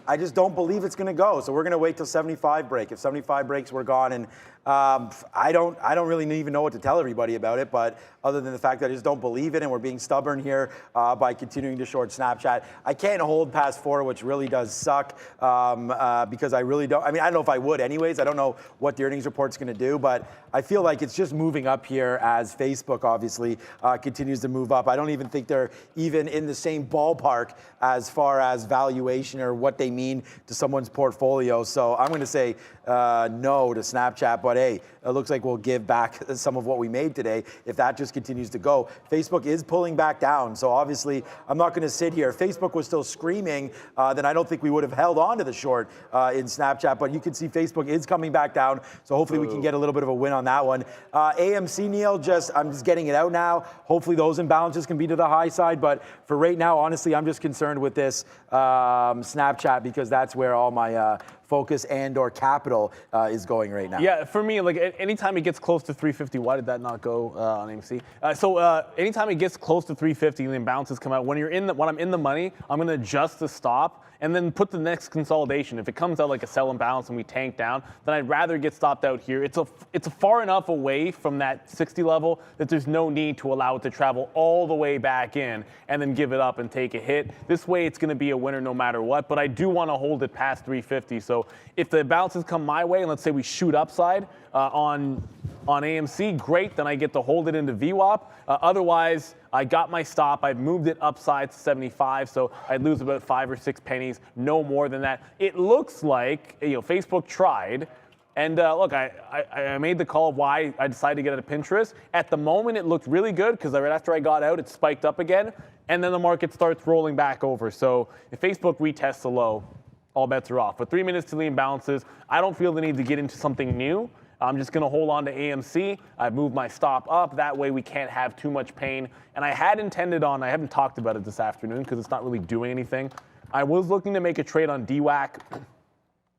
I just don't believe it's going to go. So we're going to wait till 75 break. If 75 breaks, we're gone. And I don't really even know what to tell everybody about it, but other than the fact that I just don't believe it, and we're being stubborn here by continuing to short Snapchat. I can't hold past 4, which really does suck because I really don't. I mean, I don't know if I would anyways. I don't know what the earnings report's going to do, but I feel like it's just moving up here as Facebook obviously continues to move up. I don't even think they're even in the same ballpark as far as valuation or what they mean to someone's portfolio. So I'm going to say no to Snapchat, but hey, it looks like we'll give back some of what we made today if that just continues to go. Facebook is pulling back down, so obviously I'm not going to sit here. If Facebook was still screaming, then I don't think we would have held on to the short in Snapchat, but you can see Facebook is coming back down, so hopefully we can get a little bit of a win on that one. AMC, Neil, I'm just getting it out now. Hopefully those imbalances can be to the high side, but for right now, honestly, I'm just concerned with this Snapchat because that's where all my focus and or capital is going right now. Yeah, for me, like anytime it gets close to 350, why did that not go on AMC? Anytime it gets close to 350, the imbalances come out. When I'm in the money, I'm going to adjust the stop and then put the next consolidation. If it comes out like a sell imbalance and we tank down, then I'd rather get stopped out here. It's far enough away from that 60 level that there's no need to allow it to travel all the way back in and then give it up and take a hit. This way it's going to be a winner no matter what, but I do want to hold it past 350. So if the imbalances come my way, and let's say we shoot upside on AMC, great, then I get to hold it into VWAP. Otherwise, I got my stop. I've moved it upside to 75, so I'd lose about 5 or 6 pennies, no more than that. It looks like Facebook tried, and look, I made the call of why I decided to get out of Pinterest. At the moment, it looked really good because right after I got out, it spiked up again, and then the market starts rolling back over. So if Facebook retests the low, all bets are off. But 3 minutes to the imbalances, I don't feel the need to get into something new. I'm just going to hold on to AMC. I've moved my stop up. That way we can't have too much pain. And I had intended on, I haven't talked about it this afternoon because it's not really doing anything. I was looking to make a trade on DWAC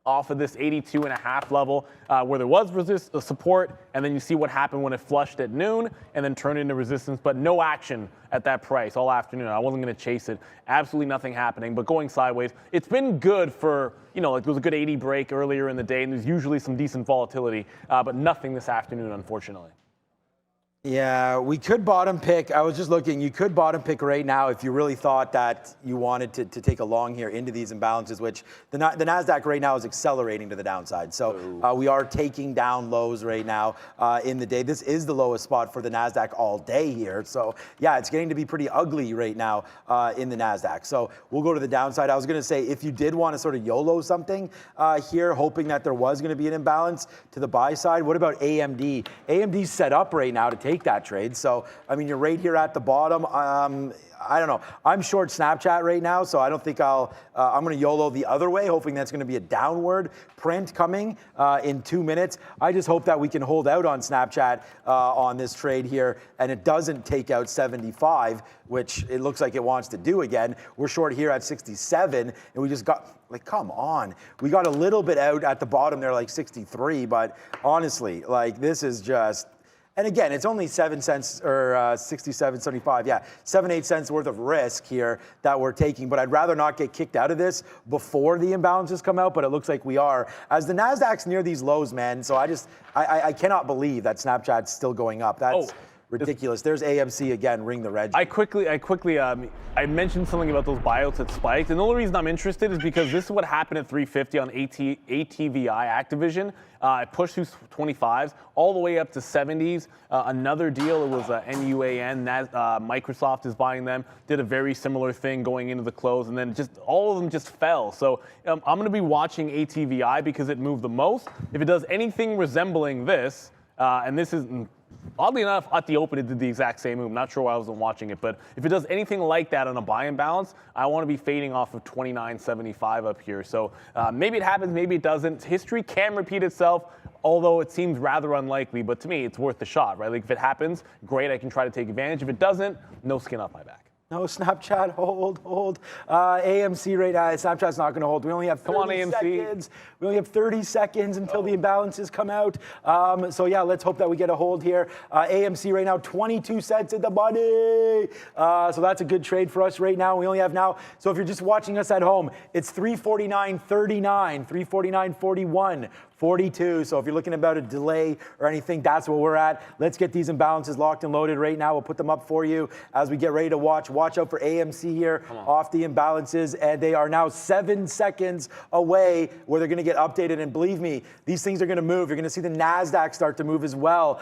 off of this 82.5 level where there was support, and then you see what happened when it flushed at noon and then turned into resistance, but no action at that price all afternoon. I wasn't going to chase it. Absolutely nothing happening, but going sideways. It's been good for, like there was a good 80 break earlier in the day, and there's usually some decent volatility, but nothing this afternoon, unfortunately. Yeah, we could bottom pick. I was just looking. You could bottom pick right now if you really thought that you wanted to take a long here into these imbalances, which the NASDAQ right now is accelerating to the downside. So we are taking down lows right now in the day. This is the lowest spot for the NASDAQ all day here. So yeah, it's getting to be pretty ugly right now in the NASDAQ. So we'll go to the downside. I was going to say, if you did want to sort of YOLO something here, hoping that there was going to be an imbalance to the buy side, what about AMD? AMD's set up right now to take that trade. So, I mean, you're right here at the bottom. I don't know. I'm short Snapchat right now, so I don't think I'm going to YOLO the other way, hoping that's going to be a downward print coming in 2 minutes. I just hope that we can hold out on Snapchat on this trade here, and it doesn't take out 75, which it looks like it wants to do again. We're short here at 67, and we just got, like, come on. We got a little bit out at the bottom there, like 63, but honestly, like, this is just... And again, it's only 7 cents or 67.75. Yeah, 7-8 cents worth of risk here that we're taking. But I'd rather not get kicked out of this before the imbalances come out. But it looks like we are, as the NASDAQ's near these lows, man. So I cannot believe that Snapchat's still going up. That's ridiculous. There's AMC again. Ring the red. I mentioned something about those buyouts that spiked, and the only reason I'm interested is because this is what happened at 350 on ATVI Activision. It pushed through 25s all the way up to 70s. Another deal, it was NUAN. Microsoft is buying them. Did a very similar thing going into the close, and then just all of them just fell. So I'm going to be watching ATVI because it moved the most. If it does anything resembling this, and this is... Oddly enough, at the open, it did the exact same move. Not sure why I wasn't watching it, but if it does anything like that on a buy and balance, I want to be fading off of 29.75 up here. So maybe it happens, maybe it doesn't. History can repeat itself, although it seems rather unlikely. But to me, it's worth the shot, right? Like if it happens, great, I can try to take advantage. If it doesn't, no skin off my back. No, Snapchat, hold. AMC right now, Snapchat's not going to hold. We only have 30 seconds. We only have 30 seconds until the imbalances come out. So yeah, let's hope that we get a hold here. AMC right now, 22 cents in the money. So that's a good trade for us right now. We only have now, so if you're just watching us at home, it's 349.39, 349.41. 42. So if you're looking about a delay or anything, that's where we're at. Let's get these imbalances locked and loaded right now. We'll put them up for you as we get ready to watch. Watch out for AMC here off the imbalances. And they are now 7 seconds away where they're going to get updated. And believe me, these things are going to move. You're going to see the NASDAQ start to move as well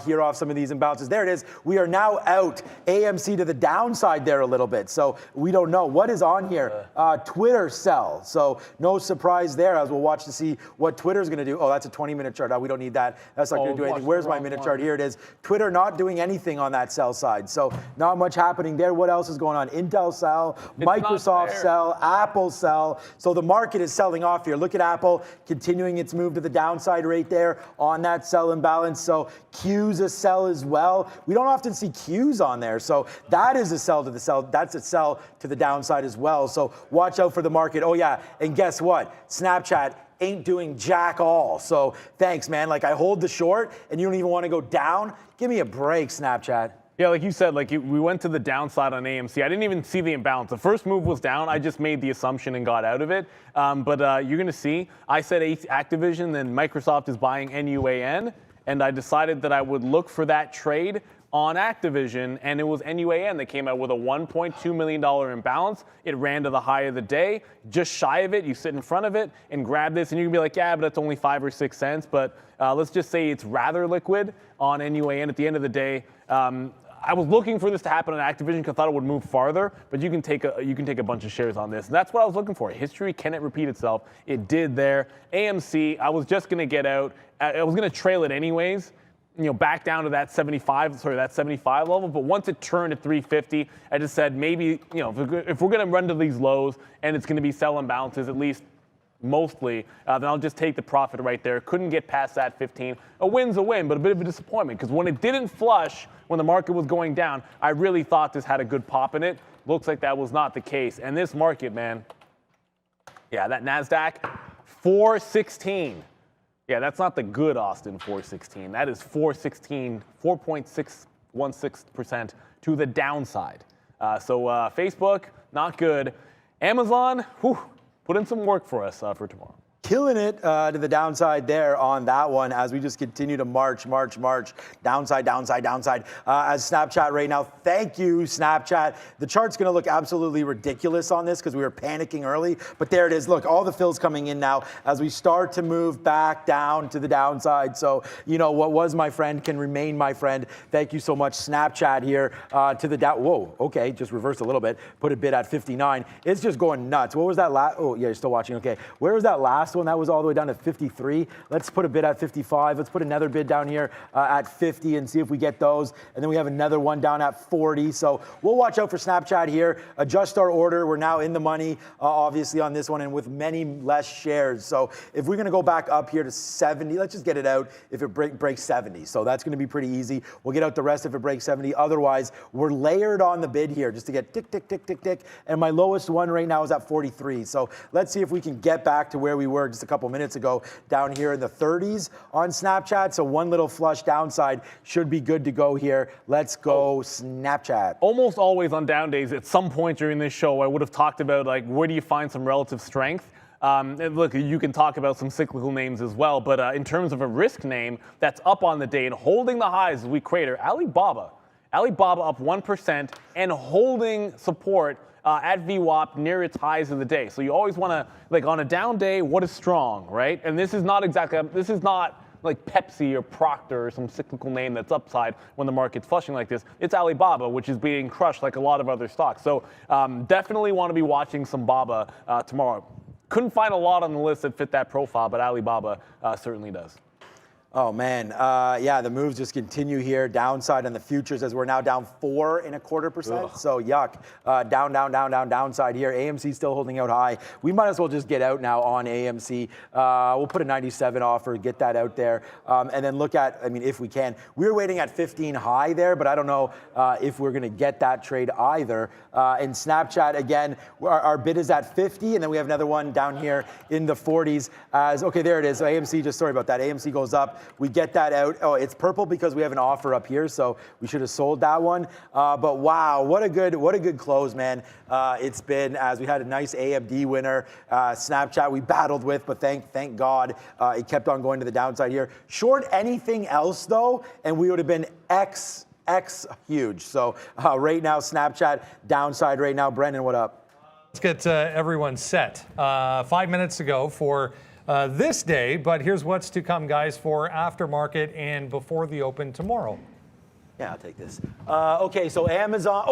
here off some of these imbalances. There it is. We are now out. AMC to the downside there a little bit. So we don't know what is on here. Twitter sell. So no surprise there as we'll watch to see what Twitter's going to do. Oh, that's a 20-minute chart. We don't need that. That's not going to do anything. Where's my minute chart? Here it is. Twitter not doing anything on that sell side. So not much happening there. What else is going on? Intel sell, Microsoft sell, Apple sell. So the market is selling off here. Look at Apple continuing its move to the downside right there on that sell imbalance. So Q's a sell as well. We don't often see Q's on there. So that is a sell to the sell. That's a sell to the downside as well. So watch out for the market. Oh yeah, and guess what? Snapchat ain't doing jack all. So thanks, man. Like I hold the short and you don't even want to go down. Give me a break, Snapchat. Yeah, like you said, we went to the downside on AMC. I didn't even see the imbalance. The first move was down. I just made the assumption and got out of it. But you're going to see, I said Activision, then Microsoft is buying NUAN, and I decided that I would look for that trade on Activision, and it was NUAN that came out with a $1.2 million imbalance. It ran to the high of the day. Just shy of it, you sit in front of it and grab this, and you can be like, yeah, but it's only 5 or 6 cents. But let's just say it's rather liquid on NUAN. At the end of the day, I was looking for this to happen on Activision because I thought it would move farther, but you can take a bunch of shares on this. And that's what I was looking for. History, can it repeat itself? It did there. AMC, I was just going to get out. I was going to trail it anyways, back down to that 75 level. But once it turned to 350, I just said maybe, if we're going to run to these lows and it's going to be sell imbalances, at least mostly, then I'll just take the profit right there. Couldn't get past that 15. A win's a win, but a bit of a disappointment because when it didn't flush, when the market was going down, I really thought this had a good pop in it. Looks like that was not the case. And this market, man, yeah, that NASDAQ, 416. Yeah, that's not the good Austin 416. That is 416, 4.616% to the downside. So Facebook, not good. Amazon, whew, put in some work for us for tomorrow. Killing it to the downside there on that one as we just continue to march, downside. As Snapchat right now, thank you, Snapchat. The chart's going to look absolutely ridiculous on this because we were panicking early, but there it is. Look, all the fills coming in now as we start to move back down to the downside. So, you know, what was my friend can remain my friend. Thank you so much, Snapchat here to the down. Whoa, okay, just reversed a little bit. Put a bid at 59. It's just going nuts. What was that last? Oh, yeah, you're still watching. Okay, where was that last one? That was all the way down to 53. Let's put a bid at 55. Let's put another bid down here at 50 and see if we get those. And then we have another one down at 40. So we'll watch out for Snapchat here. Adjust our order. We're now in the money, obviously, on this one and with many less shares. So if we're going to go back up here to 70, let's just get it out if it breaks 70. So that's going to be pretty easy. We'll get out the rest if it breaks 70. Otherwise, we're layered on the bid here just to get tick, tick, tick, tick, tick. And my lowest one right now is at 43. So let's see if we can get back to where we were just a couple minutes ago down here in the 30s on Snapchat. So one little flush downside should be good to go here. Let's go Snapchat. Almost always on down days, at some point during this show, I would have talked about like where do you find some relative strength. And look, you can talk about some cyclical names as well, but in terms of a risk name that's up on the day and holding the highs as we crater, Alibaba up 1% and holding support at VWAP near its highs of the day. So you always want to, like on a down day, what is strong, right? And this is not like Pepsi or Procter or some cyclical name that's upside when the market's flushing like this. It's Alibaba, which is being crushed like a lot of other stocks. So definitely want to be watching some BABA tomorrow. Couldn't find a lot on the list that fit that profile, but Alibaba certainly does. Oh, man. Yeah, the moves just continue here. Downside on the futures as we're now down 4.25%. Ugh. So yuck. Downside here. AMC still holding out high. We might as well just get out now on AMC. We'll put a 97 offer, get that out there. And then look at, I mean, if we can. We're waiting at 15 high there, but I don't know if we're going to get that trade either. In Snapchat, again, our bid is at 50, and then we have another one down here in the 40s. Okay, there it is. So AMC, just sorry about that. AMC goes up. We get that out. Oh, it's purple because we have an offer up here, so we should have sold that one. But wow, what a good close, man. It's been, as we had a nice AMD winner. Snapchat we battled with, but thank God it kept on going to the downside here. Short anything else though, and we would have been X huge. So right now, Snapchat downside right now. Brendan, what up? Let's get everyone set. 5 minutes ago for this day, but here's what's to come, guys, for aftermarket and before the open tomorrow. Yeah, I'll take this. Okay, so Amazon.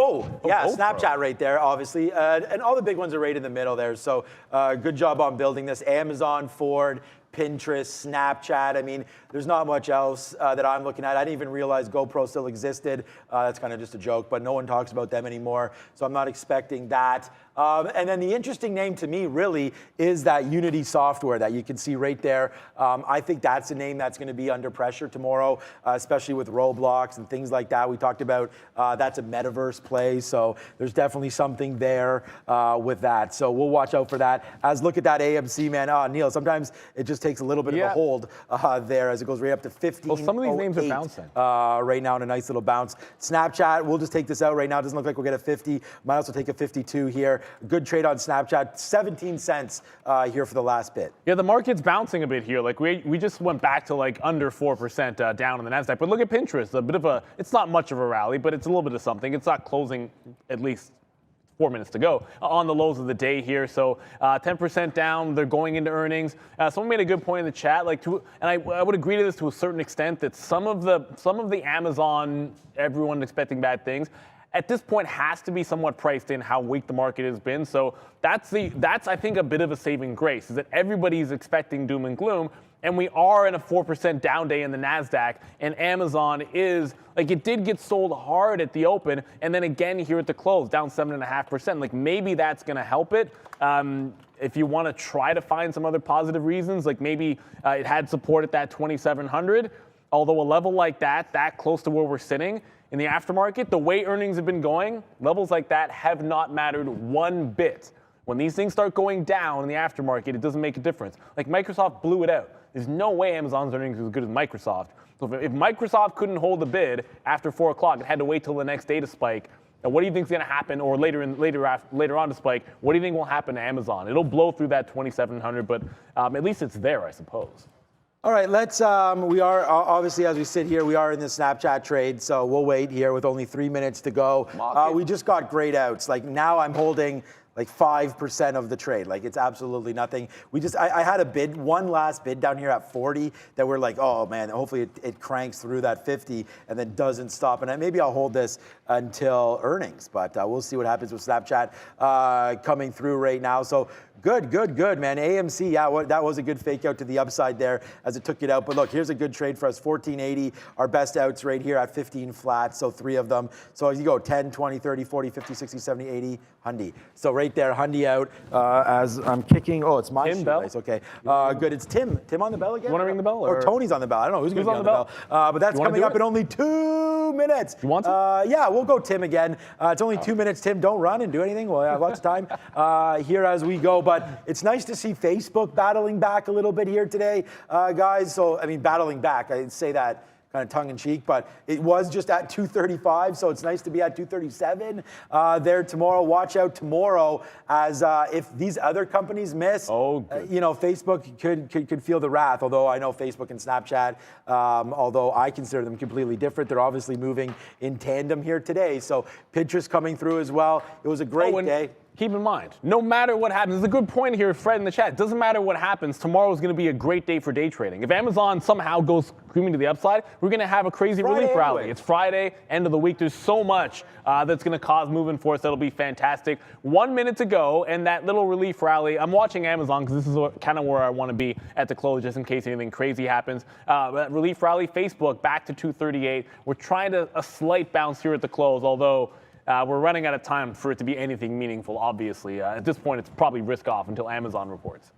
Snapchat right there, obviously. And all the big ones are right in the middle there. So good job on building this. Amazon, Ford, Pinterest, Snapchat. I mean, there's not much else that I'm looking at. I didn't even realize GoPro still existed. That's kind of just a joke, but no one talks about them anymore. So I'm not expecting that. And then the interesting name to me really is that Unity software that you can see right there. I think that's a name that's going to be under pressure tomorrow, especially with Roblox and things like that. We talked about that's a metaverse play, so there's definitely something there with that. So we'll watch out for that. Look at that AMC, man. Neil, sometimes it just takes a little bit of a hold there as it goes right up to 15. Well, some of these names are bouncing. Right now in a nice little bounce. Snapchat, we'll just take this out right now. It doesn't look like we'll get a 50. Might also take a 52 here. Good trade on Snapchat. 17 cents here for the last bit. Yeah, the market's bouncing a bit here. Like we just went back to like under 4% down on the NASDAQ. But look at Pinterest. It's not much of a rally, but it's a little bit of something. It's not closing at least 4 minutes to go on the lows of the day here. So 10% down. They're going into earnings. Someone made a good point in the chat. And I would agree to this to a certain extent that some of the Amazon, everyone expecting bad things, at this point has to be somewhat priced in how weak the market has been. So that's I think a bit of a saving grace is that everybody's expecting doom and gloom. and we are in a 4% down day in the NASDAQ, and Amazon is, like, it did get sold hard at the open, and then again here at the close, down 7.5%. Like, maybe that's going to help it. If you want to try to find some other positive reasons, like maybe it had support at that 2,700, although a level like that close to where we're sitting in the aftermarket, the way earnings have been going, levels like that have not mattered one bit. When these things start going down in the aftermarket, it doesn't make a difference. Like, Microsoft blew it out. There's no way Amazon's earnings are as good as Microsoft. So if Microsoft couldn't hold the bid after 4 o'clock, it had to wait till the next day to spike. Now, what do you think is going to happen, or later on to spike? What do you think will happen to Amazon? It'll blow through that 2,700, but at least it's there, I suppose. All right, let's, we are, obviously, as we sit here, we are in the Snapchat trade, so we'll wait here with only 3 minutes to go. We just got grayed outs. Like, now I'm holding like 5% of the trade. Like, it's absolutely nothing. I had a bid, one last bid down here at 40 that we're like, oh man, hopefully it cranks through that 50 and then doesn't stop. And maybe I'll hold this until earnings, but we'll see what happens with Snapchat coming through right now. So good, man. AMC, yeah, that was a good fake out to the upside there as it took it out. But look, here's a good trade for us, 1480. Our best outs right here at 15 flat, so 3 of them. So as you go 10, 20, 30, 40, 50, 60, 70, 80, Hundy. So right there, Hundy out as I'm kicking. Oh, it's my shoelace. Okay, good. It's Tim. Tim on the bell again? You want to ring the bell? Or Tony's on the bell. I don't know who's going to be on the bell. But that's coming up in only 2 minutes. You want to? Yeah, we'll go Tim again. It's only 2 minutes. Tim, don't run and do anything. We'll have lots of time here as we go. But it's nice to see Facebook battling back a little bit here today, guys. So, I mean, battling back. I'd say that kind of tongue-in-cheek, but it was just at 235, so it's nice to be at 237 there tomorrow. Watch out tomorrow as if these other companies miss, you know, Facebook could feel the wrath, although I know Facebook and Snapchat, although I consider them completely different, they're obviously moving in tandem here today. So Pinterest coming through as well. It was a great day. Keep in mind, no matter what happens, there's a good point here, Fred, in the chat. It doesn't matter what happens. Tomorrow is going to be a great day for day trading. If Amazon somehow goes screaming to the upside, we're going to have a crazy relief rally. It's Friday, end of the week. There's so much that's going to cause movement for us. That'll be fantastic. 1 minute to go, and that little relief rally. I'm watching Amazon because this is kind of where I want to be at the close, just in case anything crazy happens. That relief rally, Facebook back to 238. We're trying to a slight bounce here at the close, although we're running out of time for it to be anything meaningful, obviously. At this point, it's probably risk off until Amazon reports.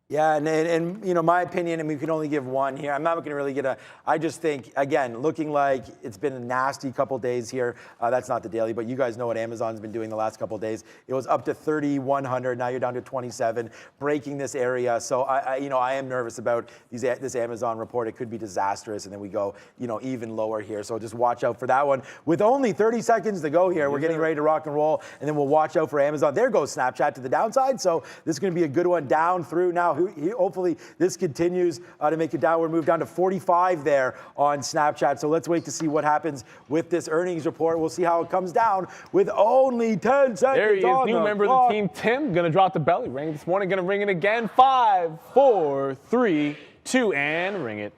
Yeah, and you know, my opinion, I mean, we can only give one here. I'm not going to really get I just think, again, looking like it's been a nasty couple days here. That's not the daily, but you guys know what Amazon's been doing the last couple days. It was up to 3,100. Now you're down to 27, breaking this area. So I am nervous about this Amazon report. It could be disastrous, and then we go, you know, even lower here. So just watch out for that one. With only 30 seconds to go here, we're getting ready to rock and roll, and then we'll watch out for Amazon. There goes Snapchat to the downside. So this is going to be a good one down through now. Hopefully this continues to make a downward move down to 45 there on Snapchat. So let's wait to see what happens with this earnings report. We'll see how it comes down with only 10 seconds. There he is, new member of the team, Tim. Going to drop the bell. He rang it this morning. Going to ring it again. 5, 4, 3, 2, and ring it.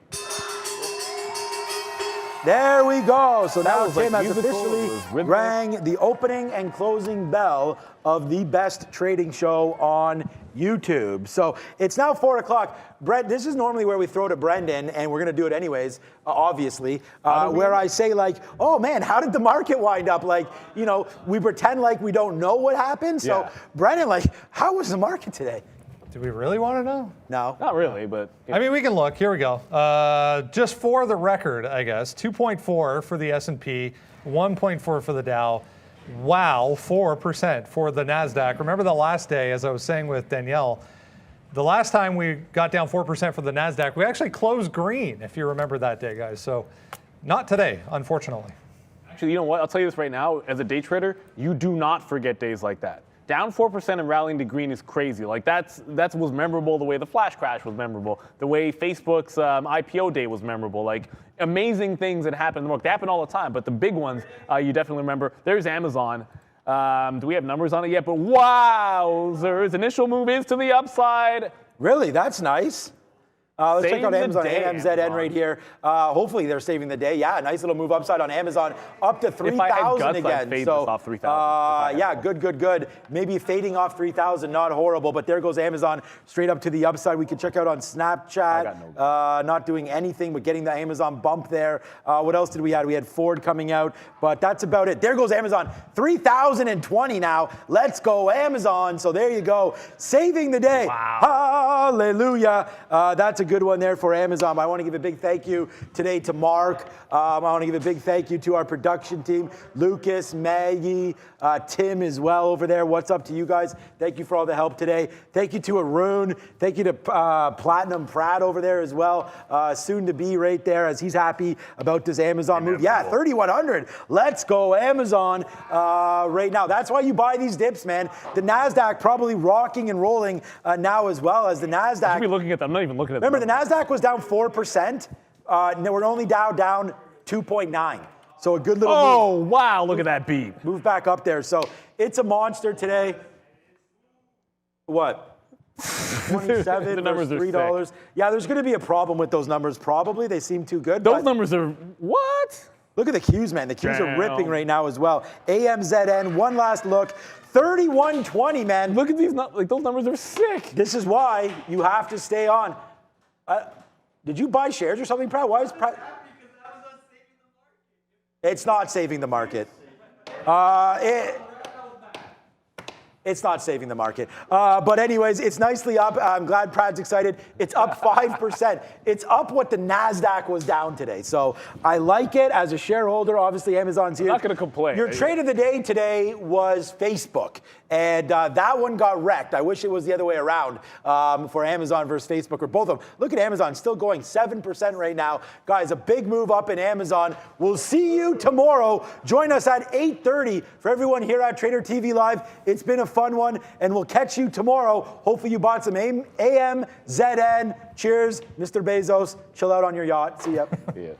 There we go. So now Tim like has officially rang the opening and closing bell of the best trading show on YouTube. So it's now 4 o'clock. Brent, this is normally where we throw to Brendan, and we're going to do it anyways, obviously, where I say, like, oh man, how did the market wind up? Like, you know, we pretend like we don't know what happened. So Brendan, like, how was the market today? Do we really want to know? No. Not really, but... I mean, we can look. Here we go. Just for the record, I guess, 2.4 for the S&P, 1.4 for the Dow. Wow, 4% for the NASDAQ. Remember the last day, as I was saying with Danielle, the last time we got down 4% for the NASDAQ, we actually closed green, if you remember that day, guys. So not today, unfortunately. Actually, you know what? I'll tell you this right now. As a day trader, you do not forget days like that. Down 4% and rallying to green is crazy. Like that was memorable the way the flash crash was memorable, the way Facebook's IPO day was memorable. Like amazing things that happen in the market. They happen all the time, but the big ones you definitely remember. There's Amazon. Do we have numbers on it yet? But wowzers, initial move is to the upside. Really? That's nice. Let's check Saving out the Amazon, day, AMZN Amazon. right here. Hopefully they're saving the day. Yeah, nice little move upside on Amazon, up to If I had 3,000 guts, I'd again. fade So this off 3,000. yeah, good. Maybe fading off 3,000, not horrible. But there goes Amazon straight up to the upside. We can check out on Snapchat. Not doing anything, but getting the Amazon bump there. What else did we have? We had Ford coming out, but that's about it. There goes Amazon, 3,020 now. Let's go Amazon. So there you go, saving the day. Wow. Hallelujah. That's a good one there for Amazon. I want to give a big thank you today to Mark. I want to give a big thank you to our production team, Lucas, Maggie, Tim as well over there. What's up to you guys? Thank you for all the help today. Thank you to Arun. Thank you to Platinum Pratt over there as well. Soon to be right there as he's happy about this Amazon move. Yeah, 3,100. Let's go Amazon right now. That's why you buy these dips, man. The NASDAQ probably rocking and rolling now as well as the NASDAQ. I should be looking at them. I'm not even looking at them. Remember, the NASDAQ was down 4%. We're only down 2.9. So a good little Oh, wow. Look at that beat. move back up there. So it's a monster today. What? 27 The numbers versus are $3. Yeah, there's going to be a problem with those numbers probably. They seem too good. Those but numbers are, what? look at the Qs, man. The Qs are Damn. ripping right now as well. AMZN, one last look. 3120, man. Look at these, like those numbers are sick. This is why you have to stay on. Did you buy shares or something, Pratt? Why is Pratt? It's not saving the market. It's not saving the market. But anyways, it's nicely up. I'm glad Prad's excited. It's up 5%. It's up what the NASDAQ was down today. So I like it as a shareholder. Obviously, Amazon's here. I'm not going to complain. Your trade of the day today was Facebook. And that one got wrecked. I wish it was the other way around for Amazon versus Facebook or both of them. Look at Amazon, still going 7% right now. Guys, a big move up in Amazon. We'll see you tomorrow. Join us at 8:30 for everyone here at Trader TV Live. It's been a fun one, and we'll catch you tomorrow. Hopefully you bought some AMZN. Cheers, Mr. Bezos. Chill out on your yacht. See ya. Yeah.